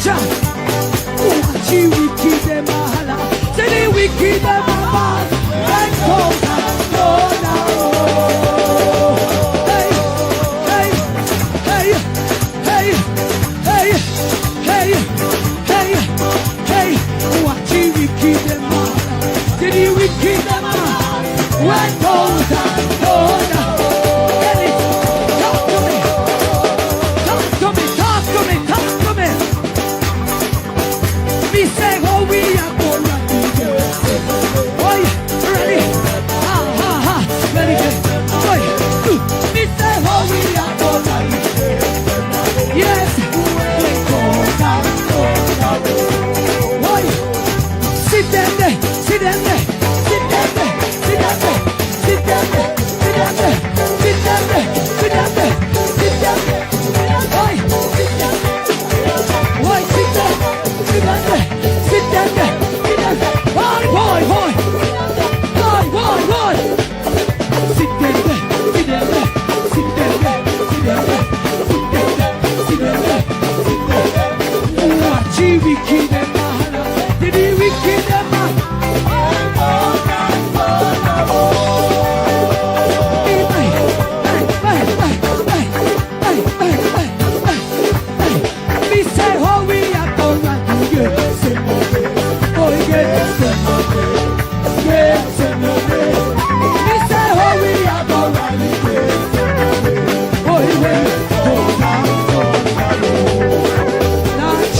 watcha. Watch you wicked them a holla. Say the wicked them a bad. And cold and cold now. Hey, hey, hey, hey, hey, hey, hey, hey. Watch you wicked them a holla. Say the wicked them a bad. And cold and cold now. Say how we are gonna do this. Oi, ready? Ha ha ha, ready? Oi, me say how we are gonna do this. Yes, we go down. Oi, sit down there, sit down there, sit down there, sit down there, sit down there, sit down there, sit down there, sit down there, sit down there. Oi, sit down there. Oi, sit down, sit down there. Sit down there, sit down there. Boy. Sit down there, sit down there, sit down there, sit down there, sit down there, sit down there, sit down there. Watch you wicked them a holla. Did you wicked them a me say how we are gonna do it.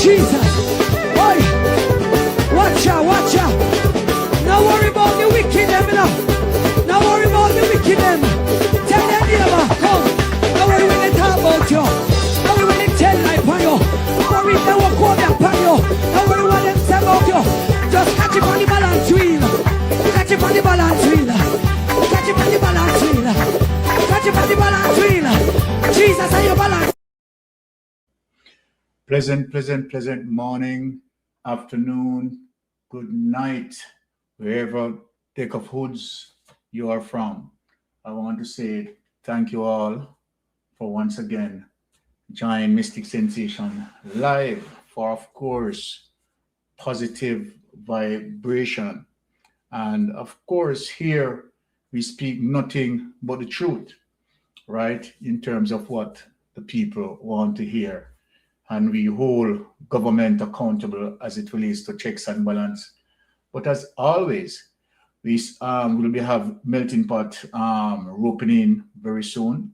Jesus, boy, watch out. Now worry about the wicked them now. Now worry about the wicked them. Tell them neighbor, come. Now worry when they talk about you. Now worry when they tell life on you. Now worry if they walk over upon you. Now worry what them say about you. Just catch it on the balance wheel. Catch it on the balance wheel. Catch it on the balance wheel. Catch it on the balance wheel. Jesus and your balance. Pleasant morning, afternoon, good night, wherever take of hoods you are from. I want to say thank you all for once again joining Mystic Sensation live for, of course, positive vibration. And of course, here we speak nothing but the truth, right? In terms of what the people want to hear. And we hold government accountable as it relates to checks and balance. But as always, we will be have melting pot opening very soon.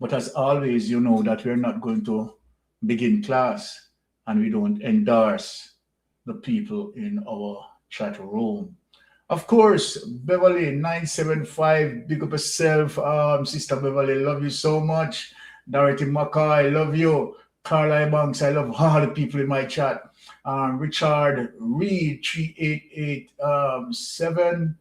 But as always, you know that we're not going to begin class and we don't endorse the people in our chat room. Of course, Beverly 975, big up yourself, Sister Beverly, love you so much. Dorothy Mackay, love you. Carla Banks, I love all the people in my chat. Richard Reed 3887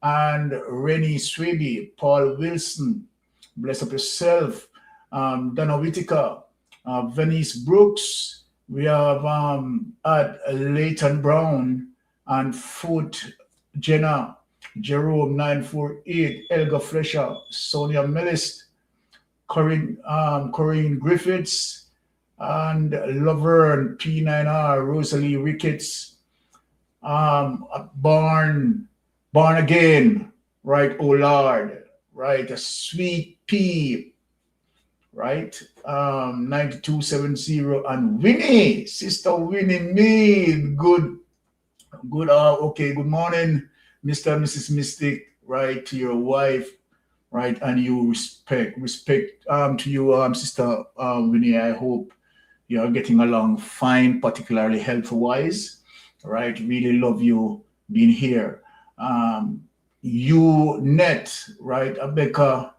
and Rennie Swaby, Paul Wilson, bless up yourself. Donna Whitaker, Venice Brooks. We have at Leighton Brown and Foot Jenna, Jerome 948, Elga Fletcher, Sonia Mellis, Corinne Griffiths, and Laverne P9R, Rosalie Ricketts, Born Again, right? Oh Lord, right? A Sweet Pea, right? 9270, and Winnie, Sister Winnie Mead, good. Okay, good morning, Mr. and Mrs. Mystic, right? To your wife, right? And you respect to you, Sister Winnie. I hope you are getting along fine, particularly health-wise, right? Really love you being here. You Net, right? Abeka,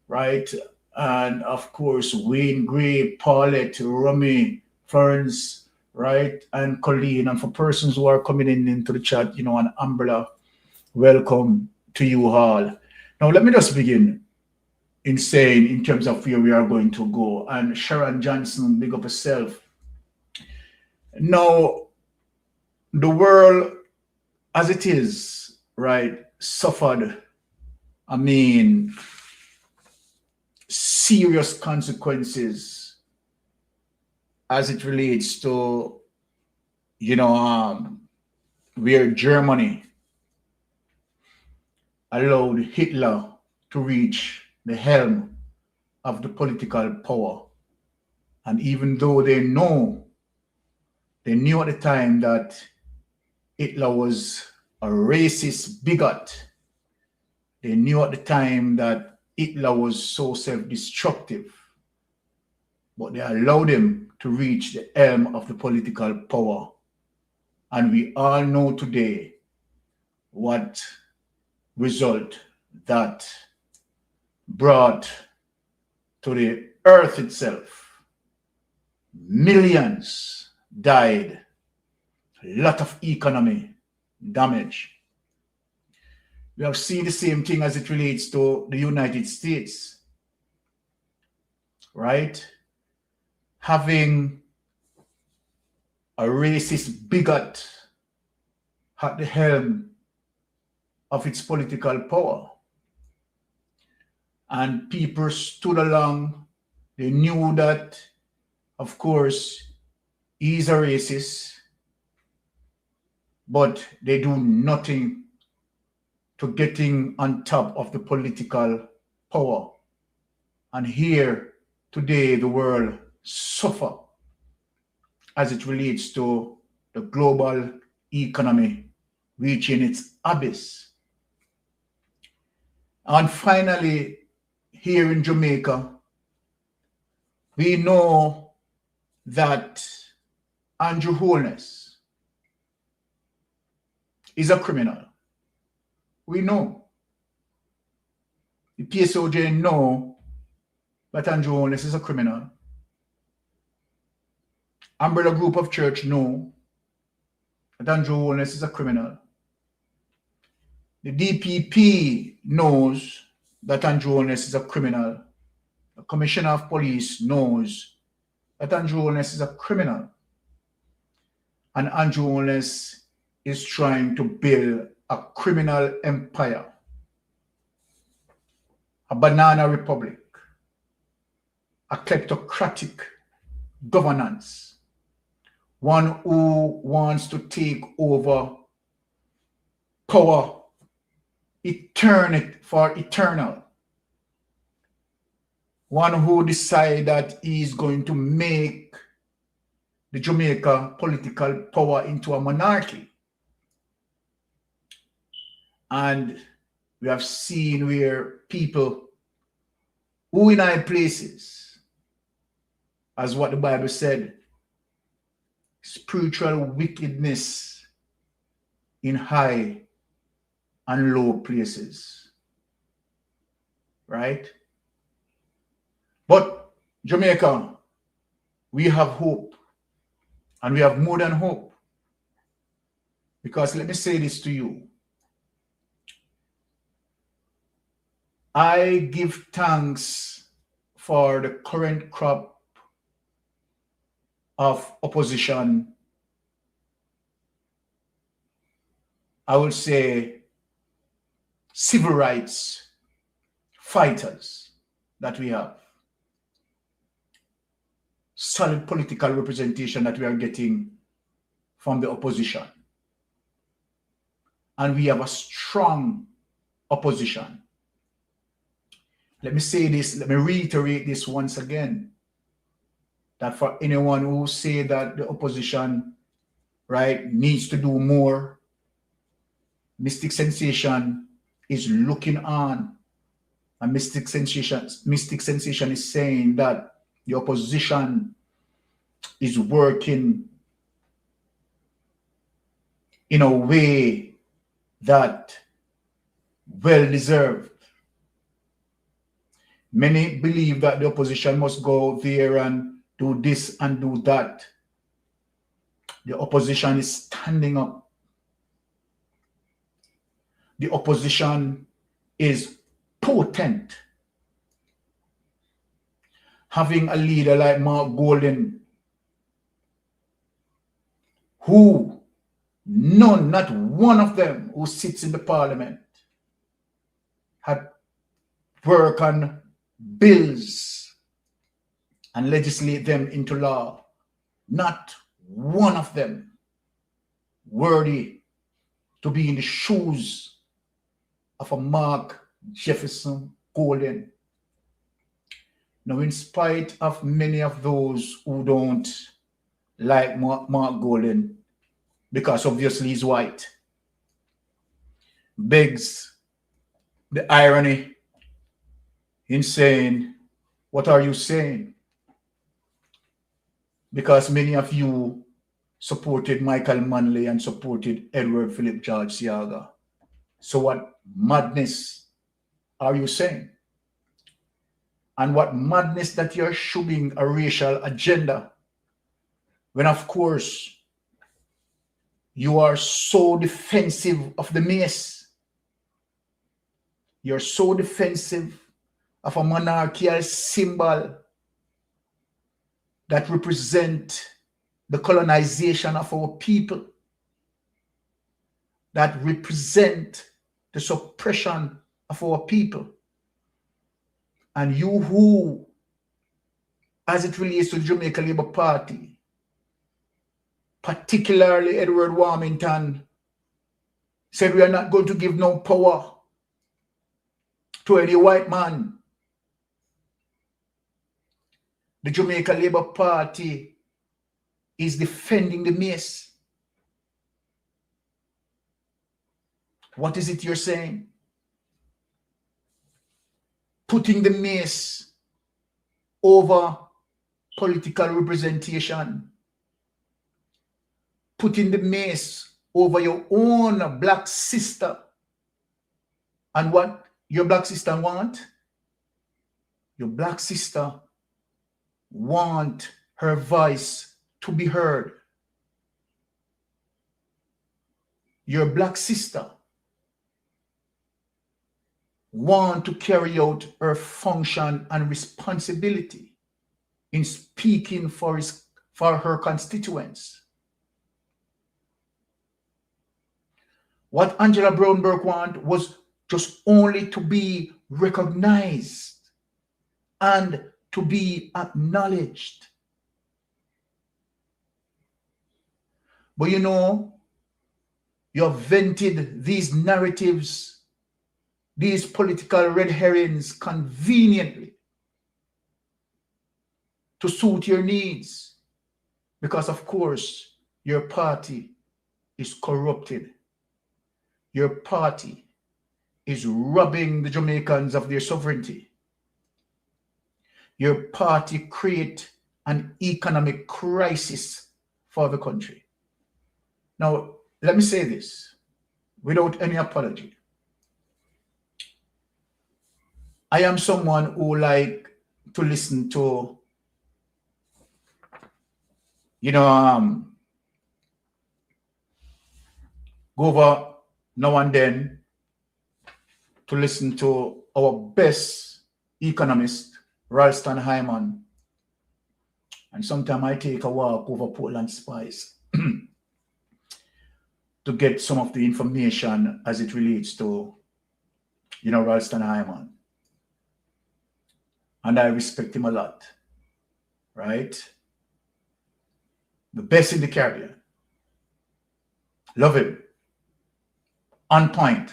right? And of course, Wayne Gray, Paulette, Romy, Ferns, right? And Colleen. And for persons who are coming into the chat, you know, an umbrella, welcome to you all. Now, let me just begin in saying, in terms of where we are going to go. And Sharon Johnson, big up herself. Now, the world as it is, right, suffered, I mean, serious consequences as it relates to, where Germany allowed Hitler to reach the helm of the political power. And even though they knew at the time that Hitler was a racist bigot, they knew at the time that Hitler was so self-destructive, but they allowed him to reach the helm of the political power. And we all know today what result that brought to the earth itself. Millions died, a lot of economy damage. We have seen the same thing as it relates to the United States, right? Having a racist bigot at the helm of its political power. And people stood along. They knew that, of course, he's a racist, but they do nothing to getting on top of the political power. And here, today, the world suffer as it relates to the global economy reaching its abyss. And finally, here in Jamaica, we know that Andrew Holness is a criminal. We know. The PSOJ know that Andrew Holness is a criminal. Umbrella Group of Church know that Andrew Holness is a criminal. The DPP knows that Andrew Holness is a criminal. The Commissioner of Police knows that Andrew Holness is a criminal. And Andrew Holness is trying to build a criminal empire, a banana republic, a kleptocratic governance, one who wants to take over power eternal, one who decides that he is going to make the Jamaica political power into a monarchy. And we have seen where people who in high places, as what the Bible said, spiritual wickedness in high and low places, right? But Jamaica, we have hope, and we have more than hope, because let me say this to you. I give thanks for the current crop of opposition, I would say civil rights fighters that we have. Solid political representation that we are getting from the opposition. And we have a strong opposition. Let me say this, let me reiterate this once again, that for anyone who say that the opposition, right, needs to do more, Mystic Sensation is looking on. And Mystic Sensation is saying that the opposition is working in a way that well-deserved. Many believe that the opposition must go there and do this and do that. The opposition is standing up. The opposition is potent. Having a leader like Mark Golden, who none, not one of them who sits in the parliament had worked on bills and legislate them into law not one of them worthy to be in the shoes of a Mark Jefferson Golden. Now, in spite of many of those who don't like Mark Golden, because obviously he's white, begs the irony in saying, what are you saying? Because many of you supported Michael Manley and supported Edward Philip George Seaga. So what madness are you saying? And what madness that you're shoving a racial agenda when, of course, you are so defensive of the mace. You're so defensive of a monarchical symbol that represent the colonization of our people, that represent the suppression of our people. And you who, as it relates to the Jamaica Labour Party, particularly Edward Warmington, said we are not going to give no power to any white man. The Jamaica Labour Party is defending the mace. What is it you're saying? Putting the mace over political representation. Putting the mace over your own black sister. And what your black sister want? Your black sister want her voice to be heard. Your black sister want to carry out her function and responsibility in speaking for her constituents. What Angela Brown-Burke want was just only to be recognized and to be acknowledged. But you know, you have vented these narratives, these political red herrings conveniently to suit your needs, because of course your party is corrupted. Your party is robbing the Jamaicans of their sovereignty. Your party create an economic crisis for the country. Now, let me say this without any apology. I am someone who like to listen to, go over now and then to listen to our best economist, Ralston Hyman. And sometimes I take a walk over Portland Spice to get some of the information as it relates to, Ralston Hyman. And I respect him a lot, right? The best in the Caribbean. Love him. On point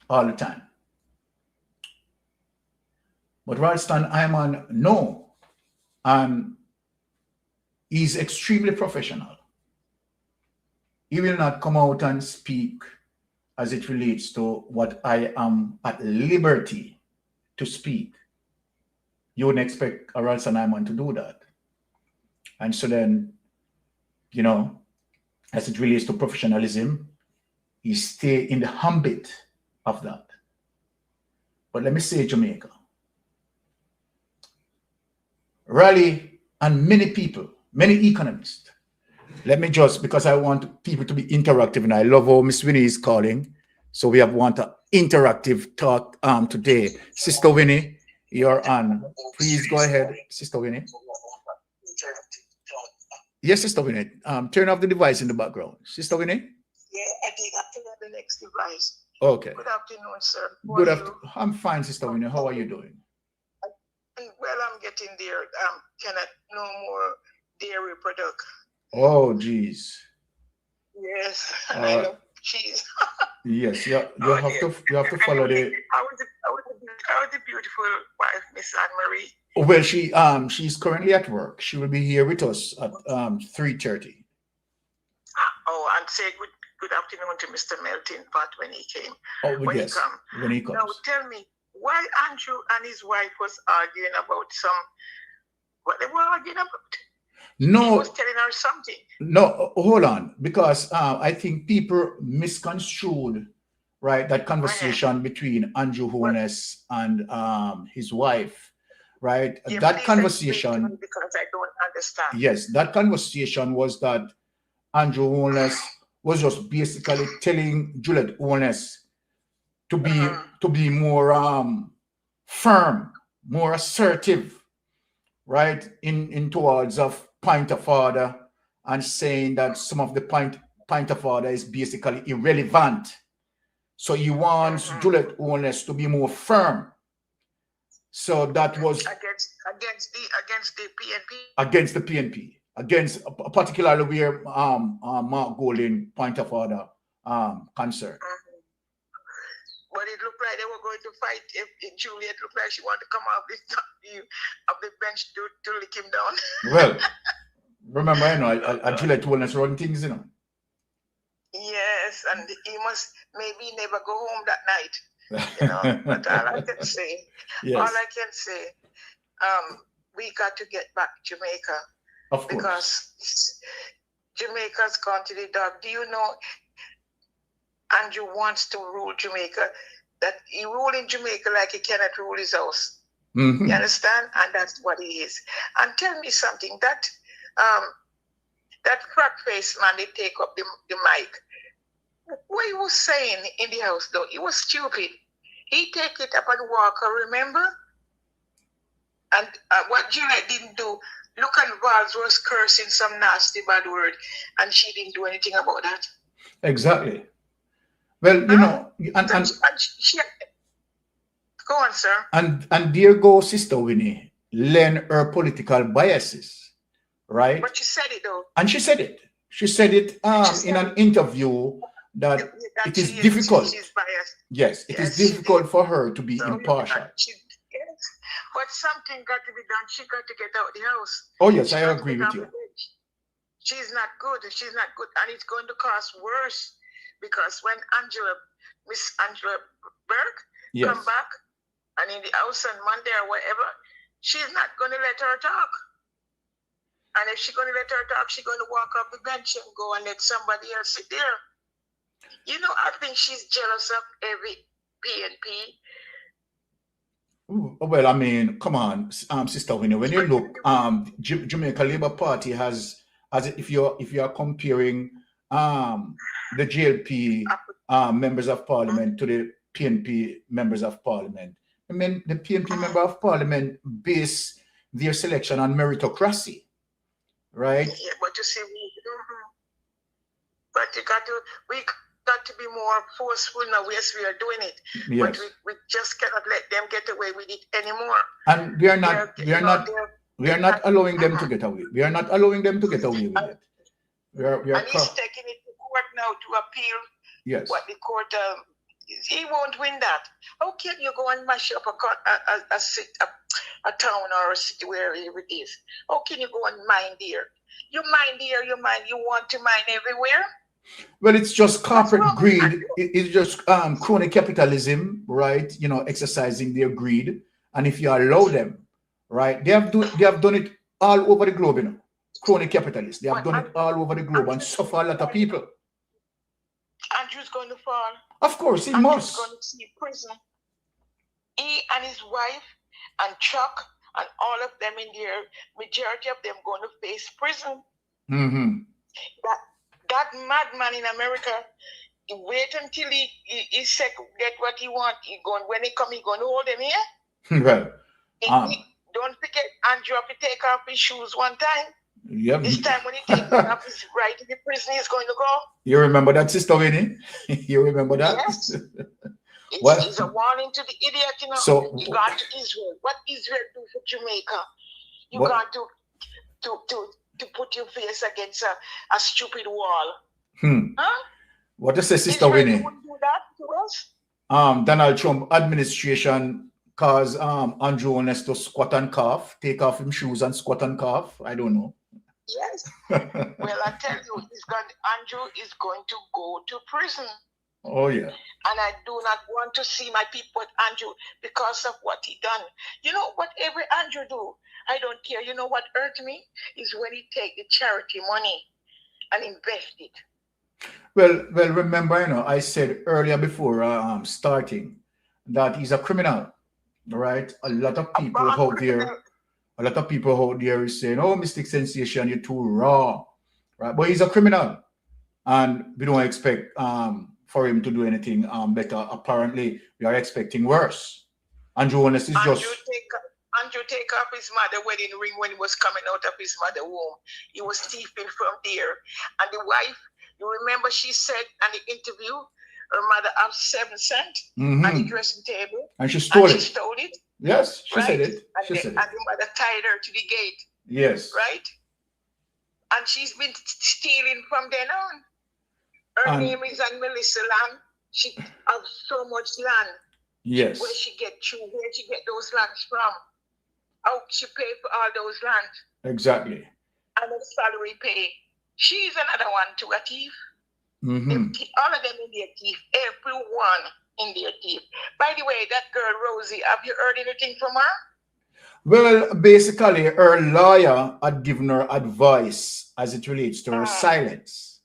all the time. But Ralston Hyman, no. And he's extremely professional. He will not come out and speak as it relates to what I am at liberty to speak. You wouldn't expect a Ralston Hyman to do that. And so then, as it relates to professionalism, he stay in the ambit of that. But let me say Jamaica. Raleigh and many people, many economists. Let me just, because I want people to be interactive, and I love how Miss Winnie is calling. So we want an interactive talk today. Sister Winnie, you're on. Please go ahead, Sister Winnie. Yes, Sister Winnie. Turn off the device in the background. Sister Winnie? Yeah, I think I turn the next device. Okay. Good afternoon, sir. Good afternoon. I'm fine, Sister Winnie. How are you doing? Well, I'm getting there. Cannot no more dairy product. Oh, geez. Yes, and I love cheese. Yes, yeah, Oh dear. you have to follow Anyway, the. how was the beautiful wife, Miss Anne Marie? Well, she's currently at work. She will be here with us at 3:30. Oh, and say good afternoon to Mr. Melton Pot when he came. Oh, When he yes, come. when he Now comes. tell me why Andrew and his wife was arguing about what they were arguing about. He No, was telling her something. no, hold on, because I think people misconstrued, right, that conversation between Andrew Well, Holness and his wife, right? yeah, That please explain to me conversation, because I don't understand. yes, that conversation was that Andrew Holness was just basically telling Juliet Holness to be more firm, more assertive, right, in towards of point of order, and saying that some of the point of order is basically irrelevant. So he wants Juliet Holness to be more firm. So that was against the PNP. against the PNP, against particularly where Mark Golding point of order concern. But it looked like they were going to fight. If Juliet looked like she wanted to come off the bench to lick him down. Well, remember, you know, Juliet Holness run things, you know. Yes, and he must maybe never go home that night. You know, but all I can say, we got to get back to Jamaica. Of course. Because Jamaica's gone to the dog. Do you know Andrew wants to rule Jamaica? That he rule in Jamaica like he cannot rule his house. Mm-hmm. You understand? And that's what he is. And tell me something, that crack face man, they take up the mic. What he was saying in the house, though, it was stupid. He take it up and Walker, remember? And what Juliet didn't do, look at Vals was cursing some nasty bad word, and she didn't do anything about that. Exactly. Well, you know, and go on, sir. And there goes Sister Winnie, learn her political biases, right? But she said it though. And she said it. She said it in an interview that it is difficult. She's biased. Yes, it is difficult for her to be impartial. But something got to be done. She got to get out of the house. Oh yes, I agree with you. She's not good. She's not good, and it's going to cost worse because when Miss Angela Burke come back, and in the house on Monday or whatever, she's not going to let her talk. And if she's going to let her talk, she's going to walk off the bench and go and let somebody else sit there. You know, I think she's jealous of every PNP. Well, I mean, come on, Sister Winnie. When you look, Jamaica Labour Party has if you are comparing the JLP members of parliament to the PNP members of parliament. I mean, the PNP member of parliament base their selection on meritocracy, right? Yeah, but you see, but we got to be more forceful now. Yes, we are doing it, but we just cannot let them get away with it anymore. And we are not allowing them to get away. We are not allowing them to get away with it. And he's taking it to court now to appeal. Yes. What the court, he won't win that. How can you go and mash up a town or a city where it is? How can you go and mine there? You mine there, you want to mine everywhere? Well, it's just corporate greed. It's just crony capitalism, right? You know, exercising their greed. And if you allow them, right, they have done it all over the globe, you know. Crony capitalists. They have done it all over the globe and suffer a lot of people. Andrew's going to fall. Of course, he Andrew's must. going to see prison. He and his wife and Chuck and all of them in there, majority of them going to face prison. Mm-hmm. That madman in America, he wait until he get what he want. When he come, he going to hold him here. Well, don't forget, Andrew have to take off his shoes one time. Yep. This time when he takes off his right in the prison, he's going to go. You remember that, Sister Winnie? You remember that? Yes. It's a warning to the idiot, you know. So, you got to Israel. What Israel do for Jamaica? You got to to put your face against a stupid wall. Huh? What does Sister Winnie? Do that to us? Donald Trump administration cause Andrew Holness to squat and cough, take off his shoes and squat and cough. I don't know. Yes. Well, I tell you, Andrew is going to go to prison. Oh yeah. And I do not want to see my people with Andrew because of what he done. You know, whatever Andrew do, I don't care. You know what hurt me is when he take the charity money and invest it. Well, remember, you know, I said earlier before starting that he's a criminal, right? A lot of people out there is saying, "Oh, Mystic Sensation, you're too raw," right? But he's a criminal, and we don't expect for him to do anything better. Apparently, we are expecting worse. Andrew Holness is just. Andrew take off his mother wedding ring when he was coming out of his mother womb. He was thieving from there, and the wife. You remember she said in the interview, her mother have 7 cents at the dressing table. And she stole it. She stole it. Yes, she said it. And the mother tied her to the gate. Yes. Right? And she's been stealing from then on. Her name is Melissa Land. She has so much land. Yes. Where she get those lands from? How she pay for all those lands? Exactly. And the salary pay. She's another one to a thief. All of them in their thief. Everyone in their thief. By the way, that girl Rosie, have you heard anything from her? Well, basically, her lawyer had given her advice as it relates to her silence.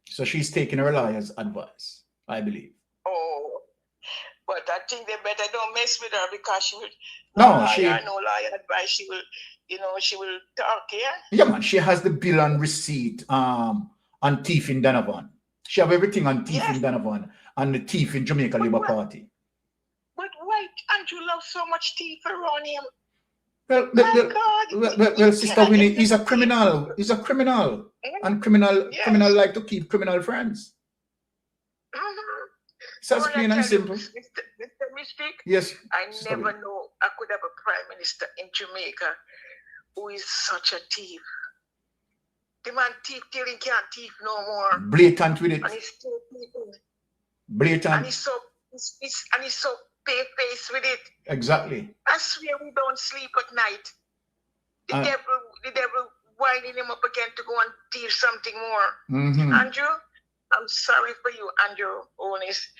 So she's taking her lawyer's advice, I believe. Oh, but I think they better don't mess with her because she will. No lawyer advice. She will. You know, she will talk, yeah? Yeah, man. She has the bill and receipt on thief in Donovan. She have everything on thief in Donovan and the thief in Jamaica Labour Party. But why Andrew loves so much thief around him? Well, Sister Winnie, he's a criminal. He's a criminal. And criminal like to keep criminal friends. So it's plain and simple. Mr. Mystic? Yes. I never know I could have a prime minister in Jamaica who is such a thief. The man thief till he can't thief no more. Blatant with it. And he's still thieving. Blatant. And he's so pay-faced with it. Exactly. I swear we don't sleep at night. The devil winding him up again to go and thief something more. Andrew, I'm sorry for you, Andrew Holness.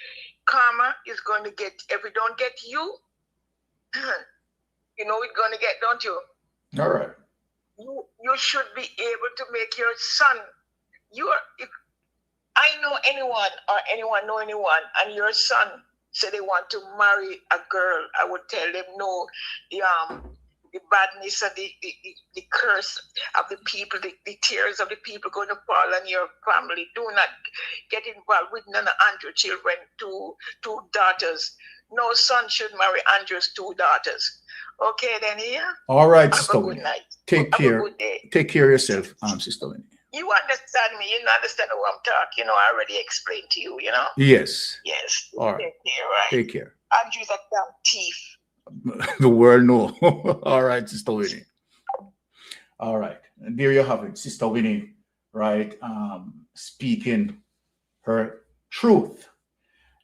Karma is going to get, if it don't get you, you know it's going to get, don't you? All right. You should be able to make your son. If I know anyone or anyone know anyone, and your son say they want to marry a girl, I would tell them no. The badness and the curse of the people, the tears of the people going to fall on your family. Do not get involved with none of Andrew's children, two daughters. No son should marry Andrew's 2 daughters. Okay, then here. All right, Have Sister a good Winnie. night. Take care. Have a good day. Take care of yourself, Sister Winnie. You understand me. You understand what I'm talking. You know, I already explained to you, you know? Yes. Yes. All right. Take care, right? Take care. Andrew's a damn thief. The world know. All right, Sister Winnie. All right. And there you have it, Sister Winnie, right? Speaking her truth.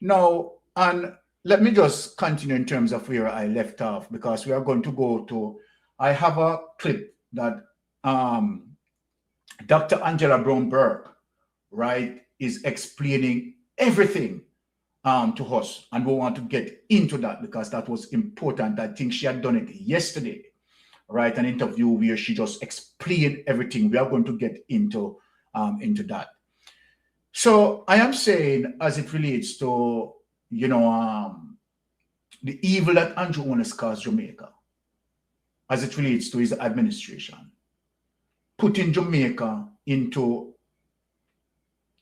Now, and let me just continue in terms of where I left off, because we are going to go to, I have a clip that Dr. Angela Brown-Burke, right, is explaining everything to us, and we want to get into that because that was important. I think she had done it yesterday, right? An interview where she just explained everything. We are going to get into that. So I am saying, as it relates to, you know, the evil that Andrew Holness caused Jamaica, as it relates to his administration, putting Jamaica into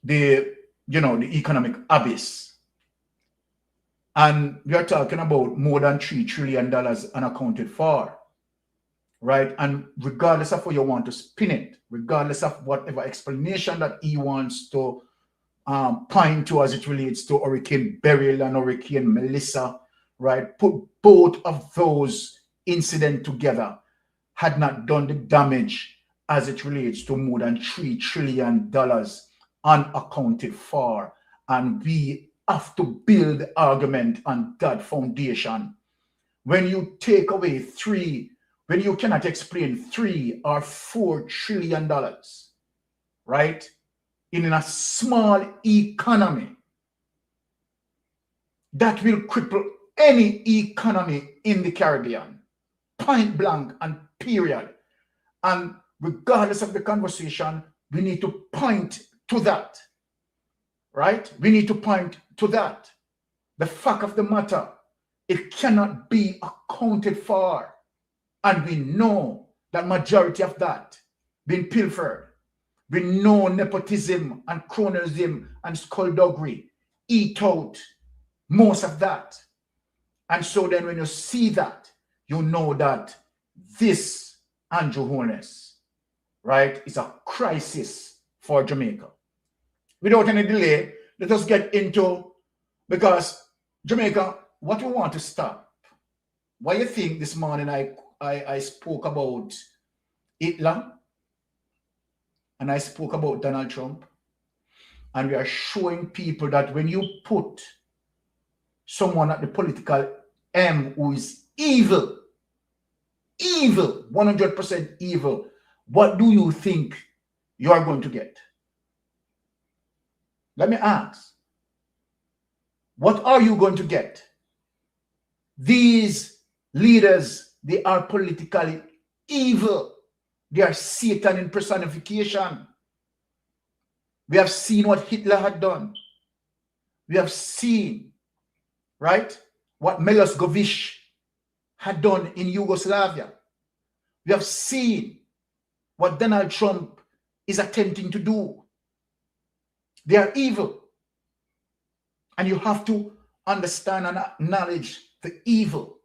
the, you know, the economic abyss. And we are talking about more than $3 trillion unaccounted for, right? And regardless of how you want to spin it, regardless of whatever explanation that he wants to point to as it relates to Hurricane Beryl and Hurricane Melissa, right? Put both of those incidents together had not done the damage as it relates to more than $3 trillion unaccounted for. And we have to build the argument on that foundation. When you take away when you cannot explain $3 or $4 trillion, right, in a small economy, that will cripple any economy in the Caribbean, point blank and period. And regardless of the conversation, we need to point to that, right? We need to point to that. The fact of the matter, it cannot be accounted for. And we know that majority of that being pilfered. We know nepotism and cronyism and skullduggery eat out most of that. And so then when you see that, you know that this Andrew Holness, right, is a crisis for Jamaica. Without any delay, let us get into, because Jamaica, what we want to stop. Why you think this morning I spoke about Hitler and I spoke about Donald Trump, and we are showing people that when you put someone at the political M who is evil, 100% evil, what do you think you are going to get? Let me ask, what are you going to get? These leaders, they are politically evil. They are Satan in personification. We have seen what Hitler had done. We have seen, right, what Milosevic had done in Yugoslavia. We have seen what Donald Trump is attempting to do. They are evil. And you have to understand and acknowledge the evil.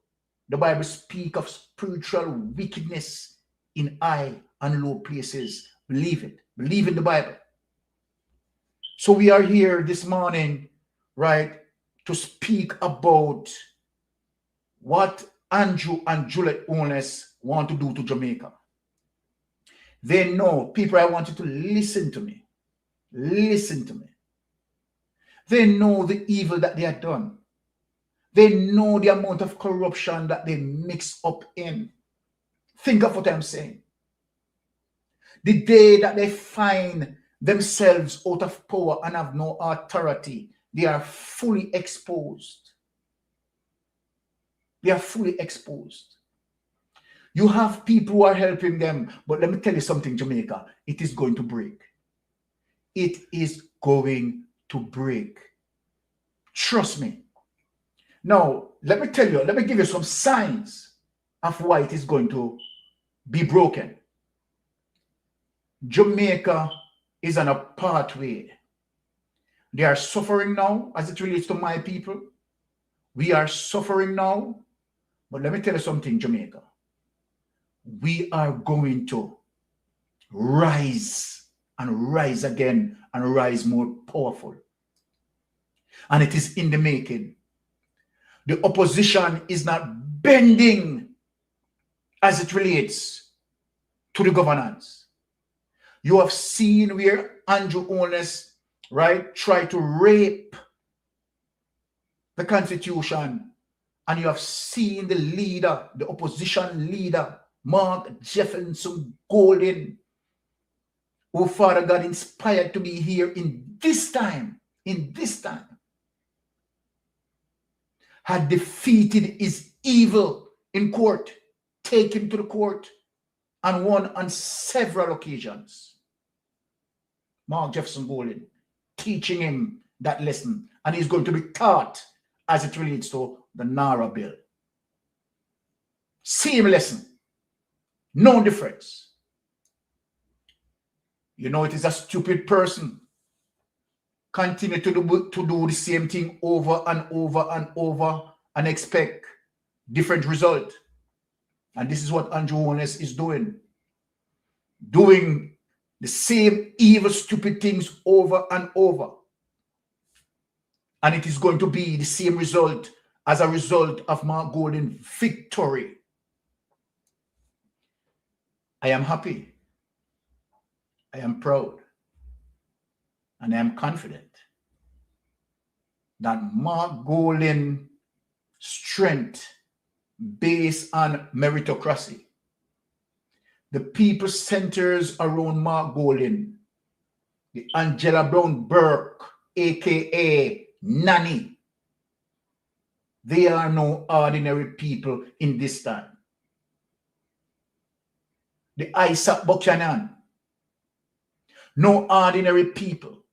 The Bible speaks of spiritual wickedness in high and low places. Believe it. Believe in the Bible. So we are here this morning, right, to speak about what Andrew and Juliet Holness want to do to Jamaica. They know, people, I want you to listen to me. Listen to me. They know the evil that they have done. They know the amount of corruption that they mix up in. Think of what I'm saying. The day that they find themselves out of power and have no authority, they are fully exposed. They are fully exposed. You have people who are helping them, but let me tell you something, Jamaica, it is going to break. It is going to break. Trust me. Now, let me tell you, let me give you some signs of why it is going to be broken. Jamaica is on a pathway. They are suffering now as it relates to my people. We are suffering now. But let me tell you something, Jamaica. We are going to rise and rise again and rise more powerful. And it is in the making. The opposition is not bending as it relates to the governance. You have seen where Andrew Holness, right, tried to rape the Constitution, and you have seen the leader, the opposition leader, Mark Jefferson Golden, who Father God inspired to be here in this time, had defeated his evil in court, taken to the court, and won on several occasions. Mark Jefferson Golden teaching him that lesson, and he's going to be taught as it relates to the NARA bill. Same lesson, no difference. You know, it is a stupid person continue to do the same thing over and over and over and expect different result. And this is what Andrew Holness is doing. Doing the same evil, stupid things over and over. And it is going to be the same result as a result of Mark Golden's victory. I am happy, I am proud, and I am confident that Mark Golding strength based on meritocracy, the people centers around Mark Golding, the Angela Brown-Burke, aka Nanny, they are no ordinary people in this time. The Isaac Buchanan, no ordinary people,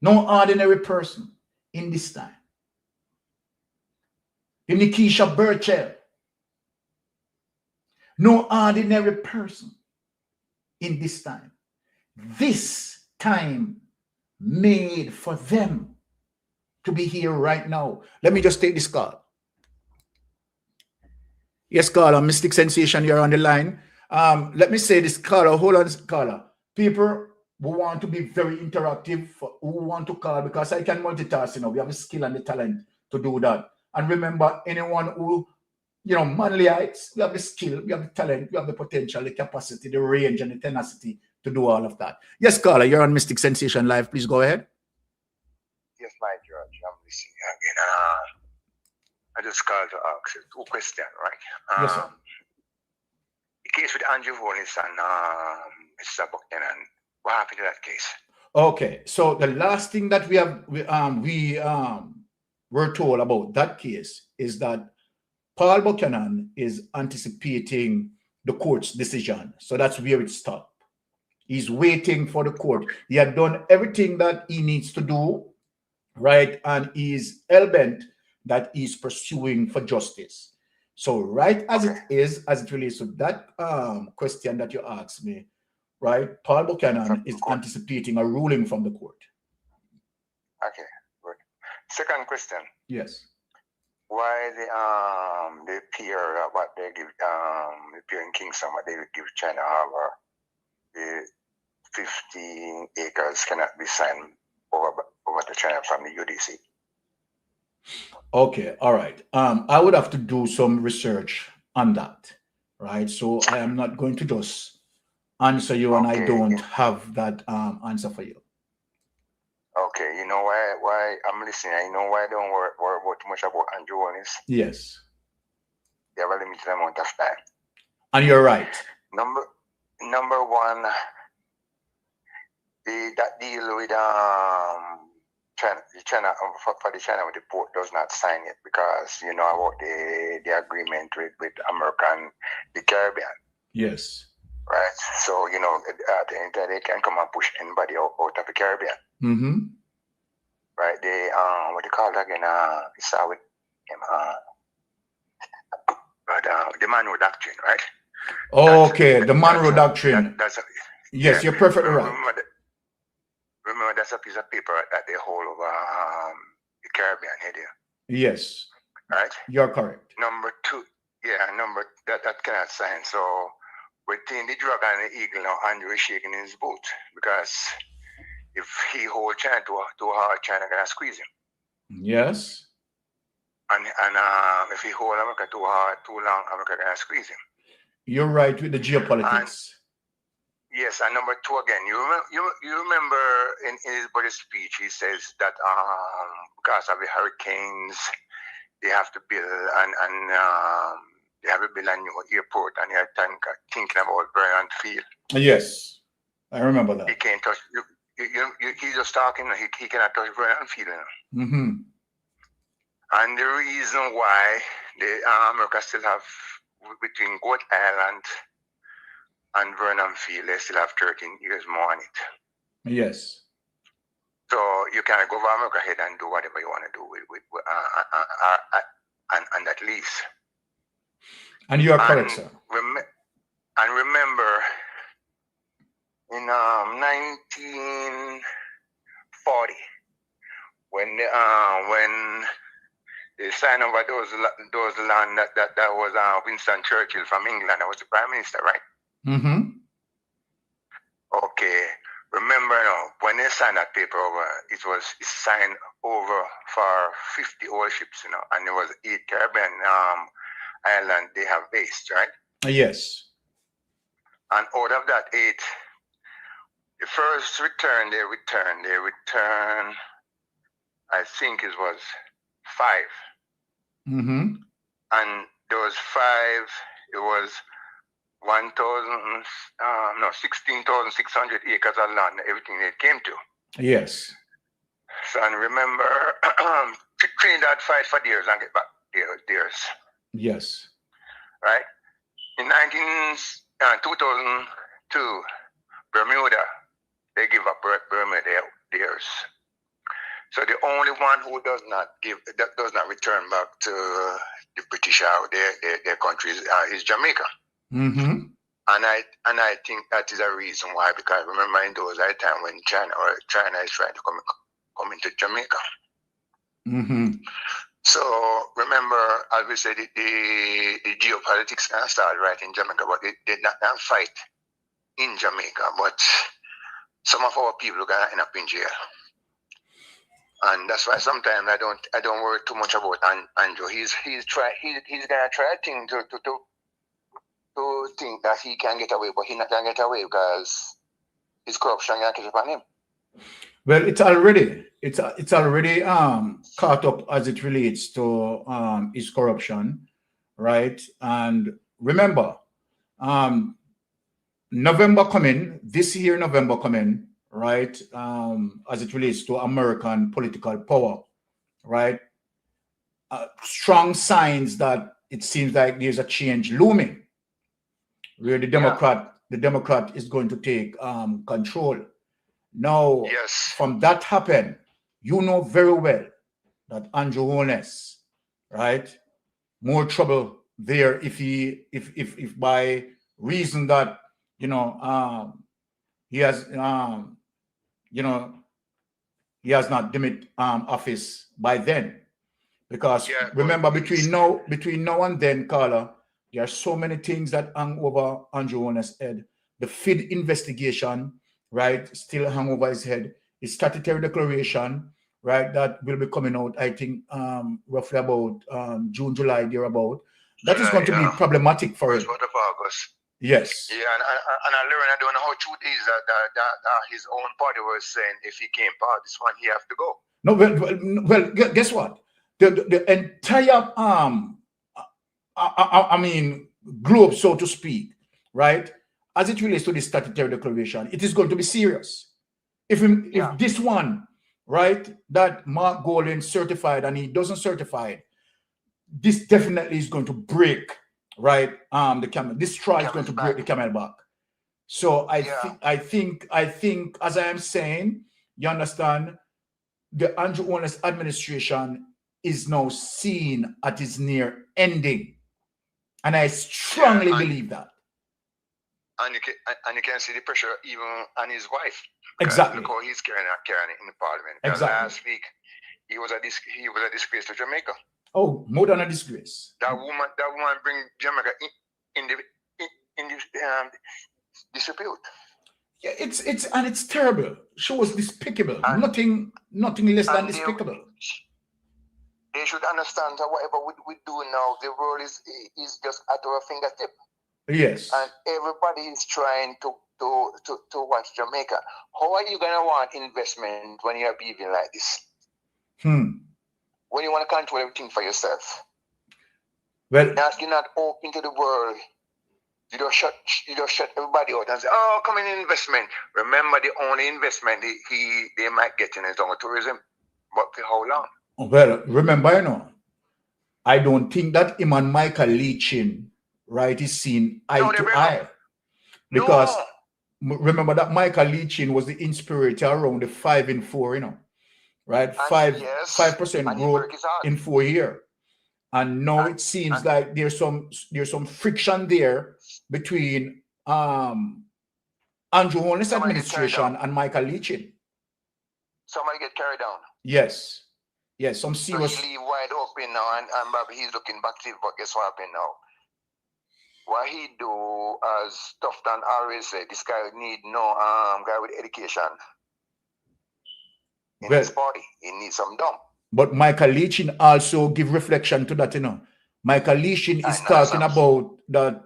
no ordinary person in this time. The Nikisha Burchell, no ordinary person in this time. This time made for them to be here right now. Let me just take this call. Yes, caller, Mystic Sensation, you're on the line. Let me say this, caller. Hold on, caller. People who want to be very interactive, who want to call, because I can multitask, we have the skill and the talent to do that. And remember, anyone who, manly heights, we have the skill, we have the talent, we have the potential, the capacity, the range, and the tenacity to do all of that. Yes, caller, you're on Mystic Sensation Live. Please go ahead. Yes, my George, I'm listening again. I just called to ask you 2 questions, right? Yes, sir. The case with Andrew Holness and Mr. Buchanan, what happened to that case? Okay, so the last thing that we were told about that case is that Paul Buchanan is anticipating the court's decision. So that's where it stopped. He's waiting for the court. He had done everything that he needs to do, right? And he's hell-bent that he's pursuing for justice. So right as it is, as it relates to that question that you asked me, right? Paul Buchanan is anticipating a ruling from the court. Okay, good. Second question. Yes. Why the peer, what they give, the peer in Kingston, what they would give China Harbor, the 15 acres cannot be signed over to China from the UDC. Okay, all right. I would have to do some research on that, right? So I am not going to just answer you, and I don't have that answer for you. Okay, you know why I'm listening. I know why I don't worry about too much about Andrew Holness. Yes. They have a limited amount of time. And you're right. Number 1, that deal with China for the China with the port does not sign it because you know about the agreement with America and the Caribbean. Yes. Right. So you know at the end they can come and push anybody out of the Caribbean. Mm-hmm. Right. They what do you call it again? It's with him. The Monroe Doctrine, right? Okay, the Monroe Doctrine. Yes, you're perfectly right. Remember, that's a piece of paper that they hold over the Caribbean here. Yes. Right? You're correct. Number 2, that cannot sign. So between the drug and the eagle now, Andrew is shaking his boot because if he holds China too hard, China gonna squeeze him. Yes. And if he holds America too hard, too long, America gonna squeeze him. You're right with the geopolitics. Yes, and number 2 again. You remember in his budget speech, he says that because of the hurricanes, they have to build and they have to build a new airport, and they're thinking about Vernon Field. Yes, I remember that. He can't touch. He's just talking. He cannot touch Vernon Field. Mm-hmm. And the reason why America still have between Goat Island and Vernon Field, they still have 13 years more on it. Yes. So you can go over America ahead and do whatever you want to do with and that lease. And you are correct, sir. And remember, in 1940, when they signed over those land that was Winston Churchill from England, that was the Prime Minister, right? Mm-hmm. Okay. Remember now, when they signed that paper over, it's signed over for 50 oil ships, and there was 8 Caribbean islands they have based, right? Yes. And out of that 8, the first return, they return, I think it was 5. Mm-hmm. And those 5, it was 16,600 acres of land, everything they came to. Yes. So, and remember, Trinidad fight for theirs and get back theirs. Yes. Right? In 2002, Bermuda, they give up Bermuda theirs. So the only one who does not return back to the British or their countries is Jamaica. Mm-hmm. And I think that is a reason why, because I remember in those time when China is trying to come into Jamaica. Mm-hmm. So remember, as we said, the geopolitics started right in Jamaica, but they did not fight in Jamaica. But some of our people are gonna end up in jail, and that's why sometimes I don't worry too much about Andrew. He's gonna try a thing to think that he can get away, but he's not gonna get away because his corruption gonna catch up on him. Well, it's already caught up as it relates to his corruption, right? And remember, November coming, this year November coming, right? As it relates to American political power, right? Strong signs that it seems like there's a change looming, where the Democrat is going to take control. Now, yes. From that happen, you know very well that Andrew Holness, right? More trouble there if by reason that he has he has not dimmed office by then, because remember between now and then, Carla, there are so many things that hang over Andrew Holness' head. The FID investigation, right, still hang over his head. His statutory declaration, right, that will be coming out, I think, roughly about June, July, thereabout. That is going to be problematic for him. First of August. Yes. Yeah, and I learned, I don't know how true it is that his own party was saying if he came part, this one he have to go. No, well, guess what? The entire I mean globe, so to speak, right? As it relates to the statutory declaration, it is going to be serious. If this one, right, that Mark Golden certified and he doesn't certify it, this definitely is going to break, right, the camel. This straw is going to break the camel back. So I think, as I am saying, you understand, the Andrew Holness administration is now seen at its near ending, and I strongly believe that. And you can see the pressure even on his wife. Exactly. Look how he's carrying it in the parliament. Exactly. Last week, he was a disgrace to Jamaica. Oh, more than a disgrace. That woman bring Jamaica in the dispute. Yeah, it's terrible. She was despicable. And nothing less than despicable. They should understand that whatever we do now, the world is just at our fingertip. Yes. And everybody is trying to watch Jamaica. How are you gonna want investment when you are behaving like this? When you want to control everything for yourself. Well, you're not open to the world. You don't shut everybody out and say, "Oh, come in investment." Remember, the only investment they might get in is on tourism. But for how long? Well, remember, I don't think that him and Michael Leachin, right, is seen eye to eye. Because remember that Michael Leachin was the inspirator around the 5 in 4, right? 5% growth in 4 years. And now it seems like there's some friction there between Andrew Holness' administration and Michael Leachin. Somebody get carried down. Yes. Yes, some serious. So he leave wide open now, and Bobby, he's looking back to, but guess what happened now? What he do, as Tufton always said, this guy need no guy with education in his party. He needs some dumb. But Michael Leachin also give reflection to that, Michael Leachin is talking about that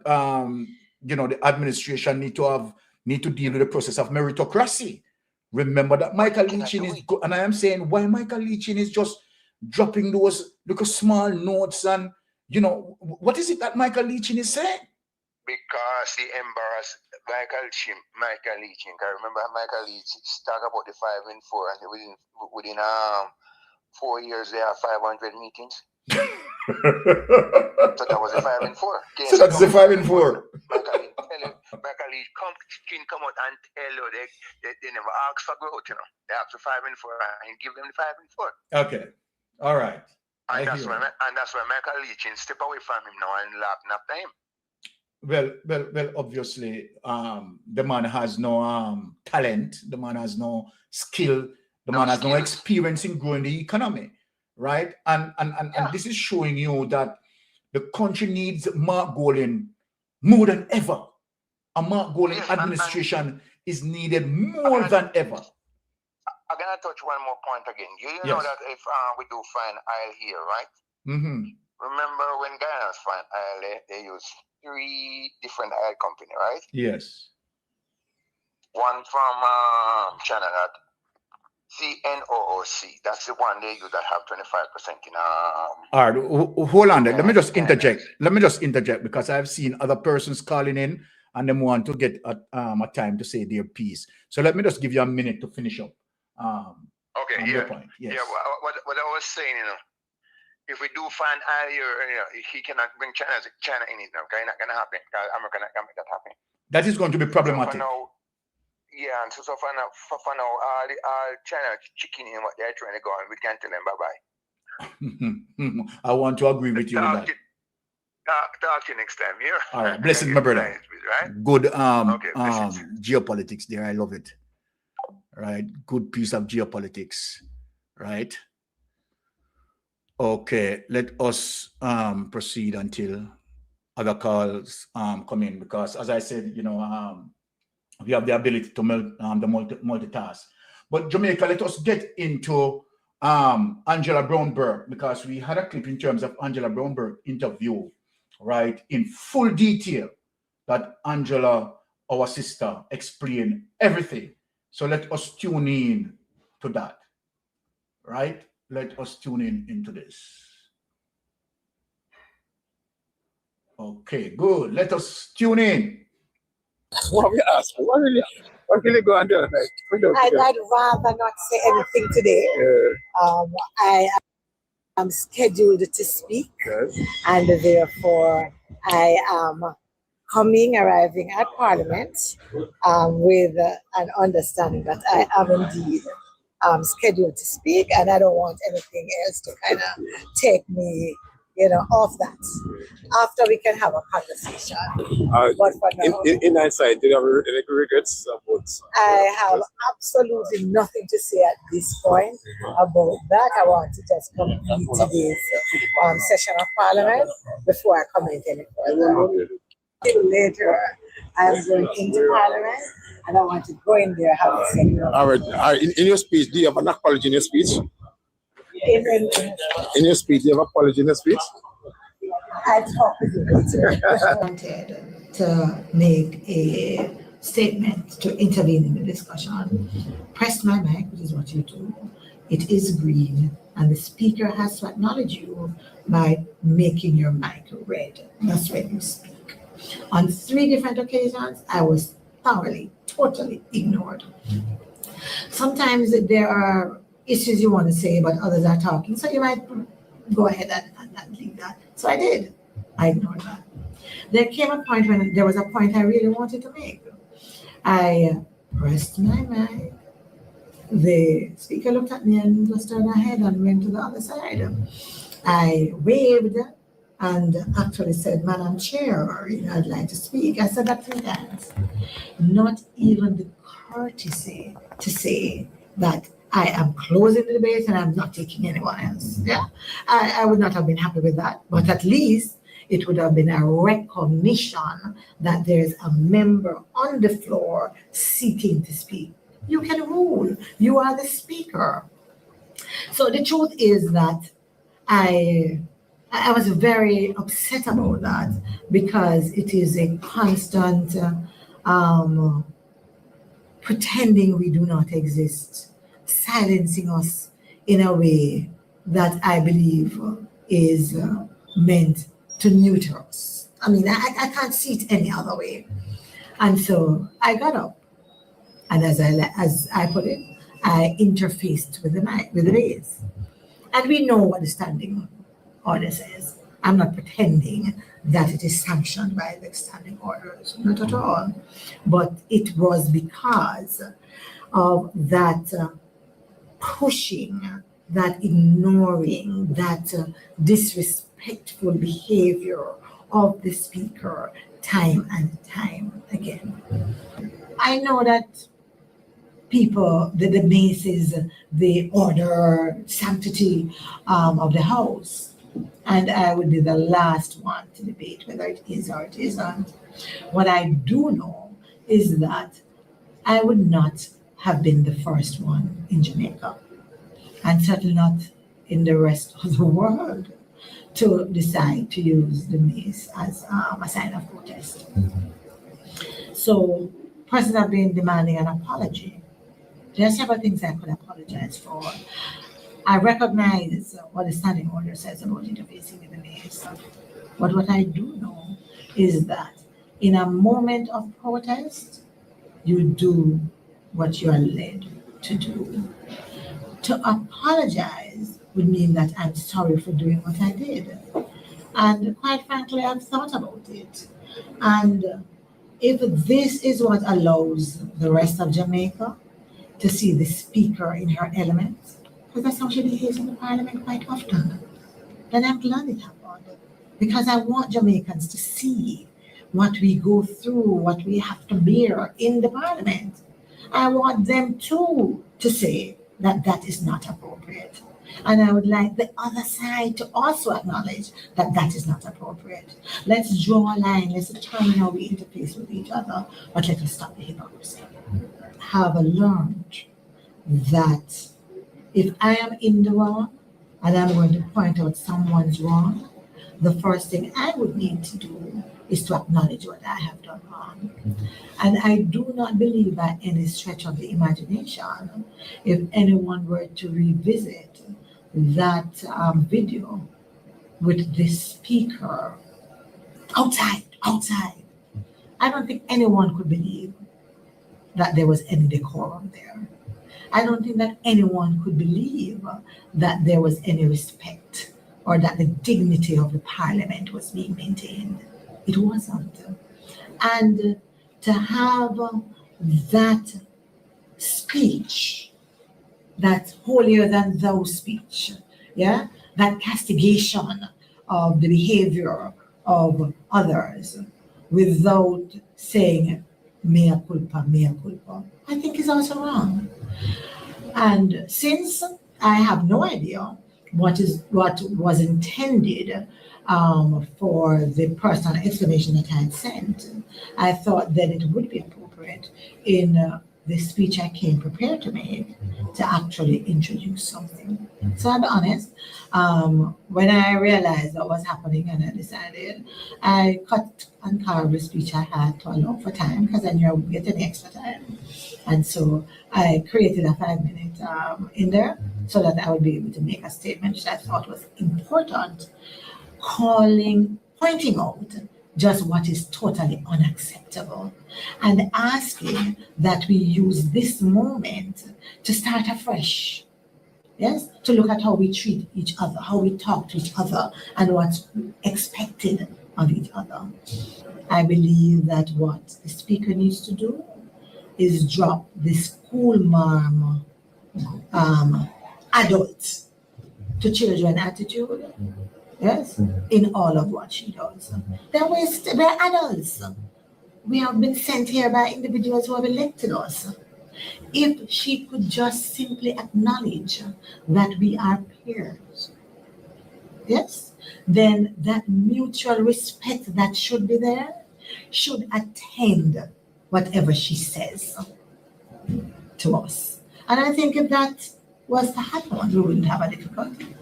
the administration need to deal with the process of meritocracy. Remember that Michael Leachin is good, and I am saying why Michael Leachin is just dropping those little small notes, and what is it that Michael Leachin is saying? Because he embarrassed Michael Leachin. I remember Michael Leachin talk about the 5 and 4, and within 4 years they have 500 meetings. So that was a 5 and 4. So that's the 5 and 4. Michael Leachin come out and tell you they never ask for growth, They ask for 5 and 4 and give them the 5 and 4. Okay. All right. And that's why Michael Leachin step away from him now and laughing after him. Well, obviously, the man has no talent, the man has no skill, the man has no experience in growing the economy, right? And this is showing you that the country needs Mark Golding more than ever. A Mark Golding administration is needed more than ever. I'm gonna touch one more point again. You know that if we do find oil here, right? Mm-hmm. Remember when Guyana's find oil, they use 3 different oil companies, right? Yes. One from China, that CNOOC. That's the one they use that have 25% in All right, hold on there. Let me just interject because I've seen other persons calling in and them want to get a time to say their piece. So let me just give you a minute to finish up. Okay, your point. Yes. Yeah, what I was saying, if we do find oil here, he cannot bring China in it now. Okay, not gonna happen. America not gonna make that happen. That is going to be problematic. So for now, and so for now, all China chicken in what they're trying to go, and we can't tell them bye bye. I want to agree with you with that. Talk to you next time. Yeah. All right, blessings, my brother. Right? Good okay, geopolitics there. I love it. Right, good piece of geopolitics. Right. Okay, let us proceed until other calls come in, because as I said, we have the ability to multitask. But Jamaica, let us get into Angela Brown-Burke, because we had a clip in terms of Angela Brown-Burke interview, right, in full detail, that Angela, our sister, explained everything. So let us tune in to that, right? Let us tune in into this. Okay, good. Let us tune in. What we ask? What will you go and do? I'd rather not say anything today. I am scheduled to speak, and therefore I am arriving at Parliament with an understanding that I am indeed scheduled to speak, and I don't want anything else to kind of take me, off that. After we can have a conversation. But for now, in hindsight, do you have any regrets about? I have absolutely nothing to say at this point about that. I want to just complete today's session of Parliament before I comment any further. Later, I'm going into Parliament, and I want to go in there and have a second. All right. In your speech, do you have an apology in your speech? In your speech, do you have an apology in your speech? I talk with you later. I wanted to make a statement to intervene in the discussion. Press my mic, which is what you do. It is green, and the speaker has to acknowledge you by making your mic red. That's when you speak. On 3 different occasions, I was totally ignored. Sometimes there are issues you want to say, but others are talking, so you might go ahead and leave that. So I did. I ignored that. There came a point when there was a point I really wanted to make. I pressed my mic. The speaker looked at me and just turned her head and went to the other side. I waved and actually said, Madam Chair, I'd like to speak. I said that 3 times. Not even the courtesy to say that I am closing the debate and I'm not taking anyone else. Yeah, I would not have been happy with that, but at least it would have been a recognition that there's a member on the floor seeking to speak. You can rule. You are the speaker. So the truth is that I I was very upset about that because it is a constant pretending we do not exist, silencing us in a way that I believe is meant to neuter us. I mean, I can't see it any other way. And so I got up, and as I put it, I interfaced with the base. And we know what the standing order says. I'm not pretending that it is sanctioned by the standing orders, not at all. But it was because of that pushing, that ignoring, that disrespectful behavior of the speaker time and time again. I know that people, the basis, the order, sanctity of the house. And I would be the last one to debate whether it is or it isn't. What I do know is that I would not have been the first one in Jamaica, and certainly not in the rest of the world, to decide to use the mace as a sign of protest. So, persons have been demanding an apology. There are several things I could apologize for. I recognize what the standing order says about interfacing with the mace. But what I do know is that in a moment of protest, you do what you are led to do. To apologize would mean that I'm sorry for doing what I did. And quite frankly, I've thought about it. And if this is what allows the rest of Jamaica to see the speaker in her element, because that's how she behaves in the parliament quite often, then I'm glad it happened. Because I want Jamaicans to see what we go through, what we have to bear in the parliament. I want them too to say that that is not appropriate. And I would like the other side to also acknowledge that that is not appropriate. Let's draw a line, let's determine how we interface with each other, but let us stop the hypocrisy. Have learned that if I am in the wrong and I'm going to point out someone's wrong, the first thing I would need to do is to acknowledge what I have done wrong. And I do not believe by any stretch of the imagination, if anyone were to revisit that video with this speaker outside, I don't think anyone could believe that there was any decorum there. I don't think that anyone could believe that there was any respect or that the dignity of the parliament was being maintained. It wasn't. And to have that speech, that holier than thou speech, yeah, that castigation of the behavior of others without saying mea culpa, I think is also wrong. And since I have no idea what was intended for the personal explanation that I had sent, I thought that it would be appropriate in the speech I came prepared to make to actually introduce something. So I'll be honest, when I realized what was happening and I decided, I cut and carved the speech I had to allow for time because I knew I would get any extra time. And so I created a 5-minute in there so that I would be able to make a statement which I thought was important, pointing out just what is totally unacceptable and asking that we use this moment to start afresh. Yes, to look at how we treat each other, how we talk to each other, and what's expected of each other. I believe that what the speaker needs to do is drop the schoolmarm adult to children attitude, yes, in all of what she does. We're adults. We have been sent here by individuals who have elected us. If she could just simply acknowledge that we are peers, yes, then that mutual respect that should be there should attend whatever she says to us. And I think if that was to happen, we wouldn't have a difficulty.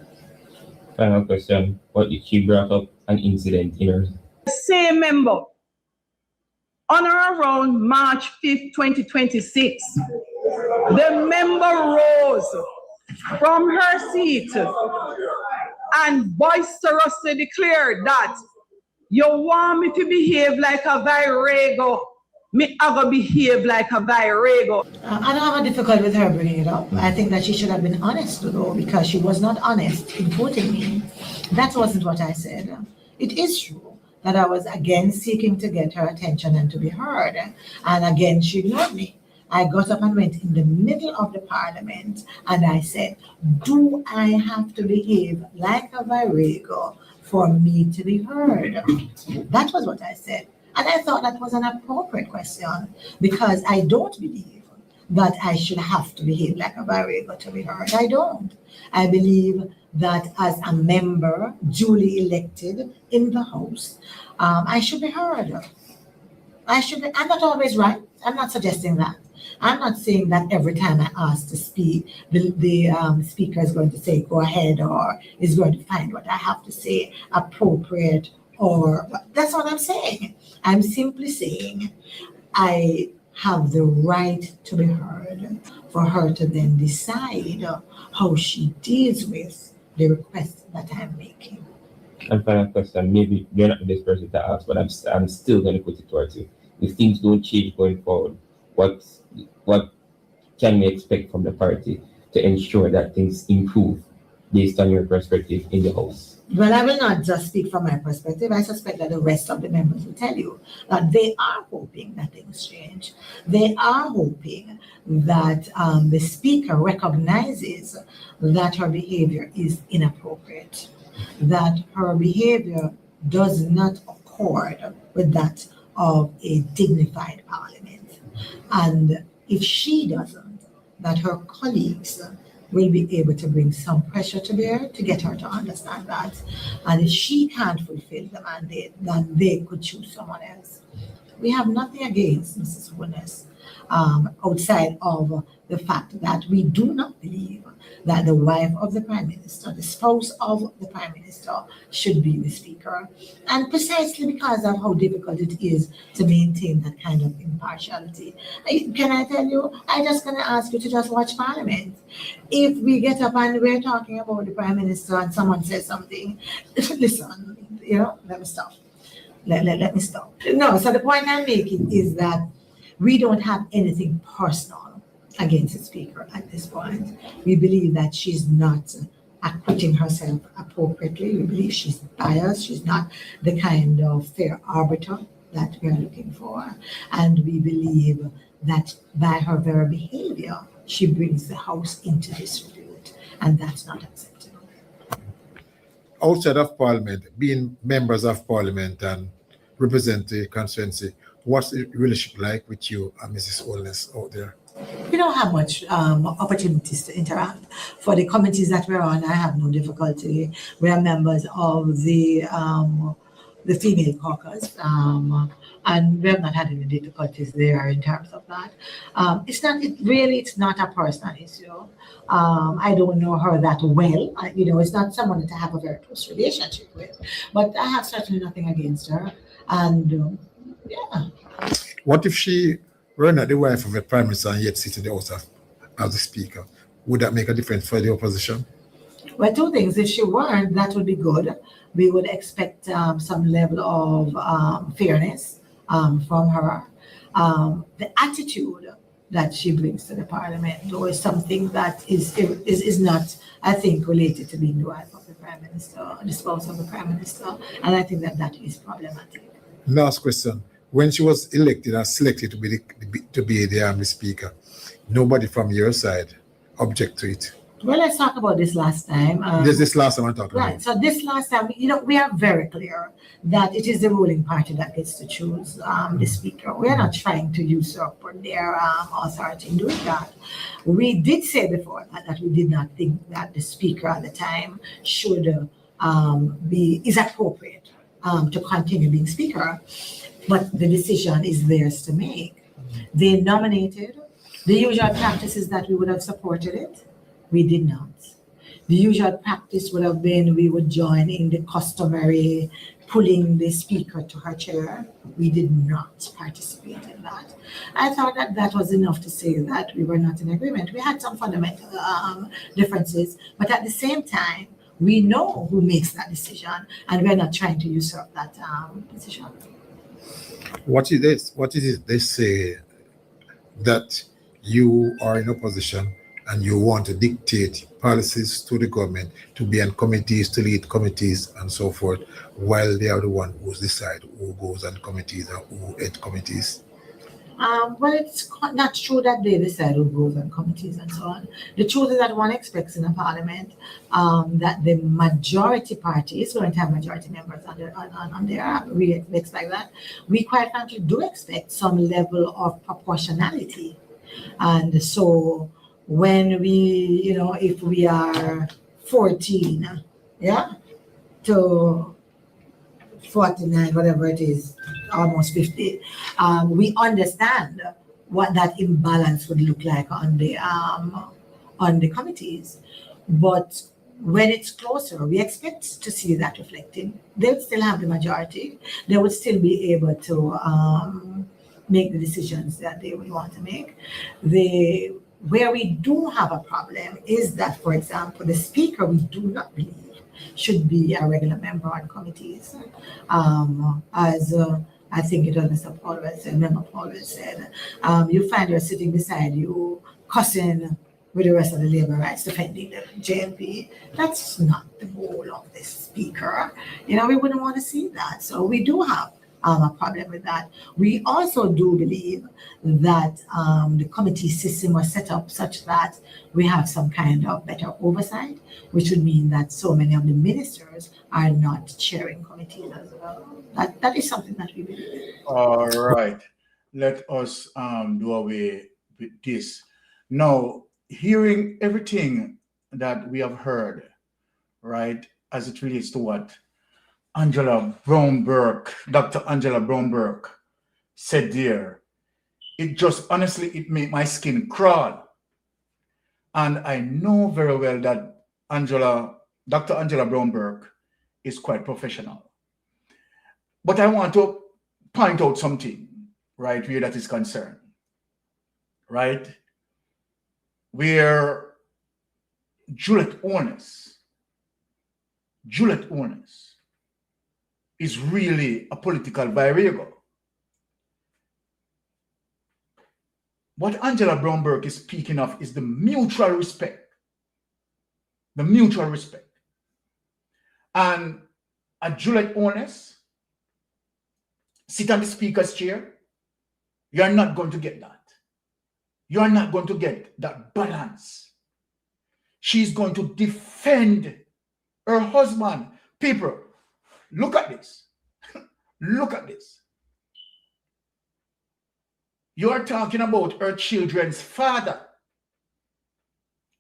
Final question. What if she brought up an incident in her? Same member, on or around March 5th, 2026, the member rose from her seat and boisterously declared that you want me to behave like a virago, me I go behave like a virago. I don't have a difficulty with her bringing it up. I think that she should have been honest though, because she was not honest in quoting me. That wasn't what I said. It is true that I was again seeking to get her attention and to be heard. And again, she ignored me. I got up and went in the middle of the parliament and I said, do I have to behave like a virago for me to be heard? That was what I said. And I thought that was an appropriate question because I don't believe that I should have to behave like a virago to be heard. I don't. I believe that as a member duly elected in the House, I should be heard. I'm not always right. I'm not suggesting that. I'm not saying that every time I ask to speak, the speaker is going to say, go ahead, or is going to find what I have to say appropriate, or that's what I'm saying. I'm simply saying I have the right to be heard for her to then decide how she deals with the request that I'm making. And final question, maybe you're not the best person to ask, but I'm still going to put it towards you. If things don't change going forward, what can we expect from the party to ensure that things improve based on your perspective in the House? Well, I will not just speak from my perspective. I suspect that the rest of the members will tell you that they are hoping that things change. They are hoping that the speaker recognizes that her behavior is inappropriate, that her behavior does not accord with that of a dignified parliament. And if she doesn't, that her colleagues will be able to bring some pressure to bear to get her to understand that. And if she can't fulfill the mandate, then they could choose someone else. We have nothing against Mrs. Wunness, outside of the fact that we do not believe that the wife of the Prime Minister, the spouse of the Prime Minister, should be the Speaker. And precisely because of how difficult it is to maintain that kind of impartiality. Can I tell you, I'm just going to ask you to just watch Parliament. If we get up and we're talking about the Prime Minister and someone says something, listen, let me stop. Let me stop. No, so the point I'm making is that we don't have anything personal against the Speaker at this point. We believe that she's not acquitting herself appropriately. We believe she's biased. She's not the kind of fair arbiter that we are looking for. And we believe that by her very behavior, she brings the House into disrepute. And that's not acceptable. Outside of Parliament, being members of Parliament and represent the constituency, what's the relationship like with you and Mrs. Wunness out there? We don't have much opportunities to interact. For the committees that we're on, I have no difficulty. We are members of the female caucus, and we have not had any difficulties there in terms of that. It's not a personal issue. I don't know her that well. It's not someone that I have a very close relationship with, but I have certainly nothing against her. And yeah. What if she were not the wife of a Prime Minister and yet sit in the House as the Speaker? Would that make a difference for the opposition? Well, two things. If she weren't, that would be good. We would expect some level of fairness from her. The attitude that she brings to the Parliament, though, is something that is not, I think, related to being the wife of the Prime Minister, the spouse of the Prime Minister, and I think that is problematic. Last question. When she was elected and selected to be the Speaker, nobody from your side object to it. Well, let's talk about this last time. This last time I'm talking about. Right. So this last time, we are very clear that it is the ruling party that gets to choose the Speaker. We are not trying to usurp their authority in doing that. We did say before that we did not think that the Speaker at the time should is appropriate to continue being Speaker. But the decision is theirs to make. They nominated. The usual practice is that we would have supported it. We did not. The usual practice would have been we would join in the customary pulling the speaker to her chair. We did not participate in that. I thought that that was enough to say that we were not in agreement. We had some fundamental differences, but at the same time, we know who makes that decision, and we're not trying to usurp that decision. What is this? What is it they say that you are in opposition and you want to dictate policies to the government, to be on committees, to lead committees and so forth, while they are the one who's decide who goes on committees and who head committees? Well, it's not true that they decide who goes on committees and so on. The truth is that one expects in a parliament that the majority party is going to have majority members on there. We expect that. We quite frankly do expect some level of proportionality. And so when we, if we are 14, to 49, whatever it is, almost 50, we understand what that imbalance would look like on the committees. But when it's closer, we expect to see that reflected. They would still have the majority. They would still be able to make the decisions that they would want to make. Where we do have a problem is that, for example, the speaker, we do not believe should be a regular member on committees. As I think it was Mr. Paulus said, Member Paulus said, you find her sitting beside you, cussing with the rest of the labor rights, defending the JMP. That's not the goal of this speaker. We wouldn't want to see that. So we do have a problem with that. We also do believe that the committee system was set up such that we have some kind of better oversight, which would mean that so many of the ministers are not chairing committees as well. That is something that we believe in. All right. Let us do away with this. Now, hearing everything that we have heard, right, as it relates to what Angela Brown-Burke, Dr. Angela Brown-Burke said there, it just, honestly, it made my skin crawl. And I know very well that Dr. Angela Brown-Burke is quite professional. But I want to point out something, right, where that is concerned, right? Where Juliet Onus is really a political virago. What Angela Brown-Burke is speaking of is the mutual respect. The mutual respect. And a Juliet Onus sit on the speaker's chair, you're not going to get that. You're not going to get that balance. She's going to defend her husband. People, look at this. Look at this. You're talking about her children's father.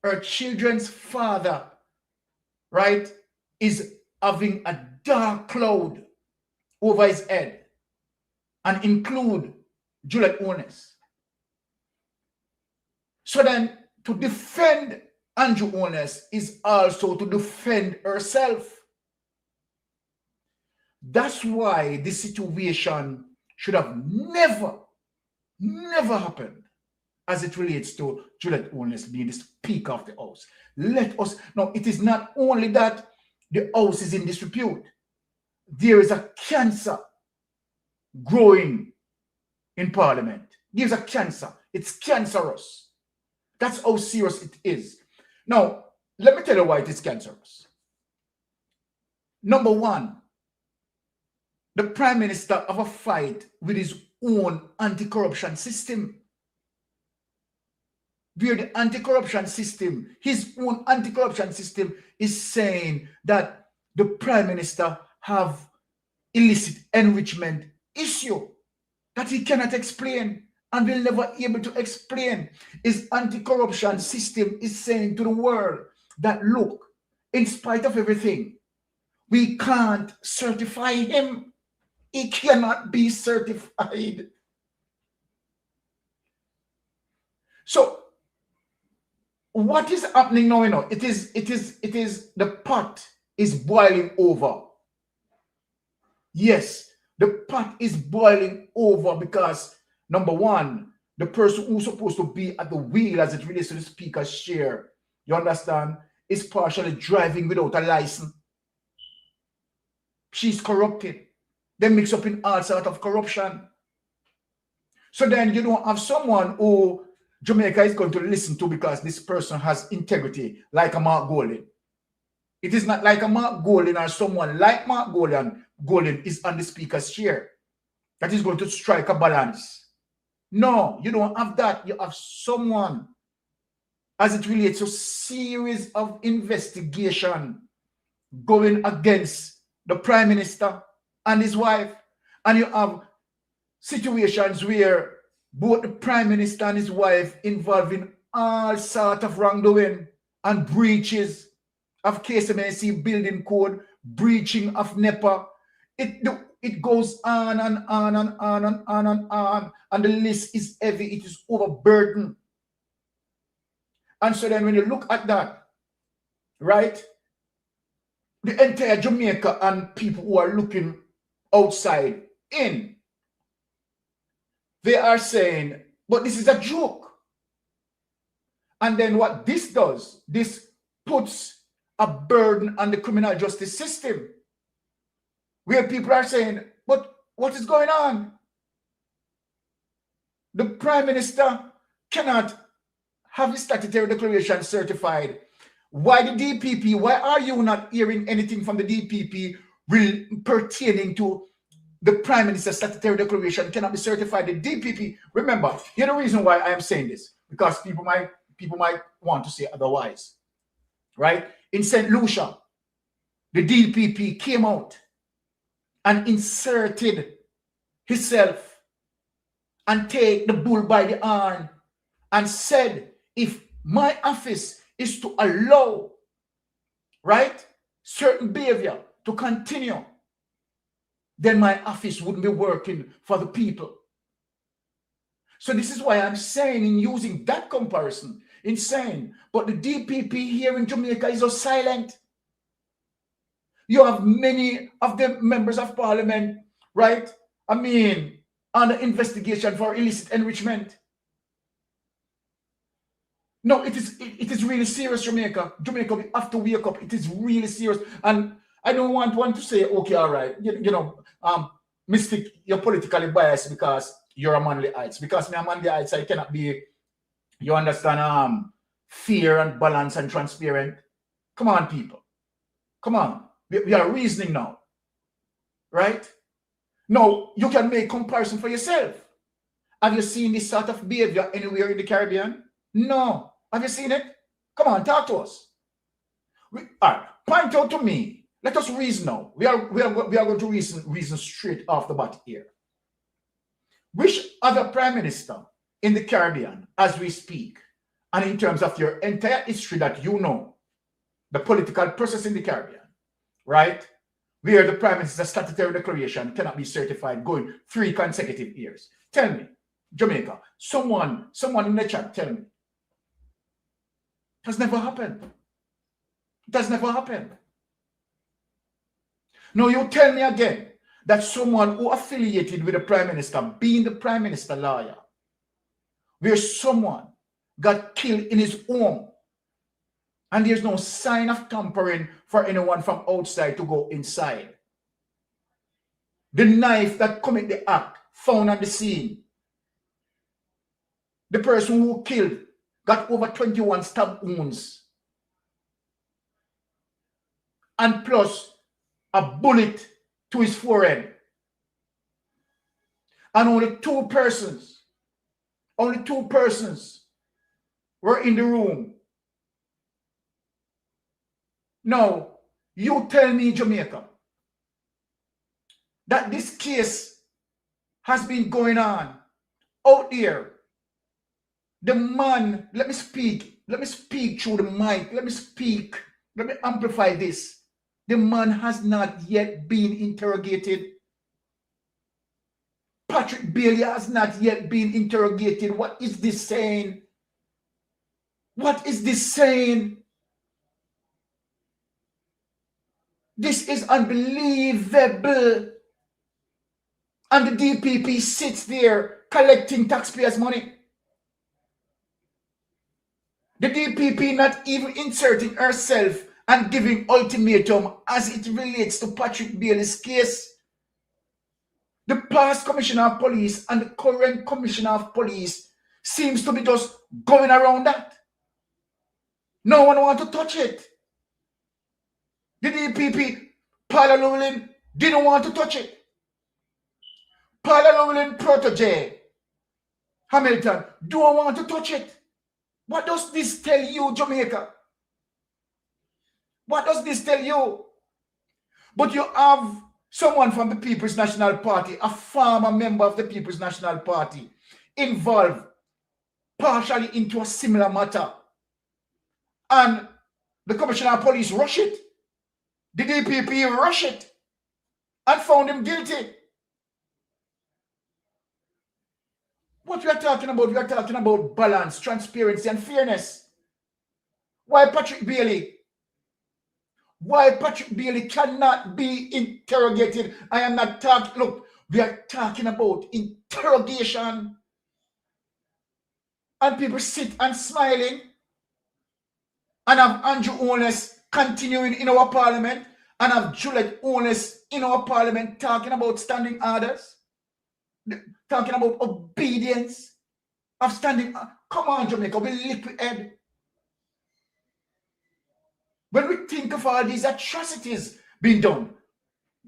Her children's father, right, is having a dark cloud over his head and include Juliet Onus. So then to defend Andrew Onus is also to defend herself. That's why this situation should have never happened as it relates to Juliet Onus being the Speaker of the House. Now, it is not only that the House is in disrepute. There is a cancer growing in Parliament. There's a cancer. It's cancerous. That's how serious it is. Now, let me tell you why it is cancerous. Number one, the Prime Minister have a fight with his own anti-corruption system. Where the anti-corruption system, his own anti-corruption system is saying that the Prime Minister have illicit enrichment issue that he cannot explain and will never be able to explain. His anti-corruption system is saying to the world that, look, in spite of everything, we can't certify him. He cannot be certified. So what is happening now? You know, it is the pot is boiling over. Yes, the pot is boiling over because number one, the person who's supposed to be at the wheel as it relates to the speaker's chair, you understand, is partially driving without a license. She's corrupted. They mix up in all sorts of corruption. So then you don't have someone who Jamaica is going to listen to because this person has integrity, like a Mark Golding. It is not like a Mark Golding or someone like Mark Golding is on the speaker's chair that is going to strike a balance. No, you don't have that. You have someone, as it relates to a series of investigation going against the Prime Minister and his wife. And you have situations where both the Prime Minister and his wife involving all sorts of wrongdoing and breaches of KSMC building code, breaching of NEPA. It goes on and on and on and on and on. And the list is heavy. It is overburdened. And so then when you look at that, right, the entire Jamaica and people who are looking outside in, they are saying, but this is a joke. And then what this does, this puts a burden on the criminal justice system, where people are saying, but what is going on? The Prime Minister cannot have his statutory declaration certified. Why the DPP? Why are you not hearing anything from the DPP pertaining to the Prime Minister's statutory declaration cannot be certified? The DPP, remember, here's the reason why I am saying this, because people might want to say otherwise, right? In St. Lucia, the DPP came out and inserted himself and take the bull by the horn and said, if my office is to allow, right, certain behavior to continue, then my office wouldn't be working for the people. So this is why I'm saying, in using that comparison, in saying, but the DPP here in Jamaica is so silent. You have many of the members of parliament, right? I mean, under investigation for illicit enrichment. No, it is really serious, Jamaica. Jamaica, we have to wake up. It is really serious. And I don't want to say, okay, all right, you know, Mystic, you're politically biased because you're a Manly Heights. Because me a Manly Heights, I cannot be, you understand, fair and balanced and transparent. Come on, people. Come on. We are reasoning now. Right? Now, you can make comparison for yourself. Have you seen this sort of behavior anywhere in the Caribbean? No. Have you seen it? Come on, talk to us. All right, point out to me. Let us reason now. We are going to reason straight off the bat here. Which other Prime Minister in the Caribbean, as we speak, and in terms of your entire history that you know, the political process in the Caribbean, right, where the Prime Minister's statutory declaration cannot be certified going 3 consecutive years? Tell me, Jamaica, someone in the chat, tell me. It has never happened. It has never happened. Now you tell me again that someone who affiliated with the Prime Minister, being the Prime Minister lawyer, where someone got killed in his home and there's no sign of tampering for anyone from outside to go inside. The knife that committed the act found at the scene. The person who killed got over 21 stab wounds. And plus a bullet to his forehead. And only two persons were in the room. Now, you tell me, Jamaica, that this case has been going on out there. The man, let me speak through the mic, let me amplify this. The man has not yet been interrogated. Patrick Bailey has not yet been interrogated. What is this saying? What is this saying? This is unbelievable. And the DPP sits there collecting taxpayers' money. The DPP not even inserting herself and giving ultimatum as it relates to Patrick Bailey's case. The past commissioner of police and the current commissioner of police seems to be just going around that. No one wants to touch it. The DPP, Paula Llewellyn, didn't want to touch it. Paula Llewellyn protege, Hamilton, don't want to touch it. What does this tell you, Jamaica? What does this tell you? But you have someone from the People's National Party, a former member of the People's National Party, involved partially into a similar matter. And the Commissioner of Police rushed it. The DPP rushed it and found him guilty. What we are talking about balance, transparency, and fairness. Why Patrick Bailey? Why Patrick Bailey cannot be interrogated? I am not talking, look, we are talking about interrogation. And people sit and smiling and have Andrew Holness continuing in our parliament and have Juliet Holness in our parliament talking about standing orders, talking about obedience of standing. Come on, Jamaica, we liquid head. When we think of all these atrocities being done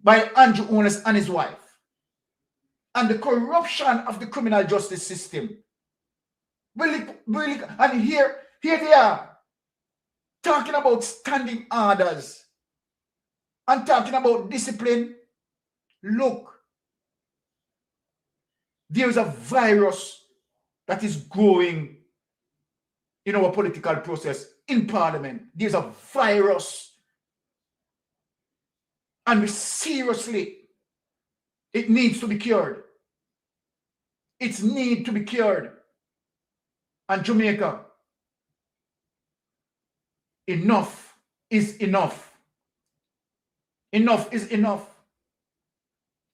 by Andrew Holness and his wife, and the corruption of the criminal justice system, and here they are talking about standing orders and talking about discipline. Look, there is a virus that is growing in our political process in Parliament. There's a virus. And seriously, it needs to be cured. It needs to be cured. And Jamaica, enough is enough. Enough is enough.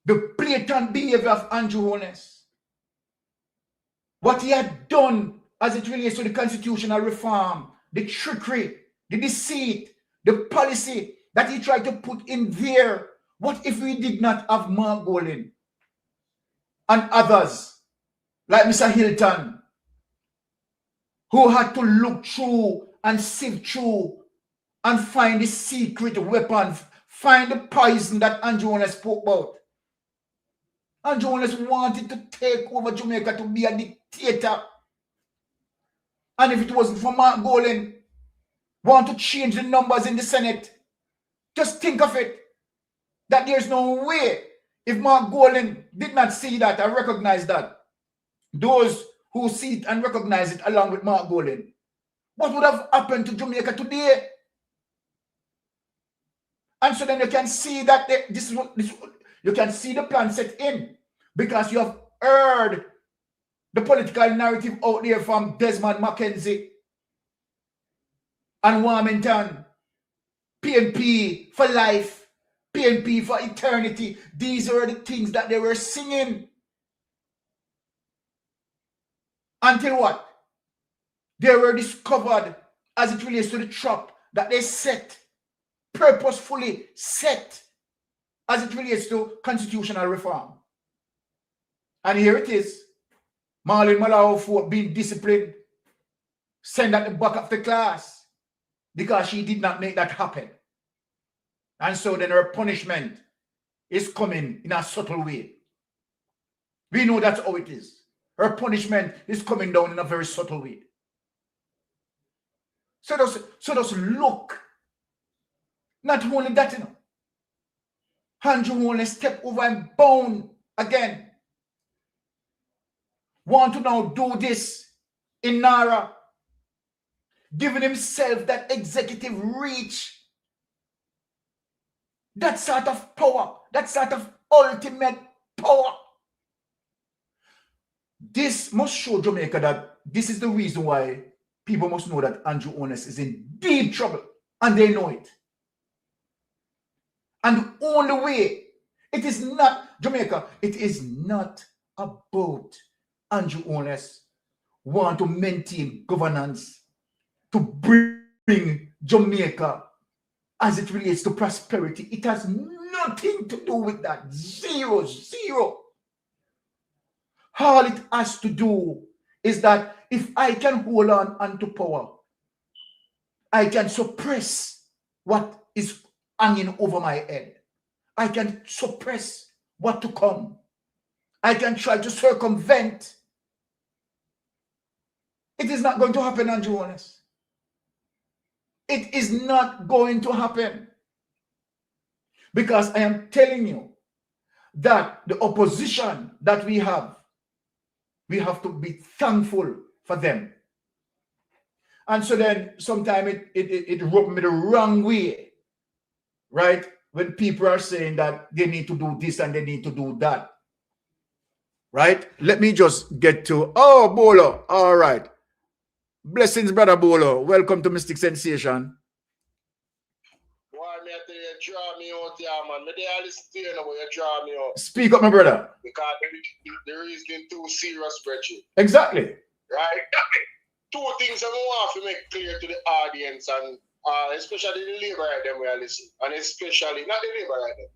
The blatant behavior of Andrew Holness, what he had done as it relates to the constitutional reform, the trickery, the deceit, the policy that he tried to put in there. What if we did not have Mark Golin and others like Mr. Hilton, who had to look through and sift through and find the secret weapon, find the poison that Andrew Holness spoke about? Andrew Holness wanted to take over Jamaica, to be a dictator. And if it wasn't for Mark Golin, want to change the numbers in the Senate, just think of it, that there's no way, if Mark Golin did not see that and recognize that, those who see it and recognize it along with Mark Golin, what would have happened to Jamaica today? And so then you can see that you can see the plan set in, because you have heard the political narrative out there from Desmond Mackenzie and Warmington. PNP for life, PNP for eternity. These are the things that they were singing. Until what? They were discovered as it relates to the trap that they set, purposefully set, as it relates to constitutional reform. And here it is. Marlene Malao for being disciplined, sent at the back of the class because she did not make that happen. And so then her punishment is coming in a subtle way. We know that's how it is. Her punishment is coming down in a very subtle way. So just look. Not only that, you know. Andrew Holness step over and bound again. Want to now do this in Nara, giving himself that executive reach, that sort of power, that sort of ultimate power. This must show Jamaica that this is the reason why people must know that Andrew Holness is in deep trouble, and they know it. And the only way, it is not, Jamaica, it is not about Andrew Holness want to maintain governance, to bring Jamaica as it relates to prosperity. It has nothing to do with that. Zero. All it has to do is that if I can hold on onto power, I can suppress what is hanging over my head. I can suppress what to come. I can try to circumvent. It is not going to happen, Andrew Holness. It is not going to happen. Because I am telling you that the opposition that we have to be thankful for them. And so then sometimes it rubbed me the wrong way, right? When people are saying that they need to do this and they need to do that, right? Let me just get to, oh, Bolo, all right. Blessings, brother Bolo. Welcome to Mystic Sensation. Why me tell you draw me out here, man? Me they stay now where you draw me out. Speak up, my brother. Because the reason too serious, spreadsheet. Exactly. Right? Two things I want to make clear to the audience, and especially the labor right them we are listening, and especially not the labor right them,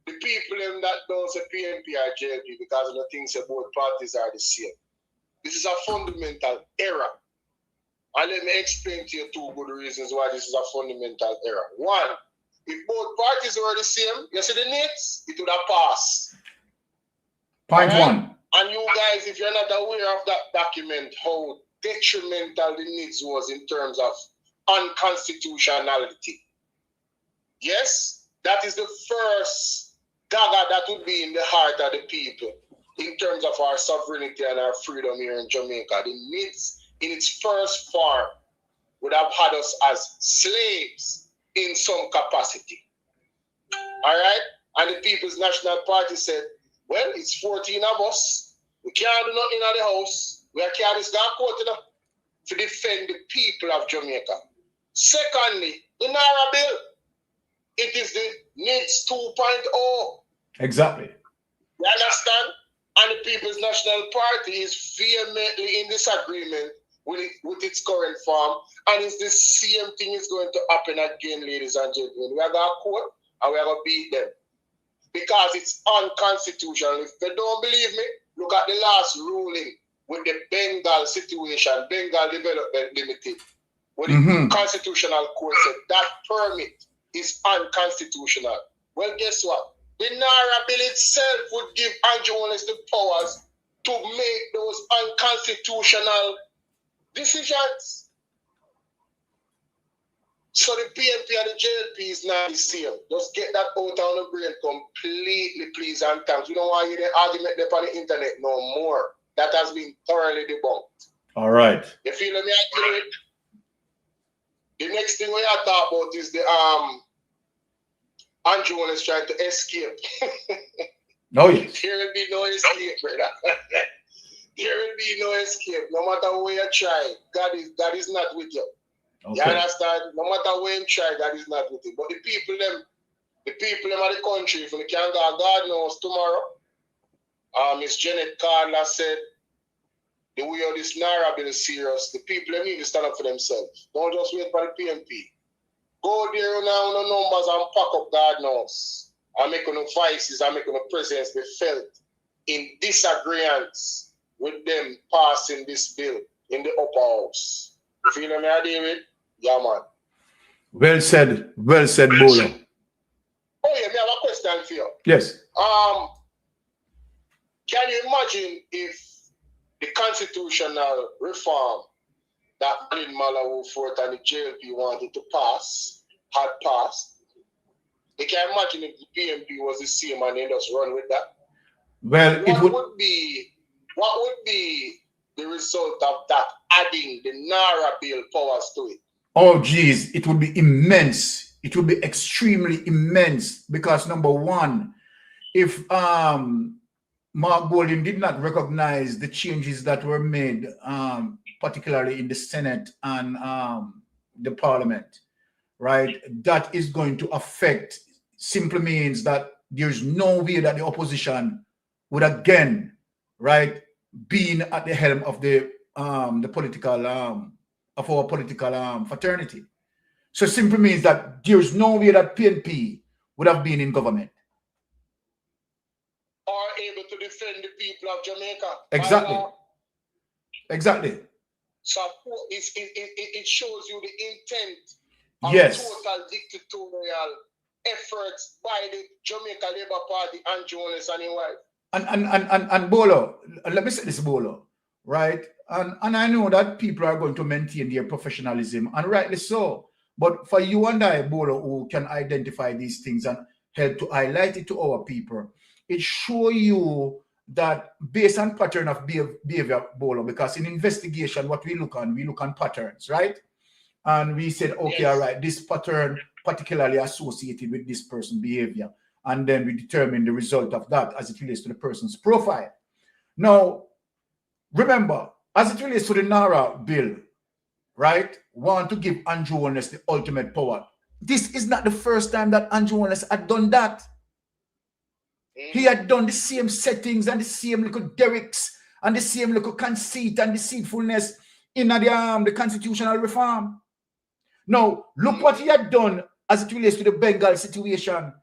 the people them that don't say PNP or JLP because of the things that both parties are the same. This is a fundamental error. And let me explain to you two good reasons why this is a fundamental error. One, if both parties were the same, you see the needs, it would have passed. Point one. And you guys, if you're not aware of that document, how detrimental the needs was in terms of unconstitutionality. Yes, that is the first dagger that would be in the heart of the people in terms of our sovereignty and our freedom here in Jamaica. The needs in its first form would have had us as slaves in some capacity. All right? And the People's National Party said, well, it's 14 of us. We can't do nothing in the house. We can't just go court to defend the people of Jamaica. Secondly, the Naira bill. It is the needs 2.0. Exactly. You understand? And the People's National Party is vehemently in disagreement with its current form. And it's the same thing is going to happen again, ladies and gentlemen. We are going to court and we are going to beat them. Because it's unconstitutional. If they don't believe me, look at the last ruling with the Bengal situation, Bengal Development Limited, where the Constitutional Court said that permit is unconstitutional. Well, guess what? The Naira bill itself would give Andrew Holness the powers to make those unconstitutional decisions. So the PNP and the JLP is not the same. Just get that out of the brain completely, please and thanks. We don't want to hear the argument there on the internet no more. That has been thoroughly debunked. All right. You feel me? The next thing we are talking about is the Andrew Holness trying to escape. No, yes. There will be no escape, brother. There will be no escape. No matter where you try, God is not with you. Okay. You understand? No matter where you try, God is not with you. But the people of the country, if we can go, God knows tomorrow. Miss Janet Carla said, the way of this Naira bill is serious. The people need to stand up for themselves. Don't just wait for the PNP. Go there now on the numbers and pack up God knows. And make no voices and make no presence be felt in disagreement with them passing this bill in the upper house. You feel me, David? Yeah, man. Well said, Bolo. Oh, yeah, me have a question for you. Yes. Can you imagine if the constitutional reform that Alin Malawu Fort and the JLP wanted to pass had passed? You can imagine if the PNP was the same and they just run with that. Well, what would be the result of that adding the Naira bill powers to it? Oh, geez, it would be immense. It would be extremely immense because number one, if Mark Golding did not recognize the changes that were made particularly in the Senate and the Parliament, right, that is going to affect simply means that there's no way that the opposition would again, right, being at the helm of the political of our political fraternity. So simply means that there's no way that PNP would have been in government. Or able to defend the people of Jamaica. Exactly. Exactly. So it shows you the intent of total dictatorial efforts by the Jamaica Labour Party and Jones and his wife. And Bolo, let me say this, Bolo, right? And I know that people are going to maintain their professionalism, and rightly so. But for you and I, Bolo, who can identify these things and help to highlight it to our people, it shows you that based on pattern of behavior, Bolo, because in investigation, what we look on patterns, right? And we said, okay, all right, this pattern particularly associated with this person's behavior. And then we determine the result of that as it relates to the person's profile. Now, remember, as it relates to the NARA bill, right, want to give Andrew Holness the ultimate power. This is not the first time that Andrew Holness had done that. He had done the same settings and the same little derricks and the same little conceit and deceitfulness in the constitutional reform. Now, look what he had done as it relates to the Bengal situation.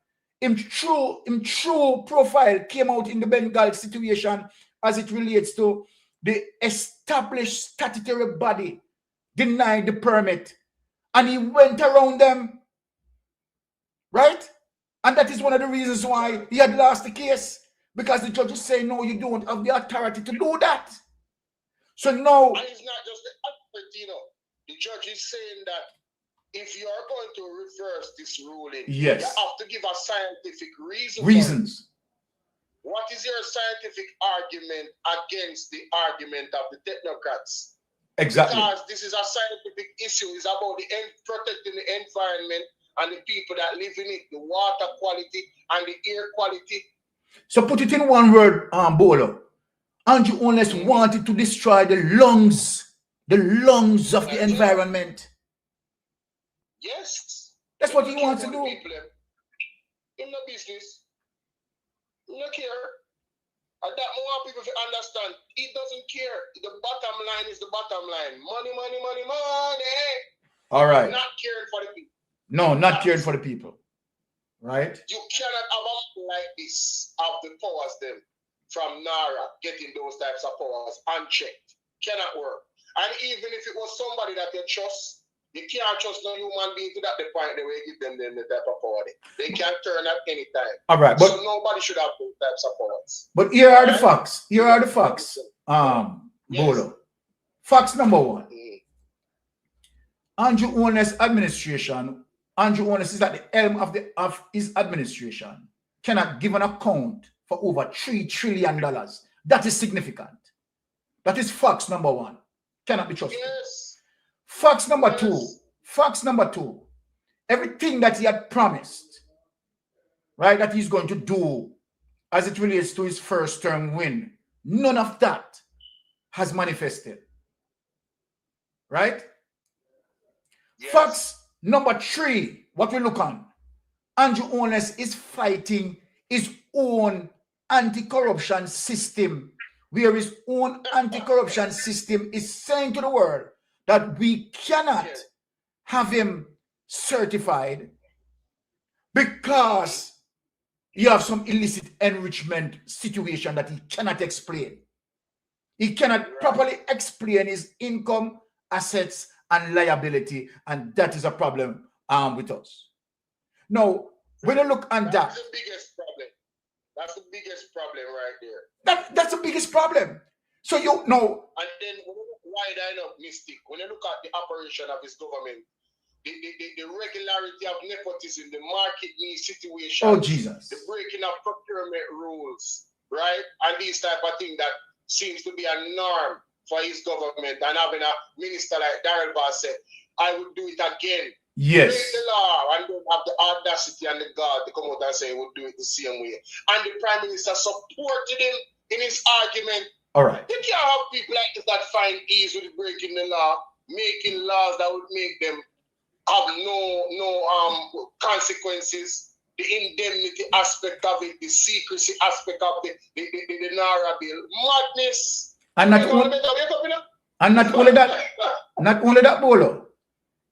Him true profile came out in the Bengal situation as it relates to the established statutory body denied the permit, and he went around them, right? And that is one of the reasons why he had lost the case, because the judge is saying, no, you don't have the authority to do that. So now, and it's not just the authority, you know. The judge is saying that if you are going to reverse this ruling, you have to give a scientific reasons. What is your scientific argument against the argument of the technocrats? Exactly. Because this is a scientific issue. It's about protecting the environment and the people that live in it, the water quality and the air quality. So put it in one word, Bolo. Andrew Holness wanted to destroy the lungs of the environment. Yes. That's what he wants to do. In the business, look here. And that more people understand. He doesn't care. The bottom line is the bottom line. Money, money, money, money. All right. Not caring for the people. No, not caring for the people. Right? You cannot have a like this of the powers them from NARA getting those types of powers unchecked. Cannot work. And even if it was somebody that you trust, you can't trust no human being to that the point the way you give them the type of power. They can turn at any time. All right, but so nobody should have those types of powers. But here are the facts. Here are the facts. Bolo. Facts number one. Andrew Holness administration. Andrew Holness is at the helm of his administration. Cannot give an account for over $3 trillion. That is significant. That is facts number one. Cannot be trusted. Yes. Facts number two, everything that he had promised, right, that he's going to do as it relates to his first term win, none of that has manifested, right? Yes. Facts number three, what we look on, Andrew Holness is fighting his own anti-corruption system, where his own anti-corruption system is saying to the world that we cannot have him certified because he has some illicit enrichment situation that he cannot explain. He cannot properly explain his income, assets, and liability, and that is a problem with us. Now, when you look at that's the biggest problem. That's the biggest problem right there. That's the biggest problem. So you know. And then why I know mystic, when you look at the operation of his government, the regularity of nepotism, the market need situation, oh Jesus, the breaking of procurement rules, right? And these type of thing that seems to be a norm for his government, and having a minister like Darrell Bass said, I would do it again. Yes. Break the law and don't have the audacity and the God to come out and say we'll do it the same way. And the Prime Minister supported him in his argument All right. You can't have people like this that find ease with breaking the law, making laws that would make them have no consequences. The indemnity aspect of it, the secrecy aspect of the Nara bill, madness. And not only that, Bolo.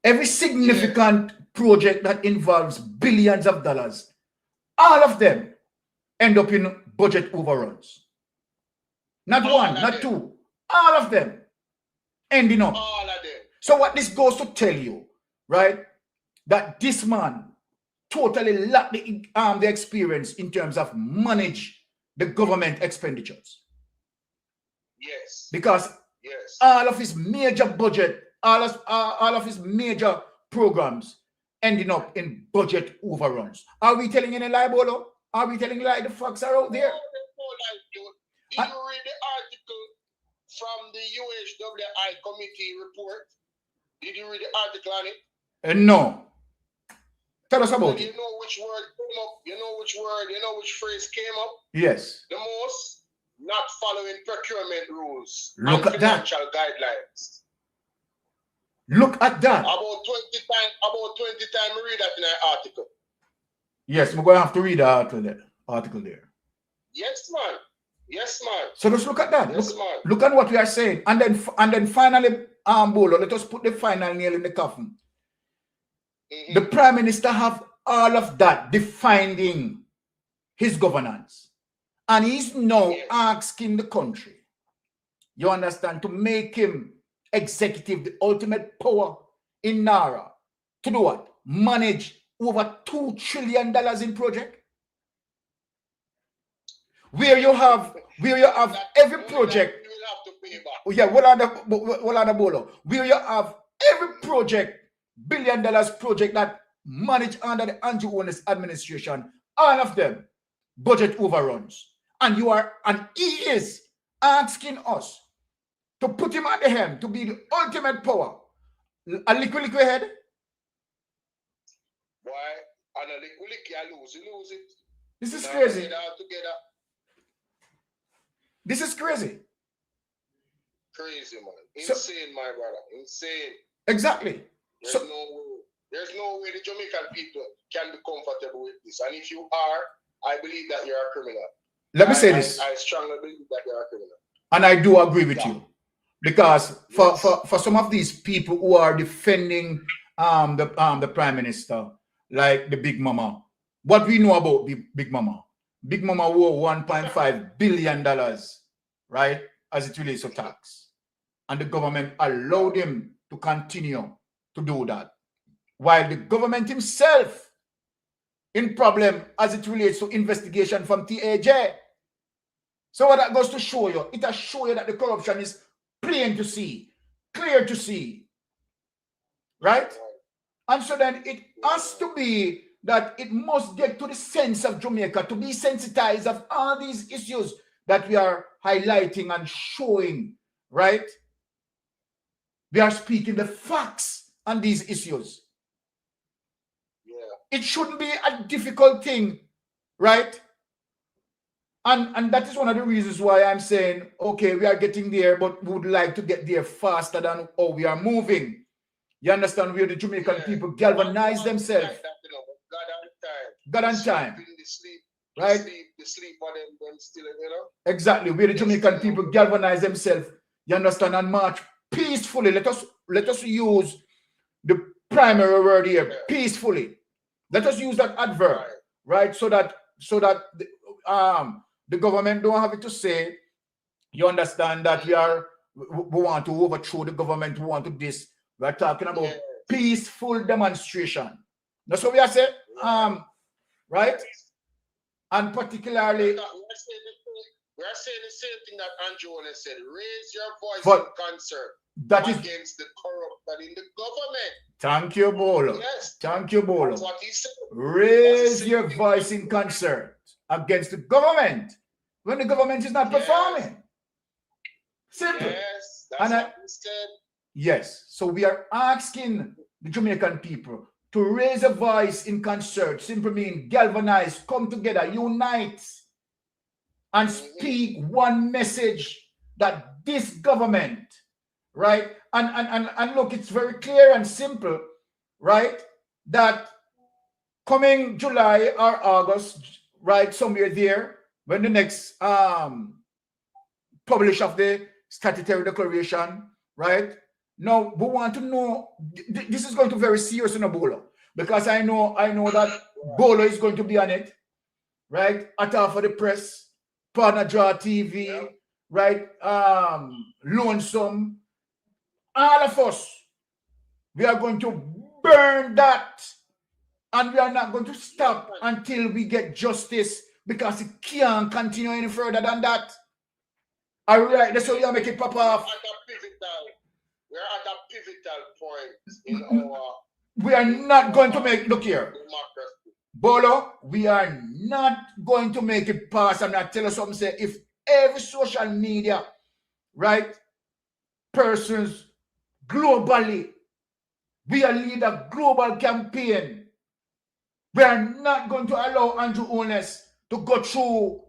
Every significant project that involves billions of dollars, all of them end up in budget overruns. Not one, not two, all of them ending up. All of them. So what this goes to tell you, right, that this man totally lacked the experience in terms of manage the government expenditures. Yes. Because all of his major budget, all of his major programs ending up in budget overruns. Are we telling any lie, Bolo? Are we telling lie? The facts are out there. Did you read the article from the UHWI committee report? Did you read the article on it? No. Tell us about it. You know which word came up? You know which word? You know which phrase came up? Yes. The most? Not following procurement rules. Look and at that. financial guidelines. Look at that. About 20 times read that in an article. Yes, we're going to have to read the article there. Yes, man. Yes, man. So just look at that. Yes, man. Look at what we are saying. And then finally, Bolo, let us put the final nail in the coffin. The Prime Minister have all of that defining his governance. And he's now asking the country, you understand, to make him executive, the ultimate power in Nara, to do what? Manage over $2 trillion in project. Where you have every project. You will have to pay back. Yeah, what are the Bolo? Where you have every project, $1 billion project that managed under the anti-owners administration, all of them budget overruns. And he is asking us to put him at the helm to be the ultimate power. A liquid head. Why? And a liquid you lose it. This is crazy. Together. This is crazy. Crazy, man. Insane, my brother. Insane. Exactly. There's no way the Jamaican people can be comfortable with this. And if you are, I believe that you're a criminal. Let me say this. I strongly believe that you're a criminal. And I do agree with you. Because for some of these people who are defending the Prime Minister, like the Big Mama, what we know about Big Mama? Big Mama wore $1.5 billion, right, as it relates to tax. And the government allowed him to continue to do that. While the government himself in problem as it relates to investigation from TAJ. So what that goes to show you, it has shown you that the corruption is plain to see, clear to see, right? And so then it has to be that it must get to the sense of Jamaica to be sensitized of all these issues that we are highlighting and showing, right? We are speaking the facts on these issues. It shouldn't be a difficult thing, right? And that is one of the reasons why I'm saying, okay, we are getting there, but we would like to get there faster than how we are moving. You understand where the Jamaican people galvanize themselves. God on time. Right? The sleep on them still, you know? Exactly. Where the Jamaican people galvanize themselves, you understand, and march peacefully. Let us use the primary word here, peacefully. Let us use that adverb, right? So that the government don't have it to say, you understand that we want to overthrow the government, we want to this. We're talking about peaceful demonstration. That's what we are saying, right? And particularly, we are saying the same thing that Andrew said. Raise your voice in concern against the corruption in the government. Thank you, Bolo. Yes. Thank you, Bolo. That's what he said. Raise your voice in concern against the government when the government is not performing. Simple. Yes, that's what he said. Yes. So we are asking the Jamaican people to raise a voice in concert. Simply mean galvanize, come together, unite, and speak one message that this government, right, and look, it's very clear and simple, right, that coming July or August, right, somewhere there, when the next publish of the statutory declaration, right? Now we want to know, this is going to be very serious in a Bolo, because I know that Bolo is going to be on it, right? At all for the press, Partner Draw TV, right? Lonesome, all of us, we are going to burn that, and we are not going to stop until we get justice, because it can't continue any further than that. All right, that's how you make it pop off. We're at a pivotal point in our... We are not going to make, look here, Bolo, we are not going to make it pass. I'm not telling you something, say, if every social media, right, persons globally, we are lead a global campaign. We are not going to allow Andrew Holness to go through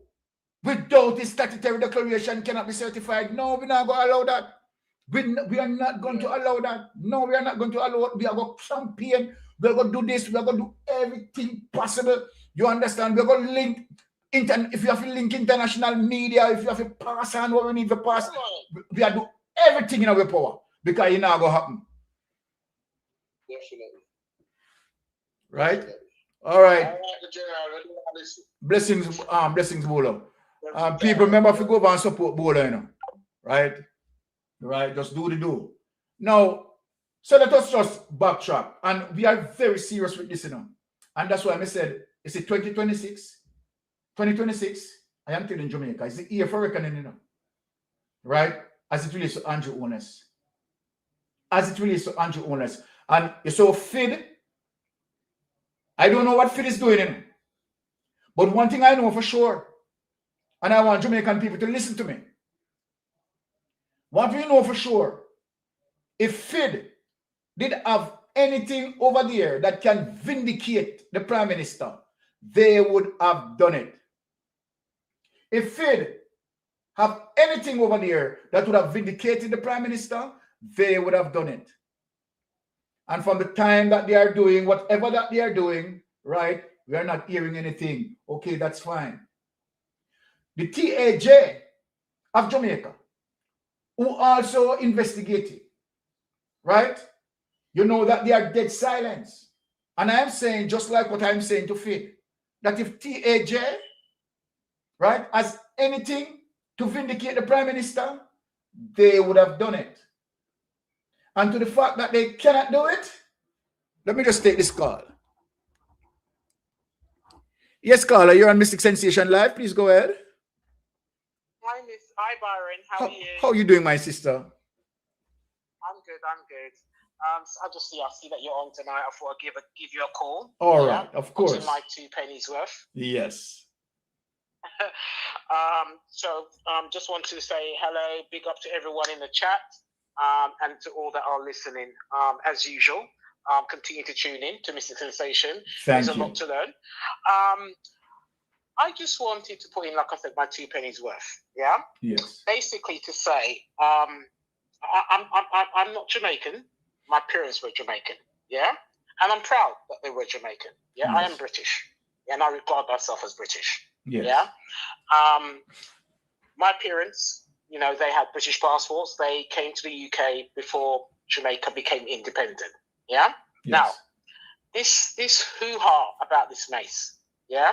without his statutory declaration cannot be certified. No, we're not going to allow that. We are not going to allow that. No, we are not going to allow it. We are going to campaign. We are going to do this. We are going to do everything possible. You understand? We are going to link, if you have to link international media, if you have to pass on what we need to pass, we are doing everything in our power, because it's not going to happen. Definitely. Right? All right. Blessings, blessings, Bolo. People, remember if you go over and support Bolo, you know. Right? Right? Just do the do. Now, so let us just backtrack. And we are very serious with this, you know. And that's why I said, it's 2026. 2026, I am telling Jamaica, it's the year for reckoning, you know. Right? As it relates to Andrew Holness. As it relates to Andrew Holness. And you saw FID. I don't know what FID is doing, you know. But one thing I know for sure, and I want Jamaican people to listen to me. What we know for sure, if FID did have anything over there that can vindicate the Prime Minister, they would have done it. If FID have anything over there that would have vindicated the Prime Minister, they would have done it. And from the time that they are doing whatever that they are doing, right, we are not hearing anything. Okay, that's fine. The TAJ of Jamaica, who also investigated, right? You know that they are dead silence. And I am saying, just like what I'm saying to FID, that if TAJ, right, has anything to vindicate the Prime Minister, they would have done it. And to the fact that they cannot do it, let me just take this call. Yes, caller, you're on Mystic Sensation Live. Please go ahead. Hi, Byron. How are you? How are you doing, my sister? I'm good. I see that you're on tonight. I thought I'd give you a call. All right, of course. My 2 pennies worth. Yes. Just want to say hello, big up to everyone in the chat, and to all that are listening. As usual, continue to tune in to Mystic Sensation. There's a lot to learn. I just wanted to put in, like I said, my 2 pennies worth. Yeah. Yes. Basically, to say, I'm not Jamaican. My parents were Jamaican. Yeah. And I'm proud that they were Jamaican. Yeah. Yes. I am British, and I regard myself as British. Yes. Yeah. My parents, you know, they had British passports. They came to the UK before Jamaica became independent. Yeah. Yes. Now, this hoo-ha about this mace. Yeah.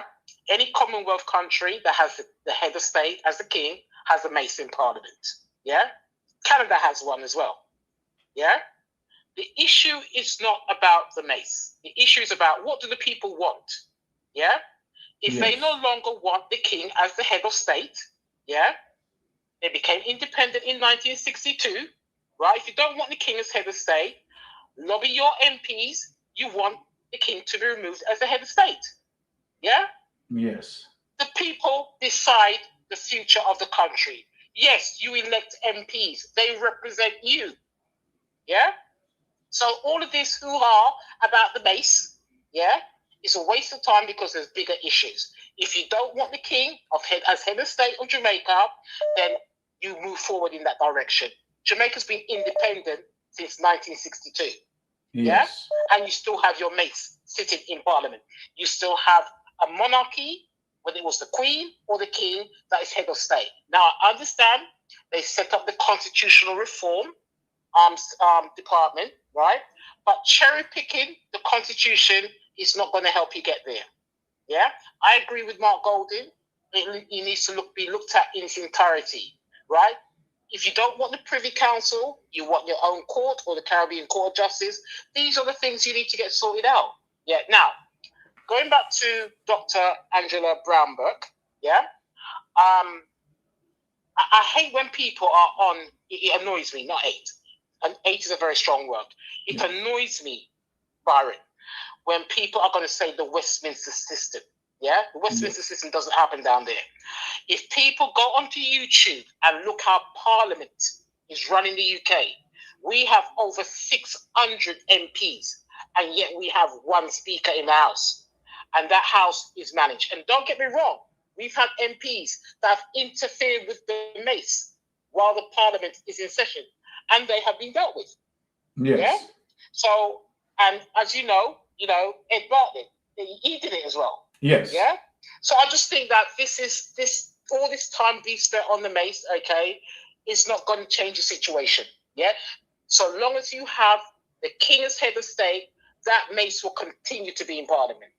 Any Commonwealth country that has the head of state as the king has a mace in Parliament. Yeah. Canada has one as well. Yeah. The issue is not about the mace. The issue is about, what do the people want? Yeah. If they no longer want the king as the head of state, yeah, they became independent in 1962, right? If you don't want the king as head of state, lobby your MPs, you want the king to be removed as the head of state. Yeah? Yes. The people decide the future of the country. Yes, you elect MPs. They represent you. Yeah? So all of this hoo-ha about the mace, yeah, is a waste of time, because there's bigger issues. If you don't want the king as head of state of Jamaica, then you move forward in that direction. Jamaica's been independent since 1962. Yes. Yeah? And you still have your mates sitting in parliament. You still have a monarchy, whether it was the Queen or the King, that is head of state. Now, I understand they set up the constitutional reform department, right? But cherry picking the constitution is not going to help you get there. Yeah, I agree with Mark Golding. It needs to be looked at in its entirety, right? If you don't want the Privy Council, you want your own court or the Caribbean Court of Justice. These are the things you need to get sorted out. Yeah. Now, going back to Dr. Angela Brown-Burke. Yeah. I hate when people are on. It annoys me. Not hate. And hate is a very strong word. It annoys me, Byron, when people are going to say the Westminster system. Yeah, the Westminster system doesn't happen down there. If people go onto YouTube and look how Parliament is run in the UK, we have over 600 MPs, and yet we have one Speaker in the House, and that House is managed. And don't get me wrong, we've had MPs that have interfered with the mace while the Parliament is in session, and they have been dealt with. Yes. Yeah? So, and as you know, Ed Bartlett, he did it as well. Yes. Yeah. So I just think that all this time being spent on the mace, okay, is not going to change the situation. Yeah. So long as you have the King as head of state, that mace will continue to be in Parliament.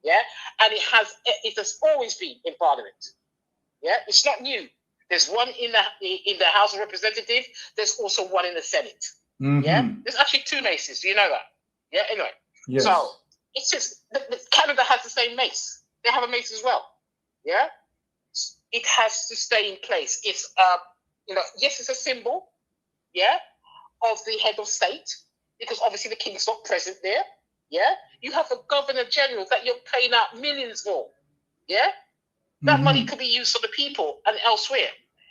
Yeah. And it has always been in Parliament. Yeah. It's not new. There's one in the House of Representatives. There's also one in the Senate. Mm-hmm. Yeah. There's actually two maces. Do you know that? Yeah. Anyway. Yes. So it's just Canada has the same mace. They have a mace as well. Yeah. It has to stay in place. It's yes, it's a symbol, yeah, of the head of state, because obviously the King's not present there. Yeah. You have a Governor General that you're paying out millions for. Yeah. That money could be used for the people and elsewhere.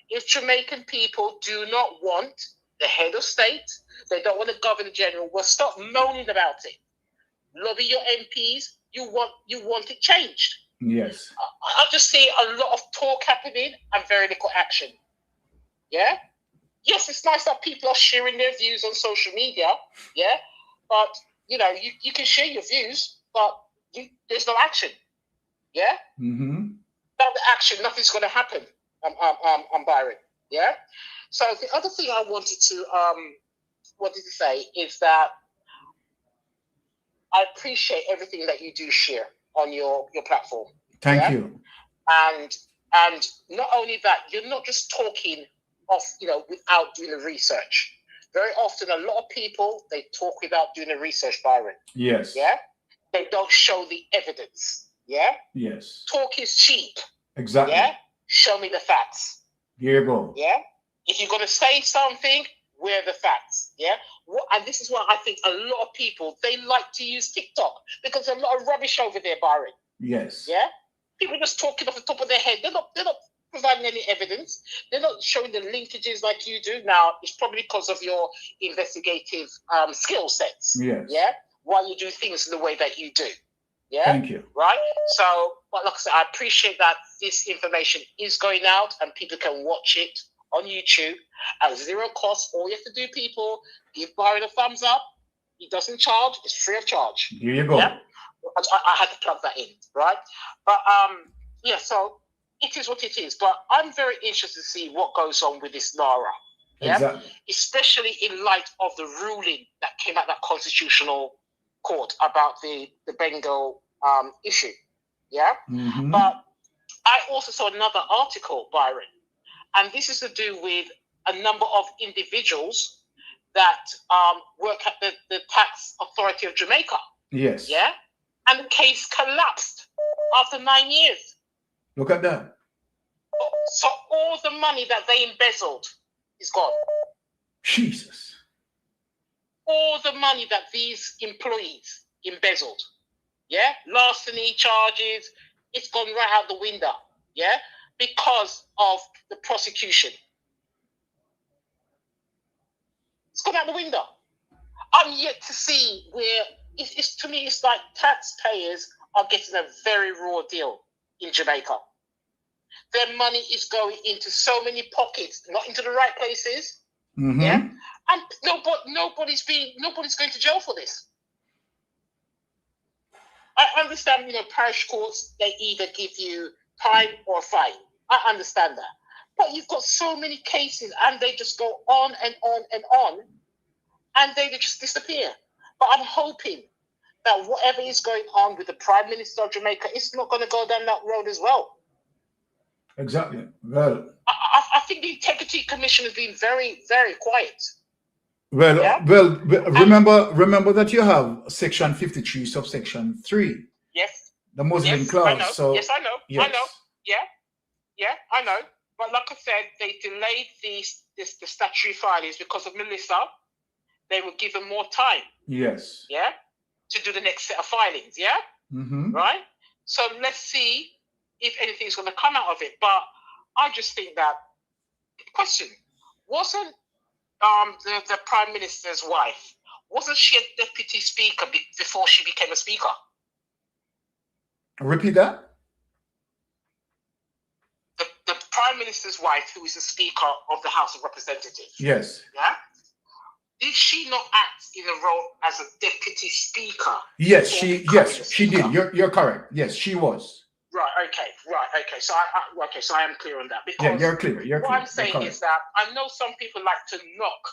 If Jamaican people do not want the head of state, they don't want the Governor General, well, stop moaning about it. Lobby your MPs. You want it changed. Yes. I just see a lot of talk happening and very little action. Yeah. Yes, it's nice that people are sharing their views on social media. Yeah, but you can share your views, but there's no action. Yeah. Mm-hmm. Without the action, nothing's going to happen. Byron. Yeah. So the other thing I wanted to say is that I appreciate everything that you do share on your platform. Thank you. And not only that, you're not just talking without doing the research. Very often, a lot of people, they talk without doing the research, Byron. Yes. Yeah. They don't show the evidence. Yeah. Yes. Talk is cheap. Exactly. Yeah. Show me the facts. Here you go. Yeah. If you're going to say something, where are the facts? Yeah. And this is why I think a lot of people, they like to use TikTok, because there's a lot of rubbish over there, Byron. Yes. Yeah. People just talking off the top of their head. They're not providing any evidence. They're not showing the linkages like you do. Now, it's probably because of your investigative skill sets. Yes. Yeah. Why you do things in the way that you do. Yeah. Thank you. Right. So, but like I said, I appreciate that this information is going out and people can watch it on YouTube at zero cost. All you have to do, people, give Byron a thumbs up. He doesn't charge. It's free of charge. Here you go. Yeah? I had to plug that in, right? But so it is what it is. But I'm very interested to see what goes on with this NARA. Yeah? Exactly. Especially in light of the ruling that came out that constitutional court about the Bengal issue. Yeah? Mm-hmm. But I also saw another article, Byron, and this is to do with a number of individuals that work at the tax authority of Jamaica. Yes. Yeah? And the case collapsed after 9 years. Look at that. So all the money that they embezzled is gone. Jesus. All the money that these employees embezzled, yeah, larceny charges, it's gone right out the window, yeah, because of the prosecution. It's gone out the window. I'm yet to see where it's to me, it's like taxpayers are getting a very raw deal in Jamaica. Their money is going into so many pockets, not into the right places. Mm-hmm. Yeah, and nobody's going to jail for this. I understand, parish courts, they either give you time or fine. I understand that. But you've got so many cases and they just go on and on and on and they just disappear. But I'm hoping that whatever is going on with the Prime Minister of Jamaica, it's not going to go down that road as well. Exactly. Well, I think the Integrity Commission has been very, very quiet. Well, yeah? remember that you have Section 53, subsection 3. Yes. The Muslim clause. I know. So yes, I know. yes. I know. Yeah, I know. But like I said, they delayed the statutory filings because of Melissa. They were given more time. Yes. Yeah, to do the next set of filings. Yeah. Mm-hmm. Right. So let's see if anything's going to come out of it. But I just think that question wasn't the Prime Minister's wife, wasn't she a deputy speaker before she became a speaker? Repeat that. The Prime Minister's wife, who is the Speaker of the House of Representatives. Yes. Yeah. Did she not act in a role as a deputy speaker? Yes, she did. You're correct. Yes, she was. Right. Okay. So I am clear on that. Because yeah, you're clear. What I'm saying is that I know some people like to knock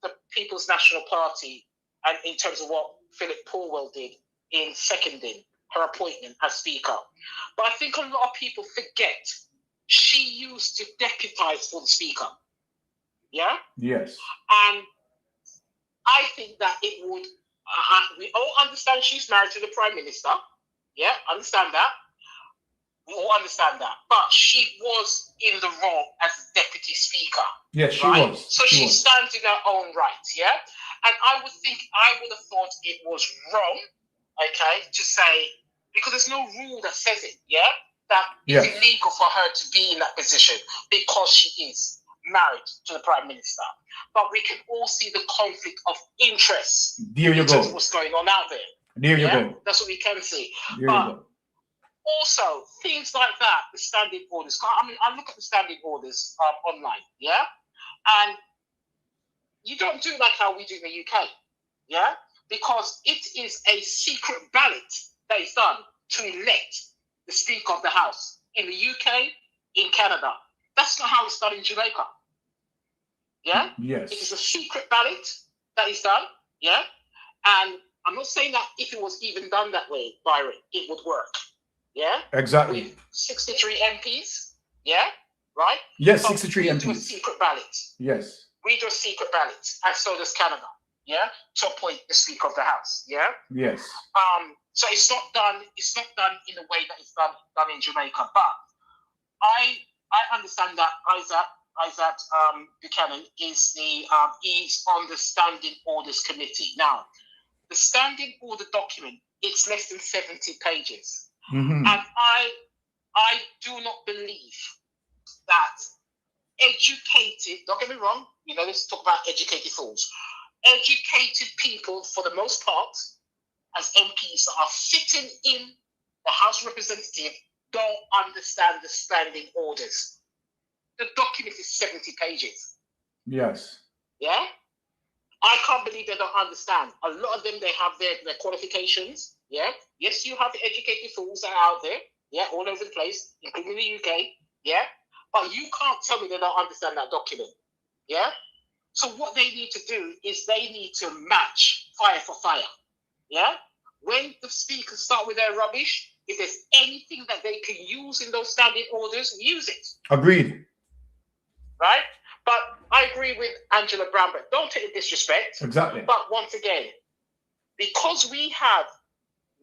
the People's National Party, and in terms of what Philip Paulwell did in seconding her appointment as Speaker, but I think a lot of people forget she used to deputise for the Speaker. Yeah. Yes. And I think that it would. We all understand she's married to the Prime Minister. Yeah, understand that. We all understand that. But she was in the role as Deputy Speaker. Yes, she right? was. So she stands in her own right, yeah? And I would have thought it was wrong, okay, to say, because there's no rule that says it, yeah? That it's illegal for her to be in that position because she is married to the Prime Minister. But we can all see the conflict of interest in terms of what's going on out there. There you go. That's what we can see. There but you go. Also, things like that, the standing orders. I mean, I look at the standing orders online, yeah? And you don't do like how we do in the UK, yeah? Because it is a secret ballot that is done to elect the Speaker of the House in the UK, in Canada. That's not how it's done in Jamaica. Yeah? Yes. It is a secret ballot that is done, yeah? And I'm not saying that if it was even done that way, Byron, it would work. Yeah? Exactly. With 63 MPs, yeah? Right? Yes, 63 MPs. We do a secret ballot. Yes. We do a secret ballot, and so does Canada, yeah? To appoint the Speaker of the House, yeah? Yes. So it's not done in the way that it's done in Jamaica. But I understand that Isaac Buchanan is he's on the Standing Orders Committee. Now, the Standing Order document, it's less than 70 pages. Mm-hmm. And I do not believe that educated, don't get me wrong, let's talk about educated fools. Educated people, for the most part, as MPs that are sitting in the House of Representatives, don't understand the standing orders. The document is 70 pages. Yes. Yeah? I can't believe they don't understand. A lot of them, they have their qualifications. Yeah? Yes, you have the educated fools that are out there. Yeah, all over the place, including the UK. Yeah? But you can't tell me they don't understand that document. Yeah? So what they need to do is they need to match fire for fire. Yeah? When the speakers start with their rubbish, if there's anything that they can use in those standing orders, use it. Agreed. Right? But I agree with Angela Brown-Burke. Don't take the disrespect. Exactly. But once again, because we have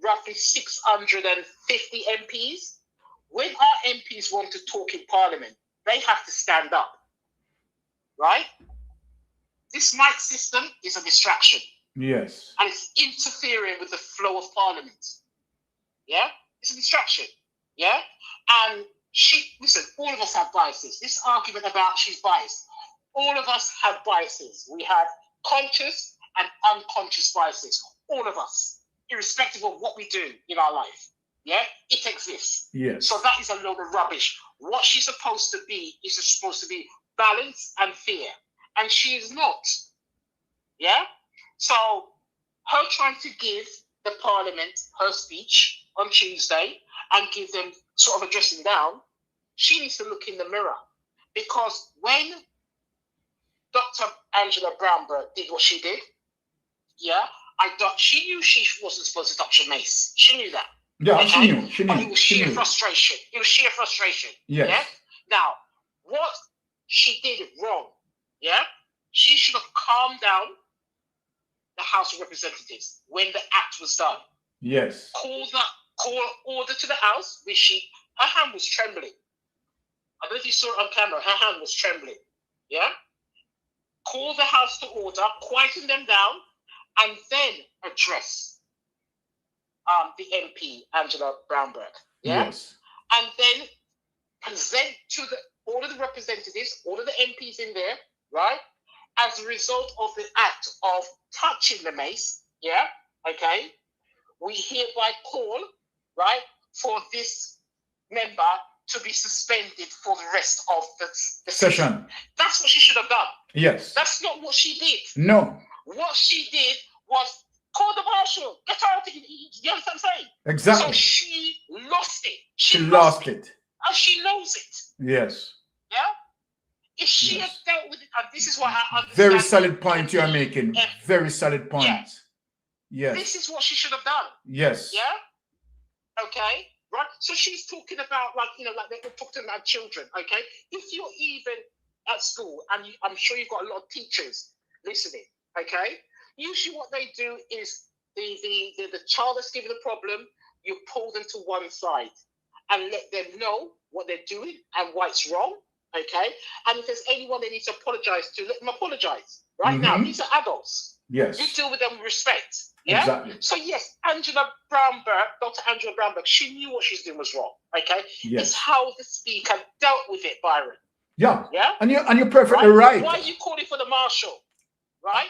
roughly 650 MPs, when our MPs want to talk in Parliament, they have to stand up. Right? This mic system is a distraction. Yes. And it's interfering with the flow of Parliament. Yeah? It's a distraction. Yeah? And listen, all of us have biases. This argument about she's biased. All of us have biases. We have conscious and unconscious biases. All of us, irrespective of what we do in our life. Yeah, it exists. Yes. So that is a load of rubbish. What she's supposed to be is supposed to be balance and fair, and she is not. Yeah. So her trying to give the Parliament her speech on Tuesday and give them sort of a dressing down, she needs to look in the mirror, because when Dr. Angela Brown-Burke did what she did, yeah, she knew she wasn't supposed to touch a mace. She knew that. Yeah, she knew. But it was sheer frustration. It was sheer frustration. Yes. Yeah. Now, what she did wrong, yeah, she should have calmed down the House of Representatives when the act was done. Yes. Call order to the House, which her hand was trembling. I don't know if you saw it on camera. Her hand was trembling. Yeah. Call the House to order, quieten them down, and then address the MP, Angela Brown-Burke. Yeah? Yes. And then present to all of the representatives, all of the MPs in there, right? As a result of the act of touching the mace, yeah, okay, we hereby call, right, for this member to be suspended for the rest of the session. That's what she should have done. Yes. That's not what she did. No. What she did was call the marshal, get her out. You understand what I'm saying? Exactly. So she lost it. She lost it. And she knows it. Yes. Yeah? If she had dealt with it, and this is what I understand. Very solid point you are making. Very solid point. Yeah. Yes. This is what she should have done. Yes. Yeah? Okay? Right? So she's talking about, like, you know, like they're talking about children, okay? If you're even at school, and I'm sure you've got a lot of teachers listening, okay? Usually what they do is the child that's given a problem, you pull them to one side and let them know what they're doing and why it's wrong, okay? And if there's anyone they need to apologize to, let them apologize. Right now, these are adults. Yes. You deal with them with respect. Yeah? Exactly. So yes, Angela Brown-Burke, Dr. Angela Brown-Burke, she knew what she's doing was wrong. Okay? Yes. It's how the speaker dealt with it, Byron. Yeah. Yeah? And you're perfectly right. Why are you calling for the marshal? Right?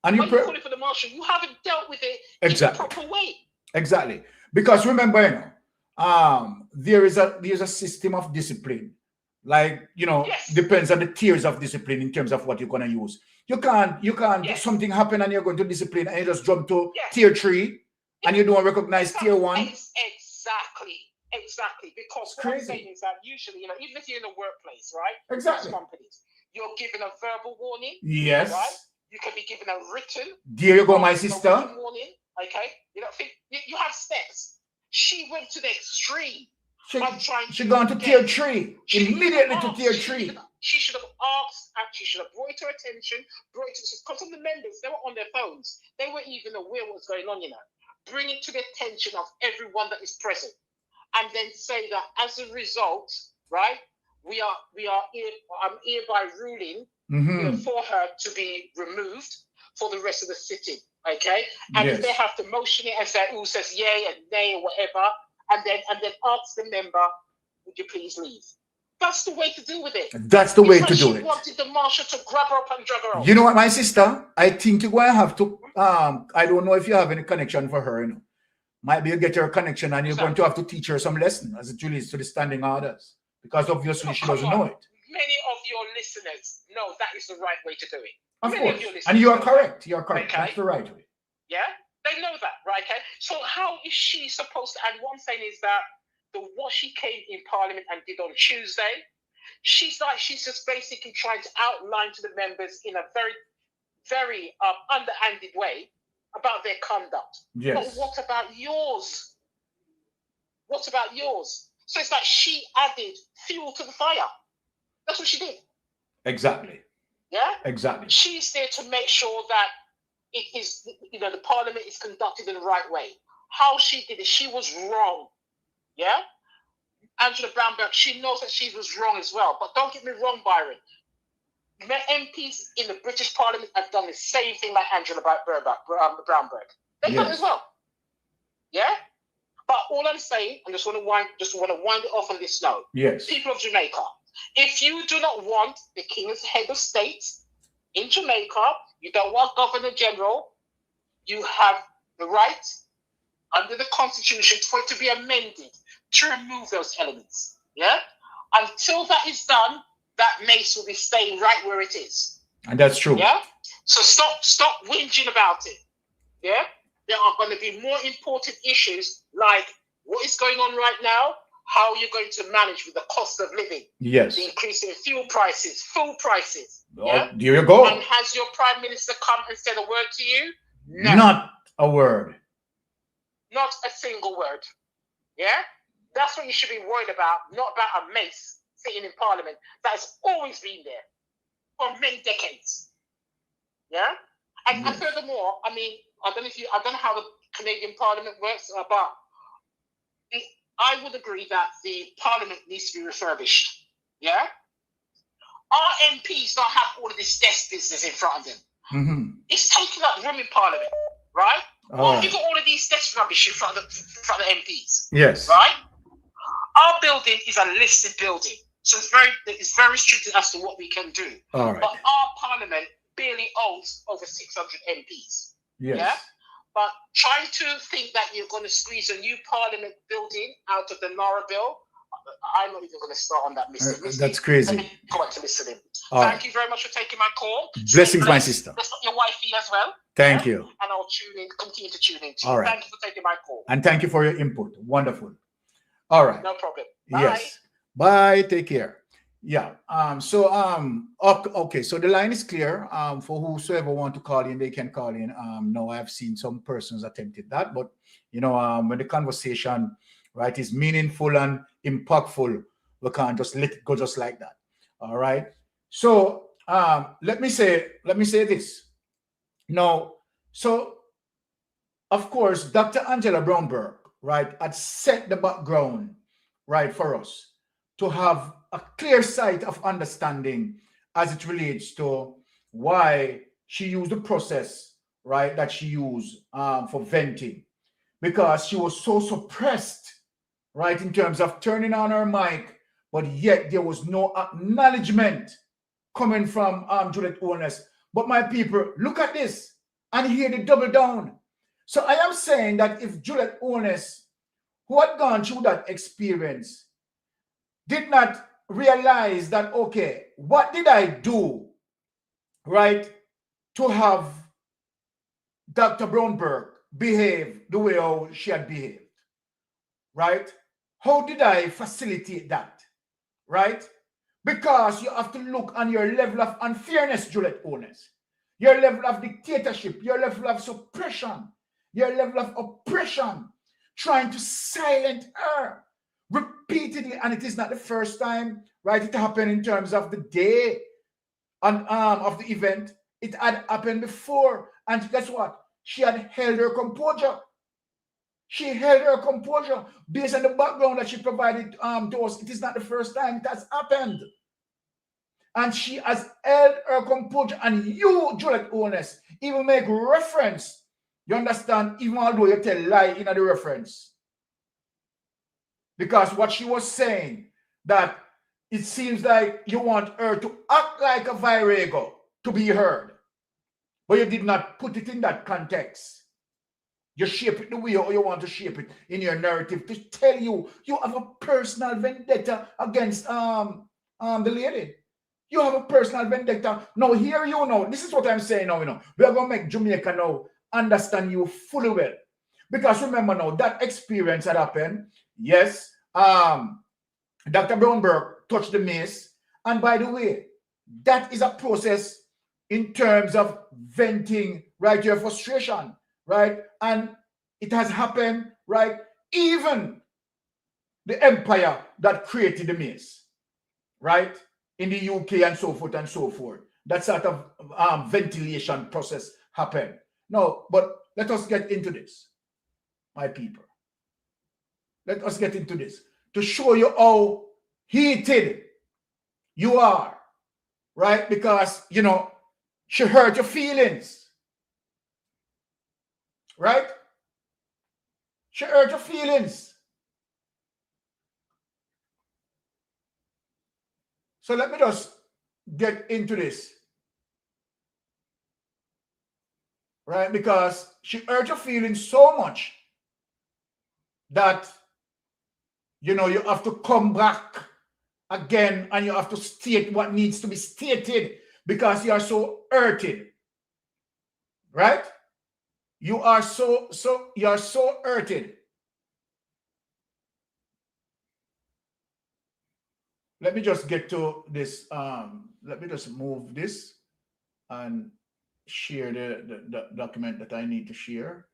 And Why are you calling for the marshal? You haven't dealt with it in the proper way. Exactly. Because remember, you know, there's a system of discipline. Like, you know, depends on the tiers of discipline in terms of what you're gonna use. You can't something happen and you're going to discipline and you just jump to tier 3 and you don't recognize tier 1. Exactly. Because what I'm saying is that usually, you know, even if you're in a workplace, right? Exactly. Most companies, you're given a verbal warning. Yes. Right? You can be given a written. There you go, my sister. Warning. Okay. You know, you have steps. She went to the extreme. She gone to tier 3. Immediately to tier 3. She should have asked, and she should have brought it to her attention, because some of the members, they were on their phones. They weren't even aware what was going on, you know. Bring it to the attention of everyone that is present. And then say that as a result, right, I'm hereby ruling you know, for her to be removed for the rest of the sitting. Okay? And if they have to motion it and say who says yay and nay or whatever, and then ask the member, would you please leave? That's the way to deal with it. That's the way to do it. She wanted the marshal to grab her up and drag her out. You know what, my sister? I think you're going to have to, I don't know if you have any connection for her, you know. Might be you get her connection and you're going to have to teach her some lesson as it relates to the standing orders. Because obviously she doesn't know it. Many of your listeners know that is the right way to do it. Of course. And you are correct. You are correct. Okay. That's the right way. Yeah? They know that, right? Okay. So how is she supposed to, and one thing is that what she came in Parliament and did on Tuesday, she's just basically trying to outline to the members in a very, very underhanded way about their conduct. Yes. But what about yours? What about yours? So it's like she added fuel to the fire. That's what she did. Exactly. Yeah? Exactly. She's there to make sure that it is, you know, the Parliament is conducted in the right way. How she did it, she was wrong. Yeah? Angela Brown-Burke, she knows that she was wrong as well. But don't get me wrong, Byron. MPs in the British Parliament have done the same thing like Angela Brown-Burke. They've done it as well. Yeah? But all I'm saying, I just want to wind it off on this note. Yes. People of Jamaica, if you do not want the King as head of state in Jamaica, you don't want Governor General, you have the right under the Constitution for it to be amended to remove those elements. Yeah? Until that is done, that mace will be staying right where it is. And that's true. Yeah? So stop whinging about it. Yeah? There are going to be more important issues like what is going on right now, how you're going to manage with the cost of living. Yes. The increase in fuel prices, food prices. Yeah? There you go. And has your Prime Minister come and said a word to you? No. Not a word. Not a single word. Yeah? That's what you should be worried about, not about a mace sitting in Parliament that has always been there for many decades. Yeah? And, Yes. and furthermore, I mean, I don't know how the Canadian Parliament works, but I would agree that the Parliament needs to be refurbished. Yeah? Our MPs don't have all of this desk business in front of them. Mm-hmm. It's taking up room in Parliament, right? Why have you got all of these desk rubbish in front of the MPs? Yes. Right? Our building is a listed building, so it's very restricted as to what we can do. All right. But our Parliament barely holds over 600 MPs. Yes. Yeah? But trying to think that you're going to squeeze a new Parliament building out of the Nara bill, I'm not even going to start on that, Mr. That's crazy. Let me go back to listening. Thank you very much for taking my call. Blessings, my sister. Bless your wifey as well. Thank you. And I'll continue to tune in. All right. Thank you for taking my call. And thank you for your input. Wonderful. All right. No problem. Bye. Yes. Bye. Take care. Yeah. Okay. So the line is clear. For whosoever want to call in, they can call in. No, I've seen some persons attempted that, but you know, when the conversation, right, is meaningful and impactful, we can't just let it go just like that. All right. So let me say this. Now, so of course, Dr. Angela Brown-Burke, right, had set the background, right, for us to have a clear sight of understanding as it relates to why she used the process, right, that she used for venting, because she was so suppressed, right, in terms of turning on her mic, but yet there was no acknowledgement coming from Juliet Holness. But my people, look at this and hear the double down. So I am saying that if Juliet Holness, who had gone through that experience, did not realize that, okay, what did I do, right, to have Dr. Brown-Burke behave the way how she had behaved, right? How did I facilitate that, right? Because you have to look on your level of unfairness, Juliet Holness, your level of dictatorship, your level of suppression, your level of oppression, trying to silence her repeatedly. And it is not the first time, right? It happened in terms of the day of the event. It had happened before. And guess what? She had held her composure. She held her composure based on the background that she provided to us. It is not the first time it has happened. And she has held her composure. And you, Juliet Holness, even make reference. You understand? Even although you tell lie in the reference. Because what she was saying, that it seems like you want her to act like a virago to be heard. But you did not put it in that context. You shape it the way you want to shape it in your narrative to tell you have a personal vendetta against the lady. You have a personal vendetta. Now here you know, this is what I'm saying now, you know. We are going to make Jamaica now understand you fully well. Because remember now, that experience had happened. Yes, Dr. Brown-Burke touched the mace. And by the way, that is a process in terms of venting, right, your frustration, right? And it has happened, right? Even the empire that created the mace, right? In the UK and so forth and so forth. That sort of ventilation process happened. No, but let us get into this, my people. Let us get into this to show you how heated you are, right? Because, you know, she hurt your feelings, right? She hurt your feelings. So let me just get into this, right? Because she hurt your feelings so much that, you know, you have to come back again and you have to state what needs to be stated because you are so hurted, right? You are so hurted. Let me just get to this. Let me just move this and share the document that I need to share.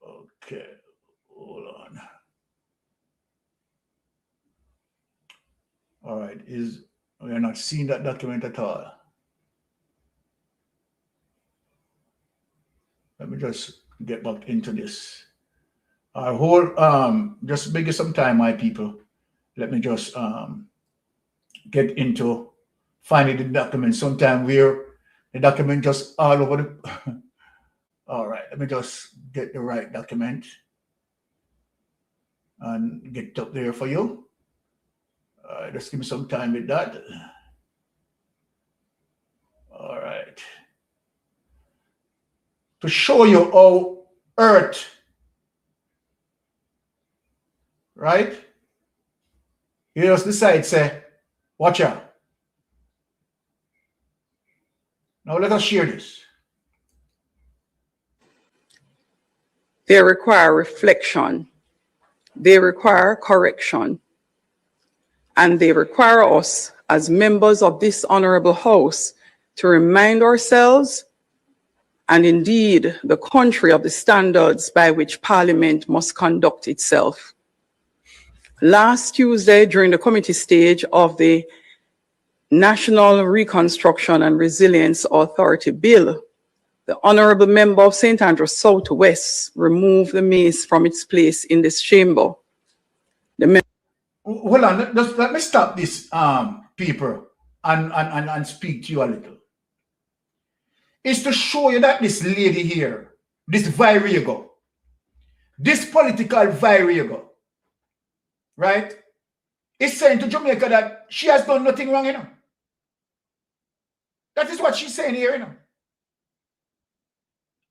Okay, hold on. All right, we are not seeing that document at all. Let me just get back into this. Our whole just give some time, my people. Let me just get into finding the document. Sometime where the document just all over the all right, let me just get the right document and get it up there for you. Just give me some time with that. All right. To show you how hurt, right? Here's the side say, watch out. Now let us share this. They require reflection. They require correction. And they require us as members of this honorable house to remind ourselves and indeed the country of the standards by which Parliament must conduct itself. Last Tuesday, during the committee stage of the National Reconstruction and Resilience Authority Bill, the Honorable Member of St. Andrews Southwest removed the mace from its place in this chamber. Hold on, just let me stop this, people, and speak to you a little. It's to show you that this lady here, this virago, this political virago, right, is saying to Jamaica that she has done nothing wrong, you know. That is what she's saying here, you know.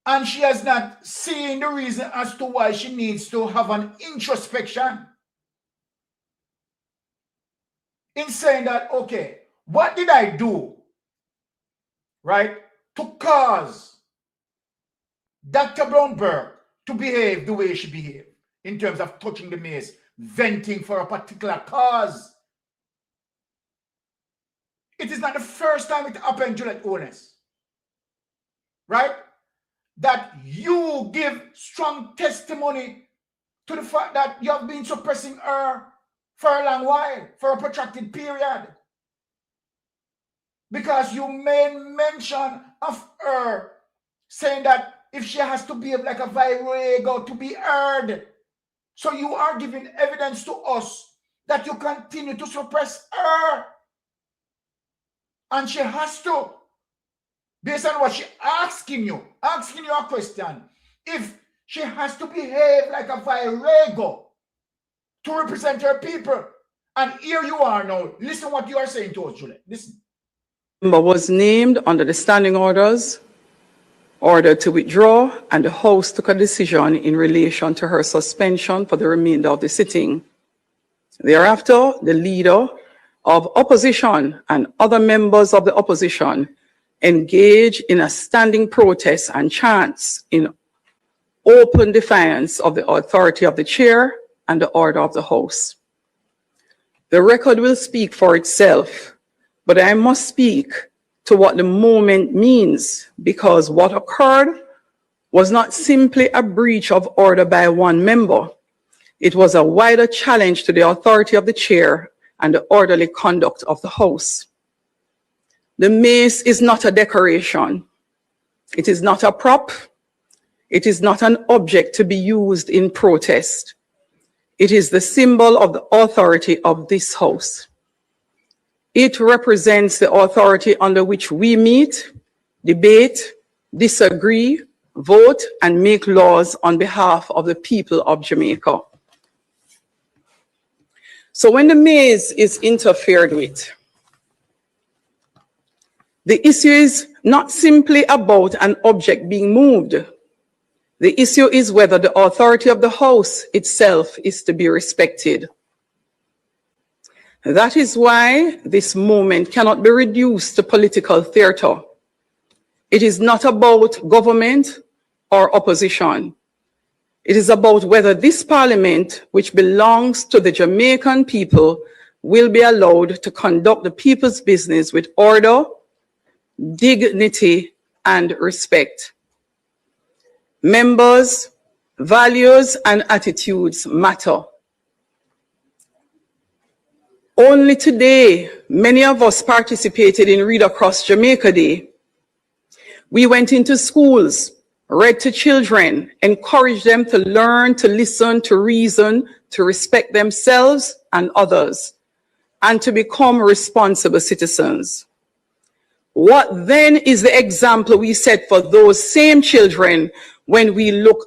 And she has not seen the reason as to why she needs to have an introspection in saying that, okay, what did I do, right, to cause Dr. Brown-Burke to behave the way she behaved in terms of touching the mace, venting for a particular cause? It is not the first time it happened, Juliet Owens, right? That you give strong testimony to the fact that you have been suppressing her for a long while, for a protracted period. Because you made mention of her saying that if she has to behave like a virago to be heard. So you are giving evidence to us that you continue to suppress her. And she has to, based on what she asking you a question, if she has to behave like a virago to represent her people. And here you are now. Listen what you are saying to us, Juliet. Listen. Was named under the standing orders, ordered to withdraw, and the House took a decision in relation to her suspension for the remainder of the sitting. Thereafter, the leader of opposition and other members of the opposition engaged in a standing protest and chants in open defiance of the authority of the chair and the order of the House. The record will speak for itself, but I must speak to what the moment means, because what occurred was not simply a breach of order by one member. It was a wider challenge to the authority of the chair and the orderly conduct of the House. The mace is not a decoration. It is not a prop. It is not an object to be used in protest. It is the symbol of the authority of this House. It represents the authority under which we meet, debate, disagree, vote, and make laws on behalf of the people of Jamaica. So when the mace is interfered with, the issue is not simply about an object being moved. The issue is whether the authority of the House itself is to be respected. That is why this movement cannot be reduced to political theater. It is not about government or opposition. It is about whether this parliament, which belongs to the Jamaican people, will be allowed to conduct the people's business with order, dignity, and respect. Members, values and attitudes matter. Only today, many of us participated in Read Across Jamaica Day. We went into schools, read to children, encouraged them to learn, to listen, to reason, to respect themselves and others, and to become responsible citizens. What then is the example we set for those same children when we look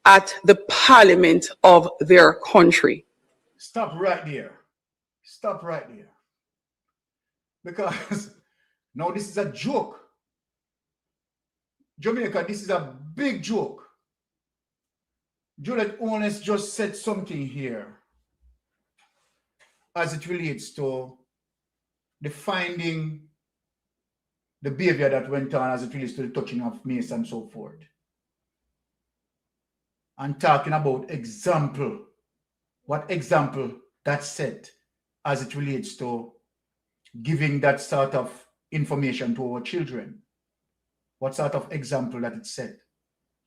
at the parliament of their country? Stop right there. Stop right there. Because now this is a joke. Jamaica, this is a big joke. Juliet Owens just said something here as it relates to defining the behavior that went on as it relates to the touching of mace and so forth. And talking about example, what example that set as it relates to giving that sort of information to our children. What sort of example that it set?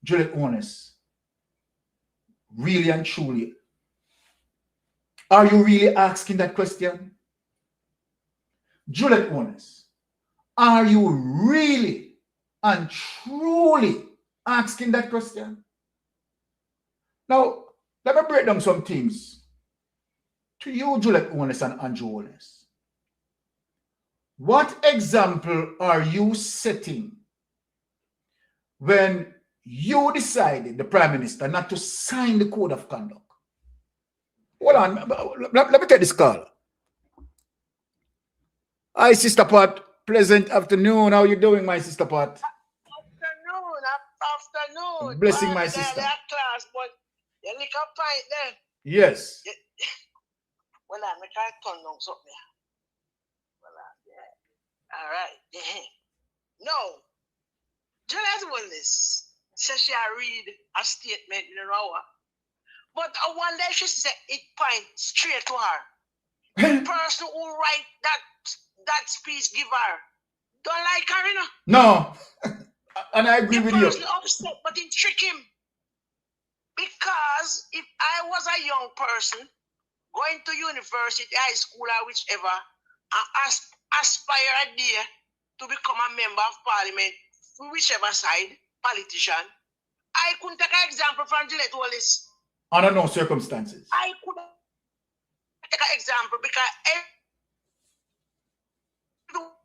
Juliet Owens, really and truly, are you really asking that question? Juliet Owens, are you really and truly asking that question? Now, let me break down some things to you, Juliet Owens and Andrew Owens. What example are you setting when you decided, the Prime Minister, not to sign the Code of Conduct? Hold on, let me take this call. Hi, Sister Pat. Pleasant afternoon. How are you doing, my Sister Pat? Afternoon. Blessing, my sister. Class, but you lick a pint there. Yes. Well, I'm going to turn on something. Well, yeah. All right. No. Juliet Willis says she read a statement in an hour. But one day she said it point straight to her. The person who write that speech give her. Don't like her, you know? No. And I agree with you. The person upset, but it trick him. Because if I was a young person going to university, high school, or whichever, and aspire a day to become a member of parliament, whichever side, politician, I couldn't take an example from Juliet Willis. Under no circumstances. I couldn't take an example because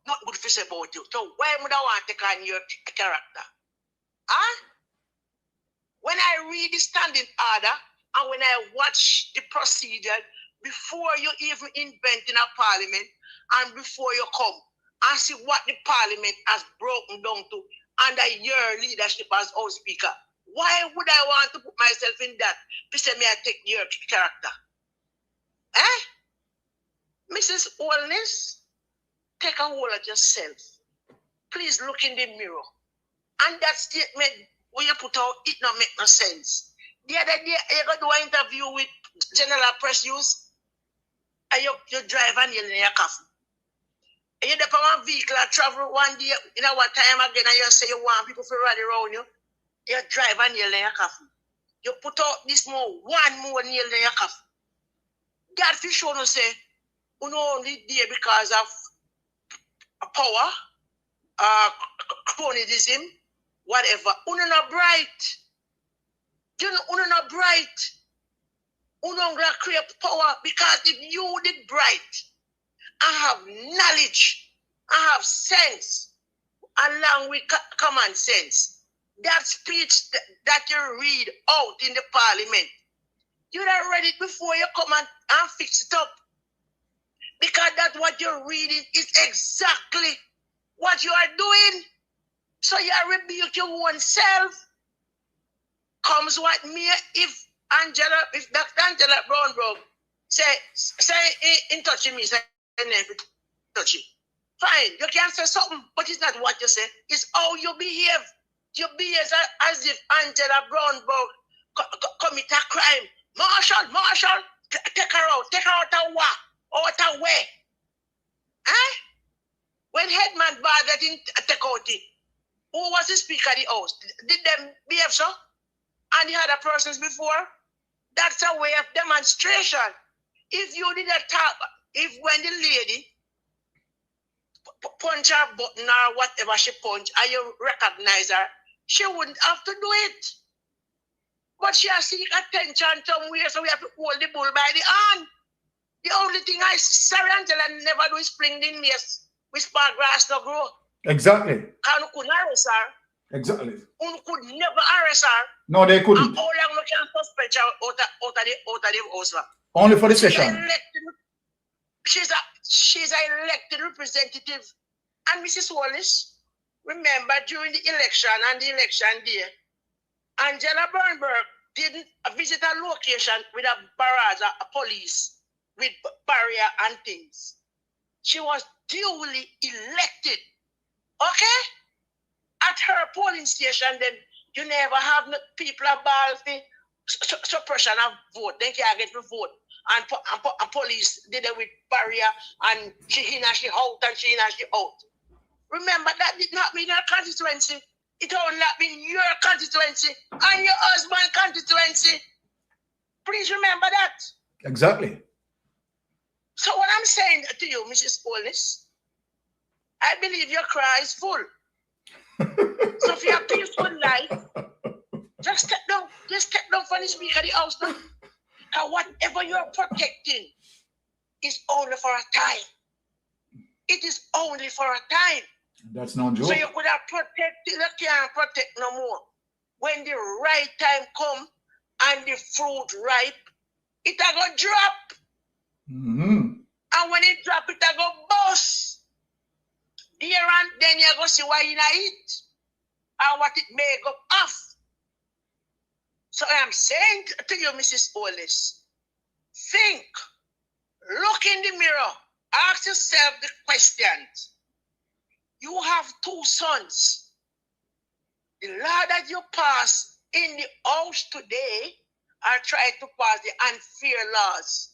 not good to say about you. So why would I want to take on your character? Huh? When I read the standing order and when I watch the procedure before you even invent in a parliament and before you come and see what the parliament has broken down to under your leadership as House Speaker, why would I want to put myself in that to say me I take your character? Eh? Mrs. Holness, take a hold of yourself. Please look in the mirror. And that statement when you put out, it not make no sense. The other day, you go do an interview with General Press News, and you drive and you're in your coffee. And you depend on vehicle and travel one day, you know what time again, and you say you want people to rally around you. You drive and you're in your coffee. You put out this one more nail in your coffee. God for sure no say, you know, only there because of power, cronyism, whatever. Uno not bright. You know, uno not bright. Uno gonna create power because if you did bright, I have knowledge, I have sense, along with common sense. That speech that you read out in the parliament, you done read it before you come and fix it up. Because that's what you're reading is exactly what you are doing. So you rebuke your own self. comes what may, if Dr. Angela Brown-Burke say in touching me, say touching. Fine, you can say something, but it's not what you say. It's how you behave. You behave as if Angela Brown-Burke commit a crime. Marshal, take her out of what? Out of where? Eh? When Headman Bartlett didn't take out it, who was the speaker of the house? Did them behave so? And the other persons before? That's a way of demonstration. If you did a tap, if when the lady punch her button or whatever she punch, and you recognize her, she wouldn't have to do it. But she has seek attention somewhere, so we have to hold the bull by the hand. The only thing sorry, Angela never do is spring the maize. We spark grass no grow. Exactly. Can you couldn't arrest her? Exactly. You could never arrest her. No, they couldn't. And how long you can suspend her out of the house? Only for the session. She's an elected representative. And Mrs. Wallace, remember during the election and the election day, Angela Brown-Burke didn't visit a location with a barrage of police with barrier and things. She was duly elected. Okay? At her polling station, then you never have people about the suppression of vote. They can't get the vote. And police did it with barrier and she in and she out and she in and she out. Remember, that did not mean her constituency. It only been your constituency and your husband's constituency. Please remember that. Exactly. So what I'm saying to you, Mrs. Wallace, I believe your cry is full. So for your peaceful life, just step down. Just step down from the speaker of the house now. And whatever you are protecting is only for a time. It is only for a time. That's no joke. So you could have protected, you can't protect no more. When the right time come and the fruit ripe, it a go drop. And when it drop, it a go bust. There and then you go see why you not eat and what it may go off. So I am saying to you, Mrs. Wallace, think, look in the mirror, ask yourself the questions. You have two sons. The law that you pass in the house today are trying to pass the unfair laws.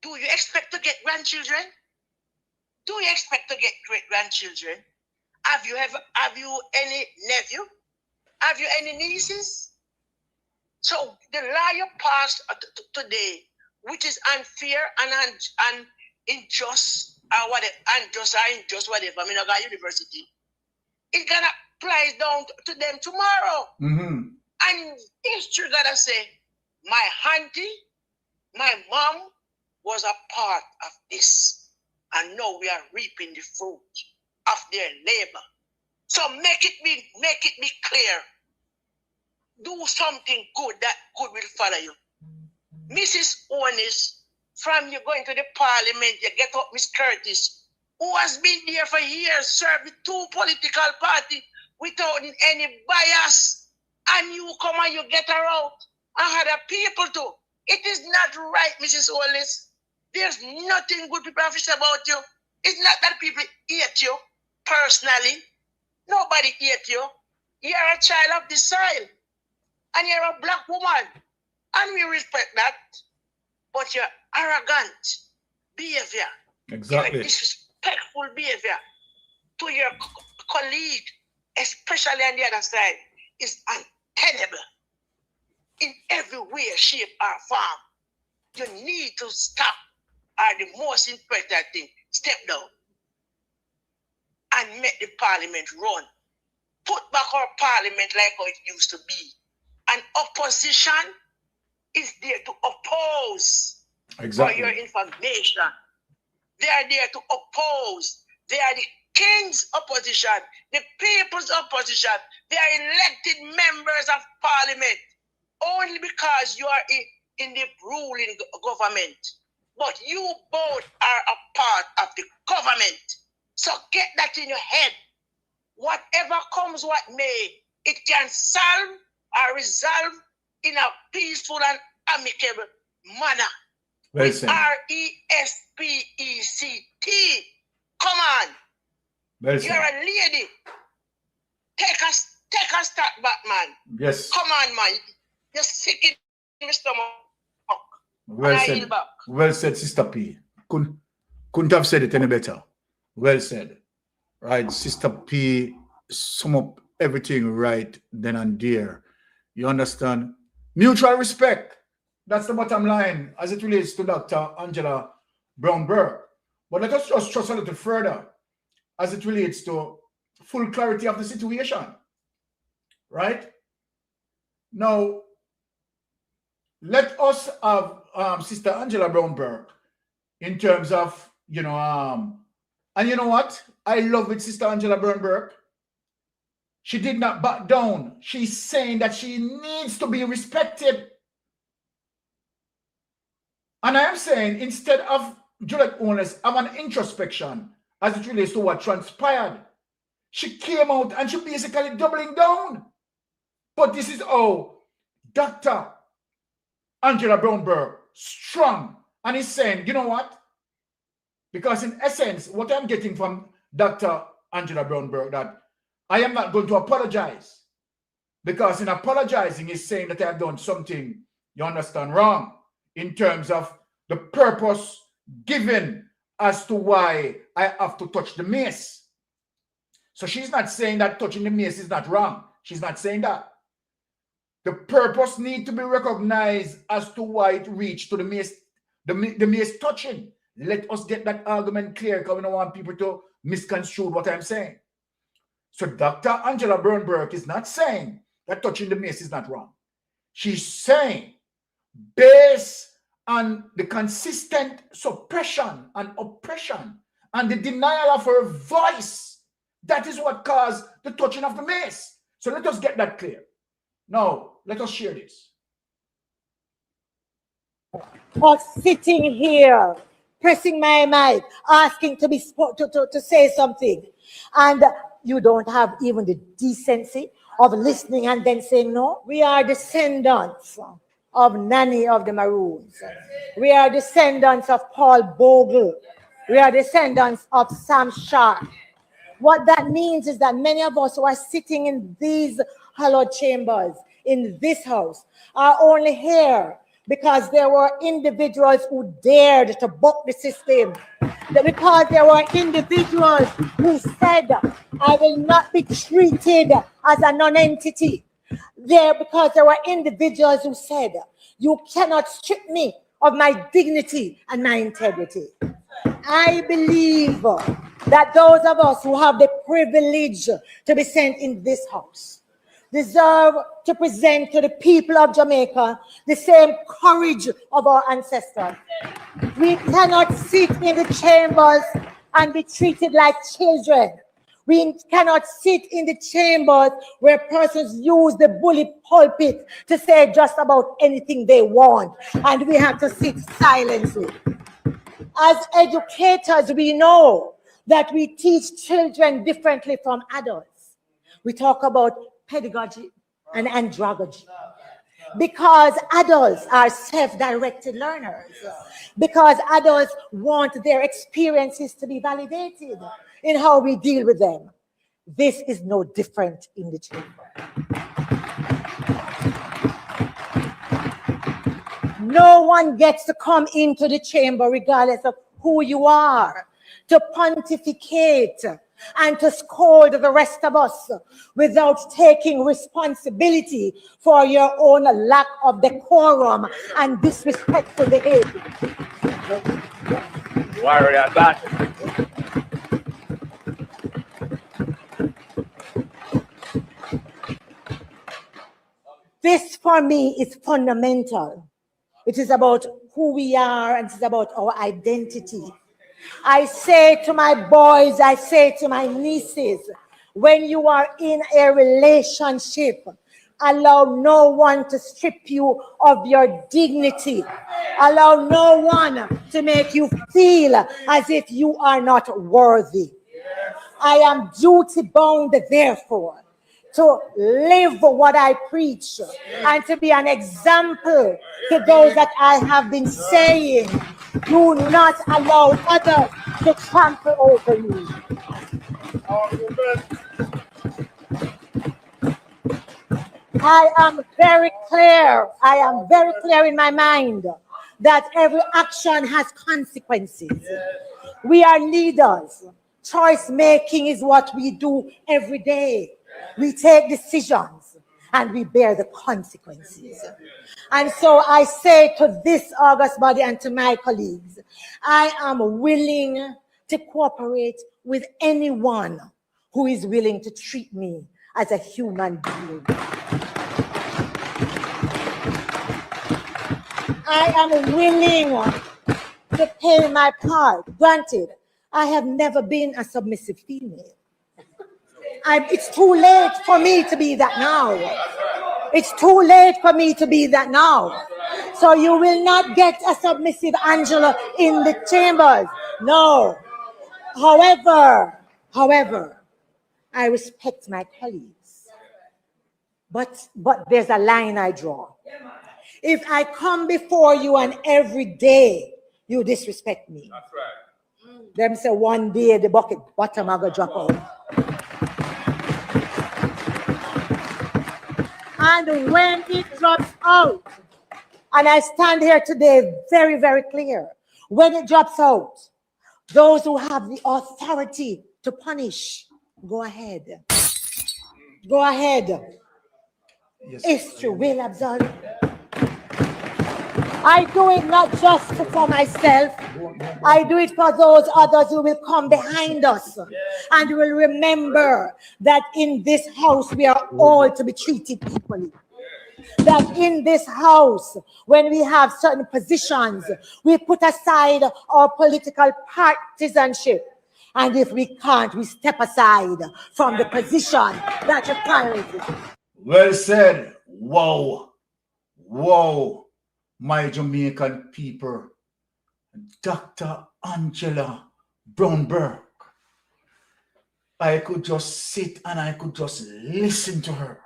Do you expect to get grandchildren? Do you expect to get great-grandchildren? Have you any nephew? Have you any nieces? So the law you passed today, which is unfair and unjust, or whatever, unjust or unjust, whatever, I mean, I got university, it's gonna apply down to them tomorrow. And history gotta say, my auntie, my mom was a part of this. And now we are reaping the fruit of their labor. So make it be clear. Do something good, that good will follow you. Mrs. Onis, from you going to the parliament, you get up Miss Curtis, who has been there for years, served with two political parties without any bias. And you come and you get her out and other people too. It is not right, Mrs. Onis. There's nothing good people have to say about you. It's not that people hate you personally. Nobody hate you. You're a child of the soil. And you're a black woman. And we respect that. But your arrogant behavior, exactly, your disrespectful behavior to your colleague, especially on the other side, is untenable. In every way, shape, or form. You need to stop. Are the most important thing. Step down and make the parliament run. Put back our parliament like how it used to be. And opposition is there to oppose. Exactly. For your information. They are there to oppose. They are the king's opposition, the people's opposition. They are elected members of parliament only because you are in the ruling government. But you both are a part of the government. So get that in your head. Whatever comes what may, it can solve are resolved in a peaceful and amicable manner. Well said. RESPECT. Come on. Well You're a lady. Take a step back, man. Yes. Come on, man. You're sick in your stomach. Well said. Well said, Sister P. Couldn't have said it any better. Well said. Right, Sister P, sum up everything right then and there. You understand? Mutual respect. That's the bottom line as it relates to Dr. Angela Brown-Burke. But let us just trust a little further as it relates to full clarity of the situation. Right? Now, let us have Sister Angela Brown-Burke in terms of, and you know what? I love it, Sister Angela Brown-Burke. She did not back down. She's saying that she needs to be respected. And I am saying, instead of Juliet owners have an introspection as it relates to what transpired, she came out and she basically doubling down. But this is how Dr. Angela Brown-Burke strong and is saying, you know what? Because in essence, what I'm getting from Dr. Angela Brown-Burke, that I am not going to apologize. Because in apologizing is saying that I have done something, you understand, wrong in terms of the purpose given as to why I have to touch the mace. So she's not saying that touching the mace is not wrong. She's not saying that. The purpose needs to be recognized as to why it reached to the mace touching. Let us get that argument clear because we don't want people to misconstrue what I'm saying. So Dr. Angela Brown-Burke is not saying that touching the mace is not wrong. She's saying, based on the consistent suppression and oppression and the denial of her voice, that is what caused the touching of the mace. So let us get that clear. Now, let us share this. Or sitting here, pressing my mic, asking to be to say something, and you don't have even the decency of listening and then saying no. We are descendants of Nanny of the Maroons. We are descendants of Paul Bogle. We are descendants of Sam Sharp. What that means is that many of us who are sitting in these hallowed chambers, in this house, are only here because there were individuals who dared to buck the system. Because there were individuals who said, I will not be treated as a non-entity. Because there were individuals who said, you cannot strip me of my dignity and my integrity. I believe that those of us who have the privilege to be sent in this house deserve to present to the people of Jamaica the same courage of our ancestors. We cannot sit in the chambers and be treated like children. We cannot sit in the chambers where persons use the bully pulpit to say just about anything they want, and we have to sit silently. As educators, we know that we teach children differently from adults. We talk about pedagogy and andragogy. Because adults are self-directed learners. Because adults want their experiences to be validated in how we deal with them. This is no different in the chamber. No one gets to come into the chamber, regardless of who you are, to pontificate and to scold the rest of us without taking responsibility for your own lack of decorum and disrespectful behavior. Worry about that. This for me is fundamental. It is about who we are and it is about our identity. I say to my boys, I say to my nieces, when you are in a relationship, allow no one to strip you of your dignity. Allow no one to make you feel as if you are not worthy. I am duty bound, therefore, to live what I preach and to be an example to those that I have been saying. Do not allow others to trample over you. I am very clear. I am very clear in my mind that every action has consequences. We are leaders. Choice making is what we do every day. We take decisions and we bear the consequences. And so I say to this august body and to my colleagues, I am willing to cooperate with anyone who is willing to treat me as a human being. I am willing to play my part. Granted, I have never been a submissive female. It's too late for me to be that now. It's too late for me to be that now. So you will not get a submissive Angela in the chambers. No. However, I respect my colleagues. But there's a line I draw. If I come before you and every day you disrespect me, that's right. Them say one day the bucket bottom I go drop out. And when it drops out, and I stand here today very, very clear, when it drops out, those who have the authority to punish, go ahead. Go ahead. Yes, history will absolve. I do it not just for myself. I do it for those others who will come behind us and will remember that in this house we are all to be treated equally. That in this house, when we have certain positions, we put aside our political partisanship. And if we can't, we step aside from the position that requires it. Well said. Wow. Wow. My Jamaican people, Dr. Angela Brown-Burke. I could just sit and I could just listen to her.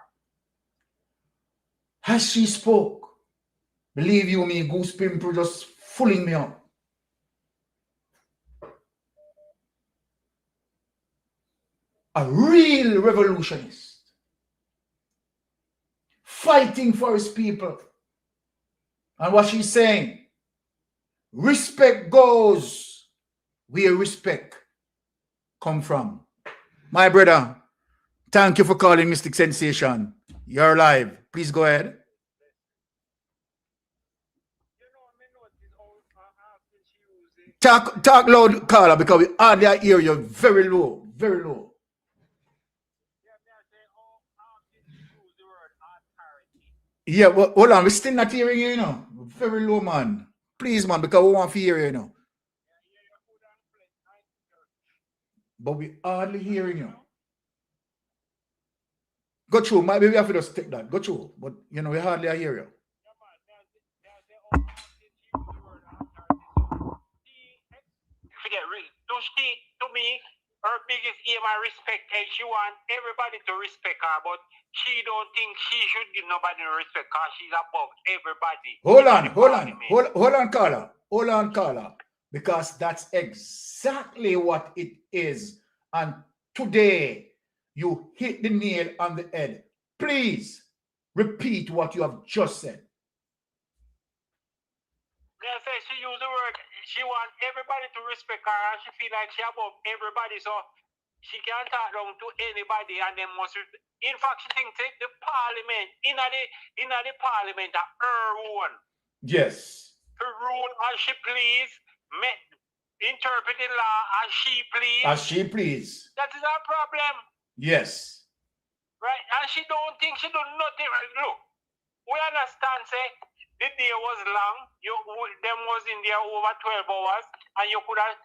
As she spoke, believe you me, goose pimple just fooling me up. A real revolutionist, fighting for his people. And what she's saying, respect goes where respect come from. My brother, thank you for calling Mystic Sensation. You're live. Please go ahead. Talk loud, Carla, because we hardly hear you. Very low, very low. Yeah, well, hold on. We're still not hearing you, you know. Very low, man. Please, man, because we want to hear you, you know. But we hardly hearing you. Go through. Maybe we have to just take that. Go through. But, you know, we hardly hear you. To me, her biggest aim and respect is she wants everybody to respect her, but she don't think she should give nobody respect because she's above everybody. Hold on, Carla. Hold on, Carla. Because that's exactly what it is. And today, you hit the nail on the head. Please repeat what you have just said. She used the word, she wants everybody to respect her and she feel like she above everybody, so she can't talk down to anybody and then must, in fact, she thinks the parliament, in the parliament are her own. Yes. To rule as she please, interpreting law as she please. As she please. That is our problem. Yes. Right? And she don't think she do nothing. Look, we understand, say, the day was long, them was in there over 12 hours, and you could have,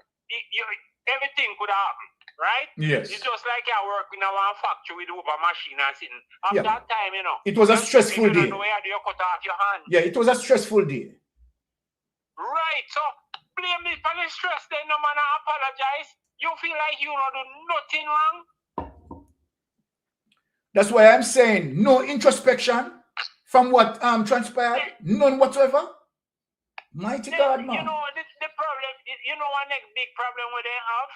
everything could have happened, right? Yes. It's just like I work in a factory with over machine and sitting. After that time, you know. It was a stressful day. You cut off your hand. Yeah, it was a stressful day. Right, so blame me for the stress, then no man apologize. You feel like you don't do nothing wrong. That's why I'm saying no introspection from what transpired, none whatsoever. Mighty God, man. You know the problem. You know what next big problem where they have?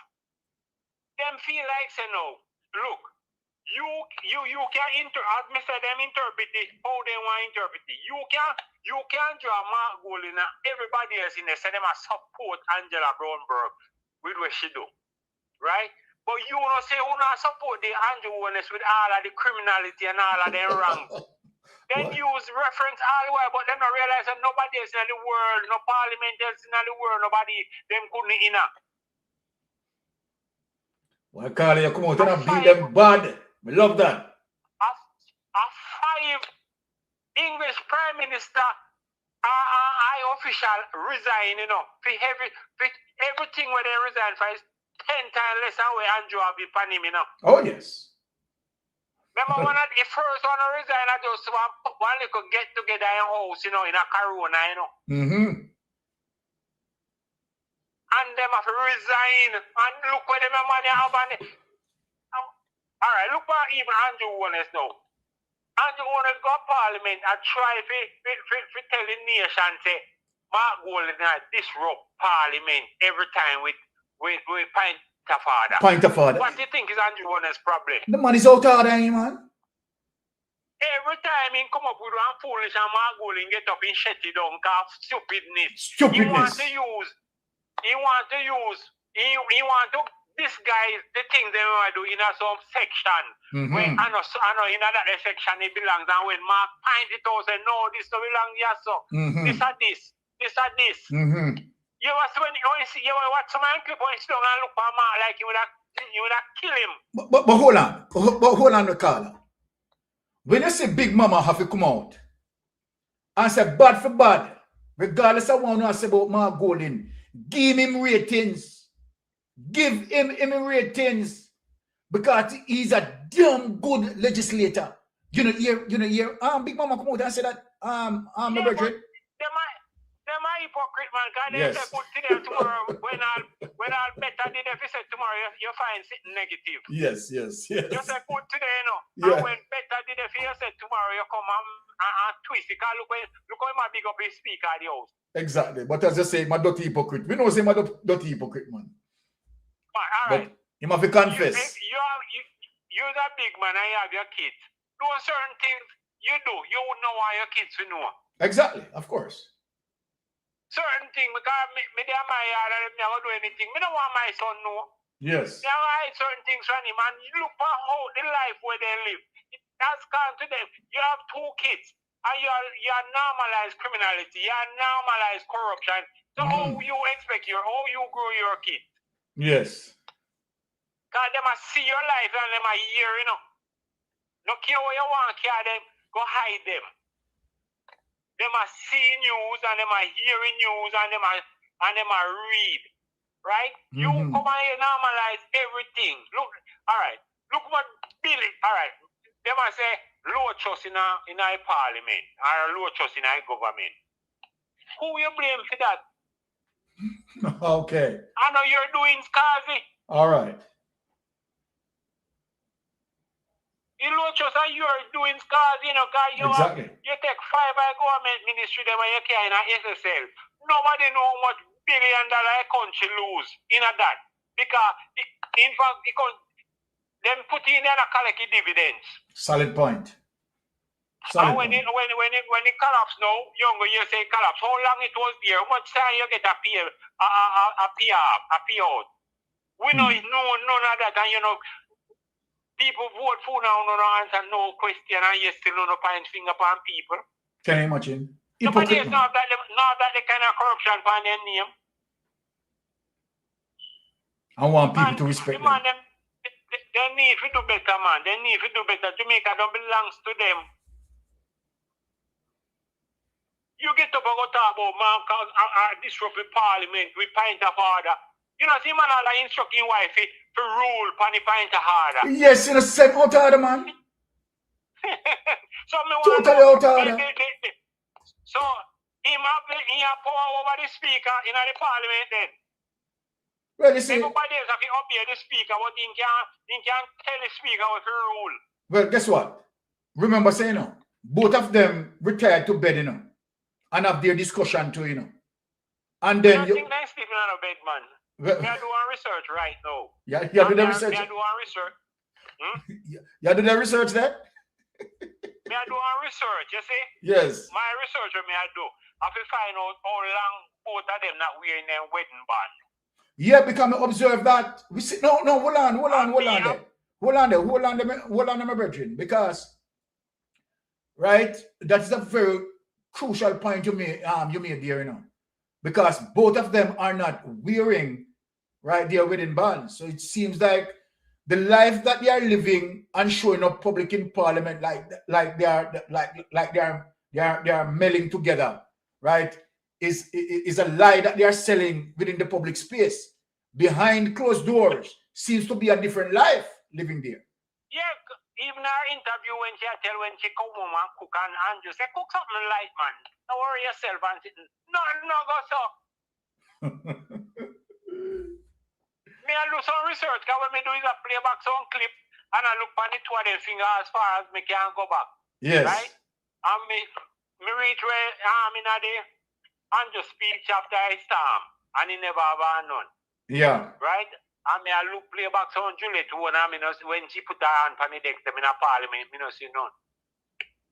Them feel like say no. Look, you can as me say them interpret it how they want to interpret it. You can draw Mark Gold in everybody else in there. Say them a support Angela Brown-Burke with what she do, right? But you know say who not support the Andrew Holness with all of the criminality and all of them wrongs. Then use reference all the way, but then I realize that nobody else in the world, no parliament else in the world, nobody them couldn't in. Why Carly, you come out and beat them bad. We love that. A 5 English Prime Minister high official resign, you know, for everything where they resign for is 10 times less than where Andrew have been panning, you know. Oh yes. Remember when the first one to resign, I just one little get together in a house, you know, in a Corona, you know. And them have to resign and look where them money have on it. All right, look what even Andrew Holness now. Andrew Holness go to Parliament and try to tell the nation say Mark Gold disrupt Parliament every time with Pint of Father. Pint of Father. What do you think is Andrew Holness' problem? The man is out of order, man. Every time he come up with one foolish and Mark Gold and get up and shut it down because stupidness. He want to disguise the things they want to do in some section. When I know in that section it belongs, and when Mark find it out say no, this don't belong here, so this or this. You was when you see you watch some man clip when you still and look for Mark like you would have kill him. But hold on, Carla. When you say Big Mama have to come out and say bad for bad, regardless of what I say about Mark Golding, give him ratings. Give him ratings because he's a damn good legislator. You know, Big Mama come out and say that my brethren. Them are hypocrite, man. Because they say put to them tomorrow when I'll better did if you say tomorrow you find something negative. Yes. You say put today, you know. And when better did if you say tomorrow you come and twist it. Because look how my big up his speaker at the house. Exactly. But as I say, my dirty hypocrite. We know say my dirty hypocrite, man. All right. But you must be confess. You're a big man and you have your kids. Do certain things you do. You would know why your kids will know. Exactly, of course. Certain things, because me and my yard and me never do anything. Me don't want my son know. Yes. They hide certain things from him and you look for how the life where they live. That's gone to them. You have 2 kids and you normalize criminality, you normalize corruption. So how you expect how you grow your kids? Yes. Because they must see your life and they must hear, you know. No care what you want, care them, go hide them. They must see news and they must hear news and they must read. Right? You come and you normalize everything. Look, all right. Look what Billy, all right. They must say low trust in our parliament or low trust in our government. Who you blame for that? Okay. I know you're doing Scarzy. All right. You know, just how you're doing Scarzy, you know, because you take 5 government ministry them and you carry in a SSL. Nobody know how much $1 billion a country lose in a that. Because, in fact, them put in there and collect dividends. Solid point. And when it collapse now, you say collapse. How long it was there? How much time you get a payout? We know it's none of that, and you know, people vote for now, no answer, no question, and you still no point finger upon people. Can you imagine? Nobody is not that the kind of corruption upon their name. I want people to respect them. They need to do better, man. They need to do better. Jamaica don't belongs to them. You get up and go talk about man disrupt the parliament with pint of order. You know, see man all instructing wife to rule upon the pint of order. Yes, you know, set out order, man. So me totally out order. So he have power over the speaker in the parliament then. Well, you see, everybody else have to obey the speaker, but he can tell the speaker what to rule. Well, guess what? Remember saying, you know, both of them retired to bed, you know, and have their discussion too, you know. And then you think they're sleeping on a bed, man. Well, me I do our research right now. Yeah, you do the research. Me I do our research. You do the research there? Me I do our research, you see? Yes. My research me I do. I have to find out how long both of them not wearing their wedding band. Yeah, because I observe that. We see, no, hold on there. Hold on, my brethren. Because, right, that's a very crucial point you made there, you know. Because both of them are not wearing, right, their wedding bands. So it seems like the life that they are living and showing up public in parliament like they are melding together, right, is a lie that they are selling within the public space. Behind closed doors seems to be a different life living there. Yeah, even our interview when she come home and cook and just say, cook something light, man. Don't worry yourself and sit. No, go so. Me I do some research, because when me do is a playback some clip and I look on the two of them finger as far as me can go back. Yes. Right? And me reach where in the Andrew speech after I storm and he never have none. Yeah. Right? And me I look playback some Juliet when when she put her hand on the deck them in a parliament, me no see none.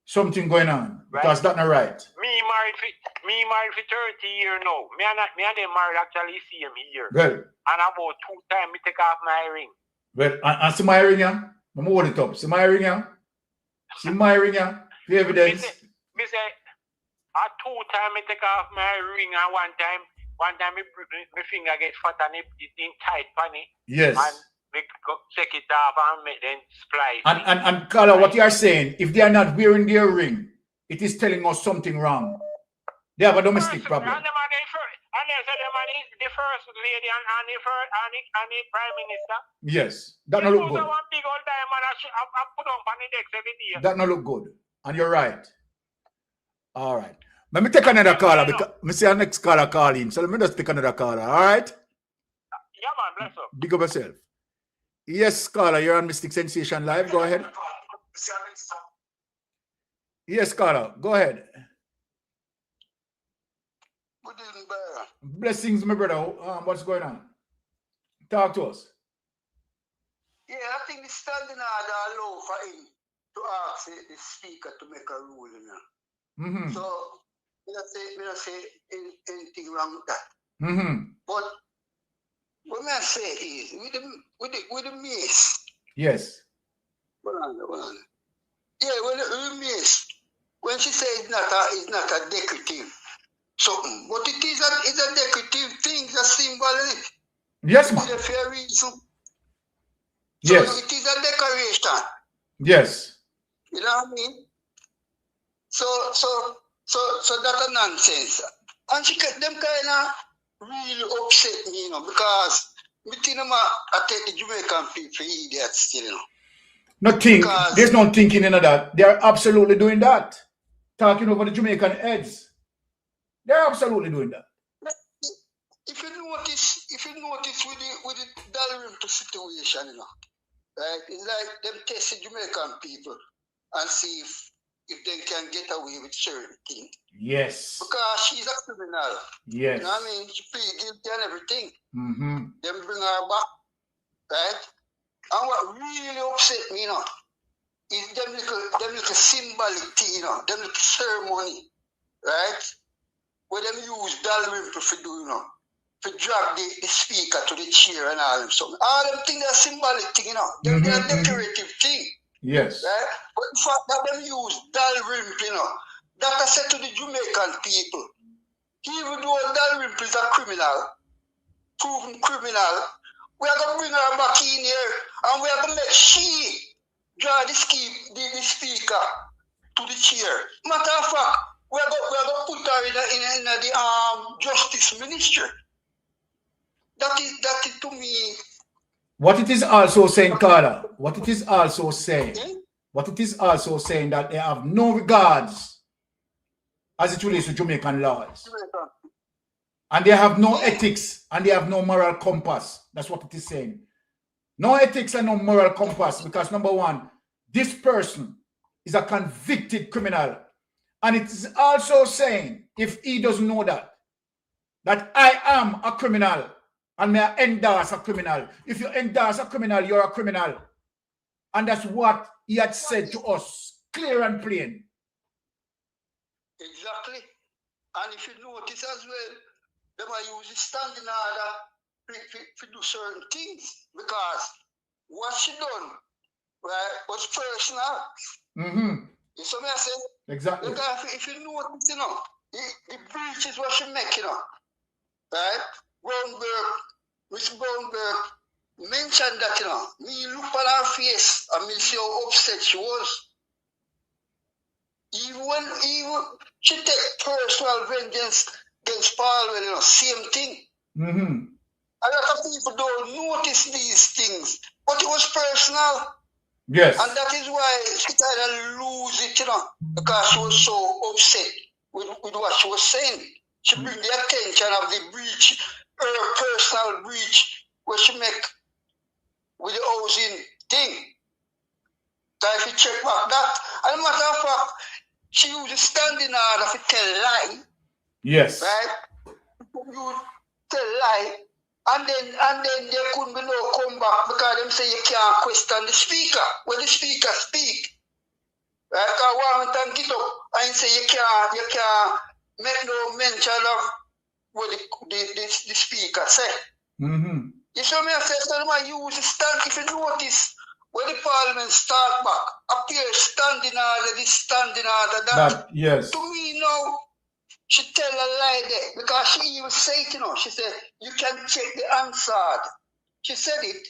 Something going on. Right? Because that's not right. Me married for 30 years now. Me and them married actually see him here. Well. And about 2 times me take off my ring. Well, and see my ring, yeah? I'm hold it up. See my ring, yeah? See my ring, yeah? The evidence. Me say, 2 times me take off my ring and one time my finger get fat and it tight funny. Yes. And we check it off and make them splice. And Carla, what you are saying, if they are not wearing their ring, it is telling us something wrong. They have a domestic problem. And they say them are the first lady and the prime minister. Yes, that not look good. One big old diamond I put on the decks every day. That not look good. And you're right. All right. Let me take another caller because I see our next caller calling. So let me just take another caller. All right? Yeah, man, bless up. Big up yourself. Yes, caller, you're on Mystic Sensation Live. Go ahead. Yes, caller, go ahead. Good evening, brother. Blessings, my brother. What's going on? Talk to us. Yeah, I think the standing order allow for him to ask the speaker to make a ruling. Mm-hmm. So, me not say anything wrong with that. Mm-hmm. But what I say is, with the mace. Yes. Hold on. Yeah, with the mace, when she says it's not a decorative something, but it is a decorative thing, it's a symbol in it. Yes, man. It's a fair reason. So yes. it is a decoration. Yes. You know what I mean? So that's a nonsense. And them kind of really upset me, you know, because I take the Jamaican people idiots still, you know. There's no thinking in that. They're absolutely doing that. Talking over the Jamaican heads. They're absolutely doing that. If you notice with the Dalrymple situation, you know, right? It's like them test the Jamaican people and see if they can get away with certain things. Yes. Because she's a criminal. Yes. You know what I mean? She plead guilty and everything. Mm-hmm. Then bring her back. Right? And what really upset me, you know, is them little symbolic thing, you know, them little ceremony, right? Where them use Dalrymple for do, you know, to drag the speaker to the chair and all them something. All them things are symbolic thing, you know. Them they're a decorative thing. Yes. Right? But the fact that them use Dalrymple, you know, that I said to the Jamaican people, even though Dalrymple is a criminal, proven criminal, we are going to bring her back in here and we are going to make she draw the speaker to the chair. Matter of fact, we are going to put her in the justice ministry. That is to me. What it is also saying, Carla, what it is also saying that they have no regards as it relates to Jamaican laws. And they have no ethics and they have no moral compass. That's what it is saying. No ethics and no moral compass because number one, this person is a convicted criminal. And it is also saying, if he doesn't know that I am a criminal and may I endorse a criminal. If you endorse a criminal, you're a criminal. And that's what he had said to us, clear and plain. Exactly. And if you notice as well, they might use the standing order to do certain things, because what she done, right, was personal. Mm-hmm. You see what I say? Exactly. Because if you notice, the breaches what she make, right? Miss Brown-Burke mentioned that, me look at her face and me see how upset she was. Even she take personal vengeance against Paul, same thing. Mm-hmm. A lot of people don't notice these things, but it was personal. Yes. And that is why she kind of lose it, because she was so upset with what she was saying. She bring the attention of the breach, her personal breach, where she make with the housing thing. So if you check back that, as a matter of fact, she used a standing order to tell lie. Yes. Right? You tell lie. And then there couldn't be no comeback, because them say you can't question the speaker when the speaker speak. Right? Because one time get up and say you can't make no mention of what the speaker say. Mm-hmm. You see me, I say, so they use the stand. If you notice, when the parliament start back, appear standing order, this standing order, that. Yes. To me now, she tell a lie there, because she even said it, she said, you can check the answer. She said it.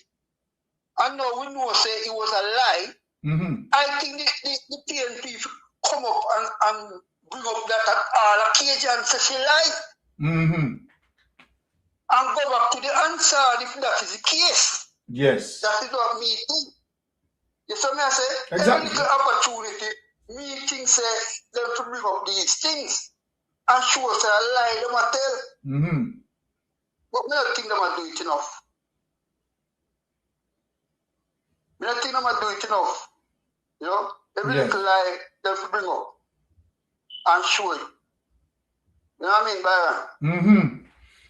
And now we know, say it was a lie. Mm-hmm. I think the PNP come up and bring up that at all occasions, say she lied. Mm-hmm. And go back to the answer if that is the case. Yes. That is what me think. You see me, I say? Exactly. Every little opportunity, me think, say, them to bring up these things. And show us a lie, them a tell. Mm-hmm. But I don't think them a do it enough. I don't think them a do it enough. Every little lie, them to bring up and show it. You know what I mean, Byron? Mm-hmm.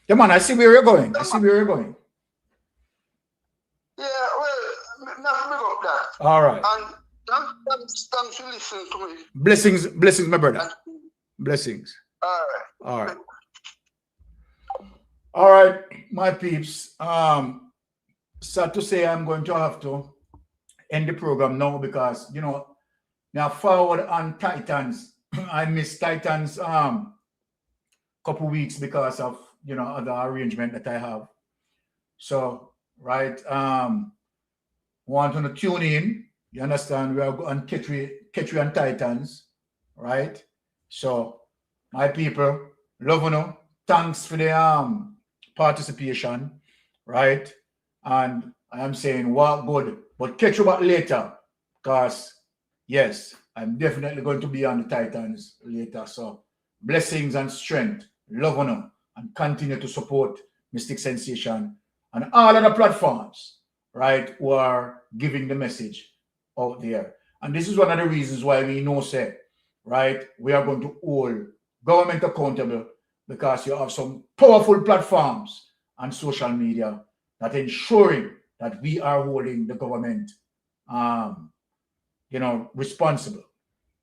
Yeah, man, I see where you're going. I see where you're going. Yeah, well, not bring up that. All right. And thanks for listening to me. Blessings, my brother. Blessings. All right. All right, my peeps. Sad to say I'm going to have to end the program now, because now forward on Titans. I missed Titans couple weeks because of other arrangement that I have. So right, want to tune in. You understand? We are on Ketri and Titans, right? So my people, love you. Thanks for the participation, right? And I am saying what good, but catch you back later, because yes, I'm definitely going to be on the Titans later. So blessings and strength, love you, and continue to support Mystic Sensation and all other platforms, right, who are giving the message out there. And this is one of the reasons why we know, say, right, we are going to hold government accountable, because you have some powerful platforms and social media that ensuring that we are holding the government, responsible.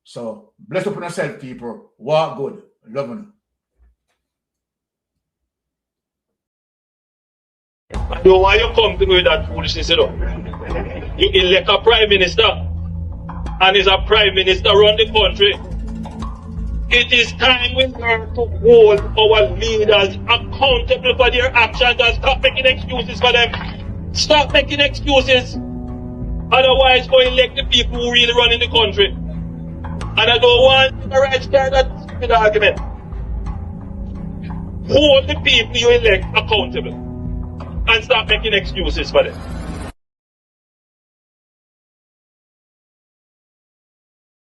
So bless up on yourself, people. Walk good. Love you. I know why you come to me with that foolishness, You elect a prime minister, and is a prime minister run the country. It is time we learn to hold our leaders accountable for their actions and stop making excuses for them. Stop making excuses. Otherwise, go elect the people who really run in the country. And I don't want the right start that stupid argument. Hold the people you elect accountable and stop making excuses for them.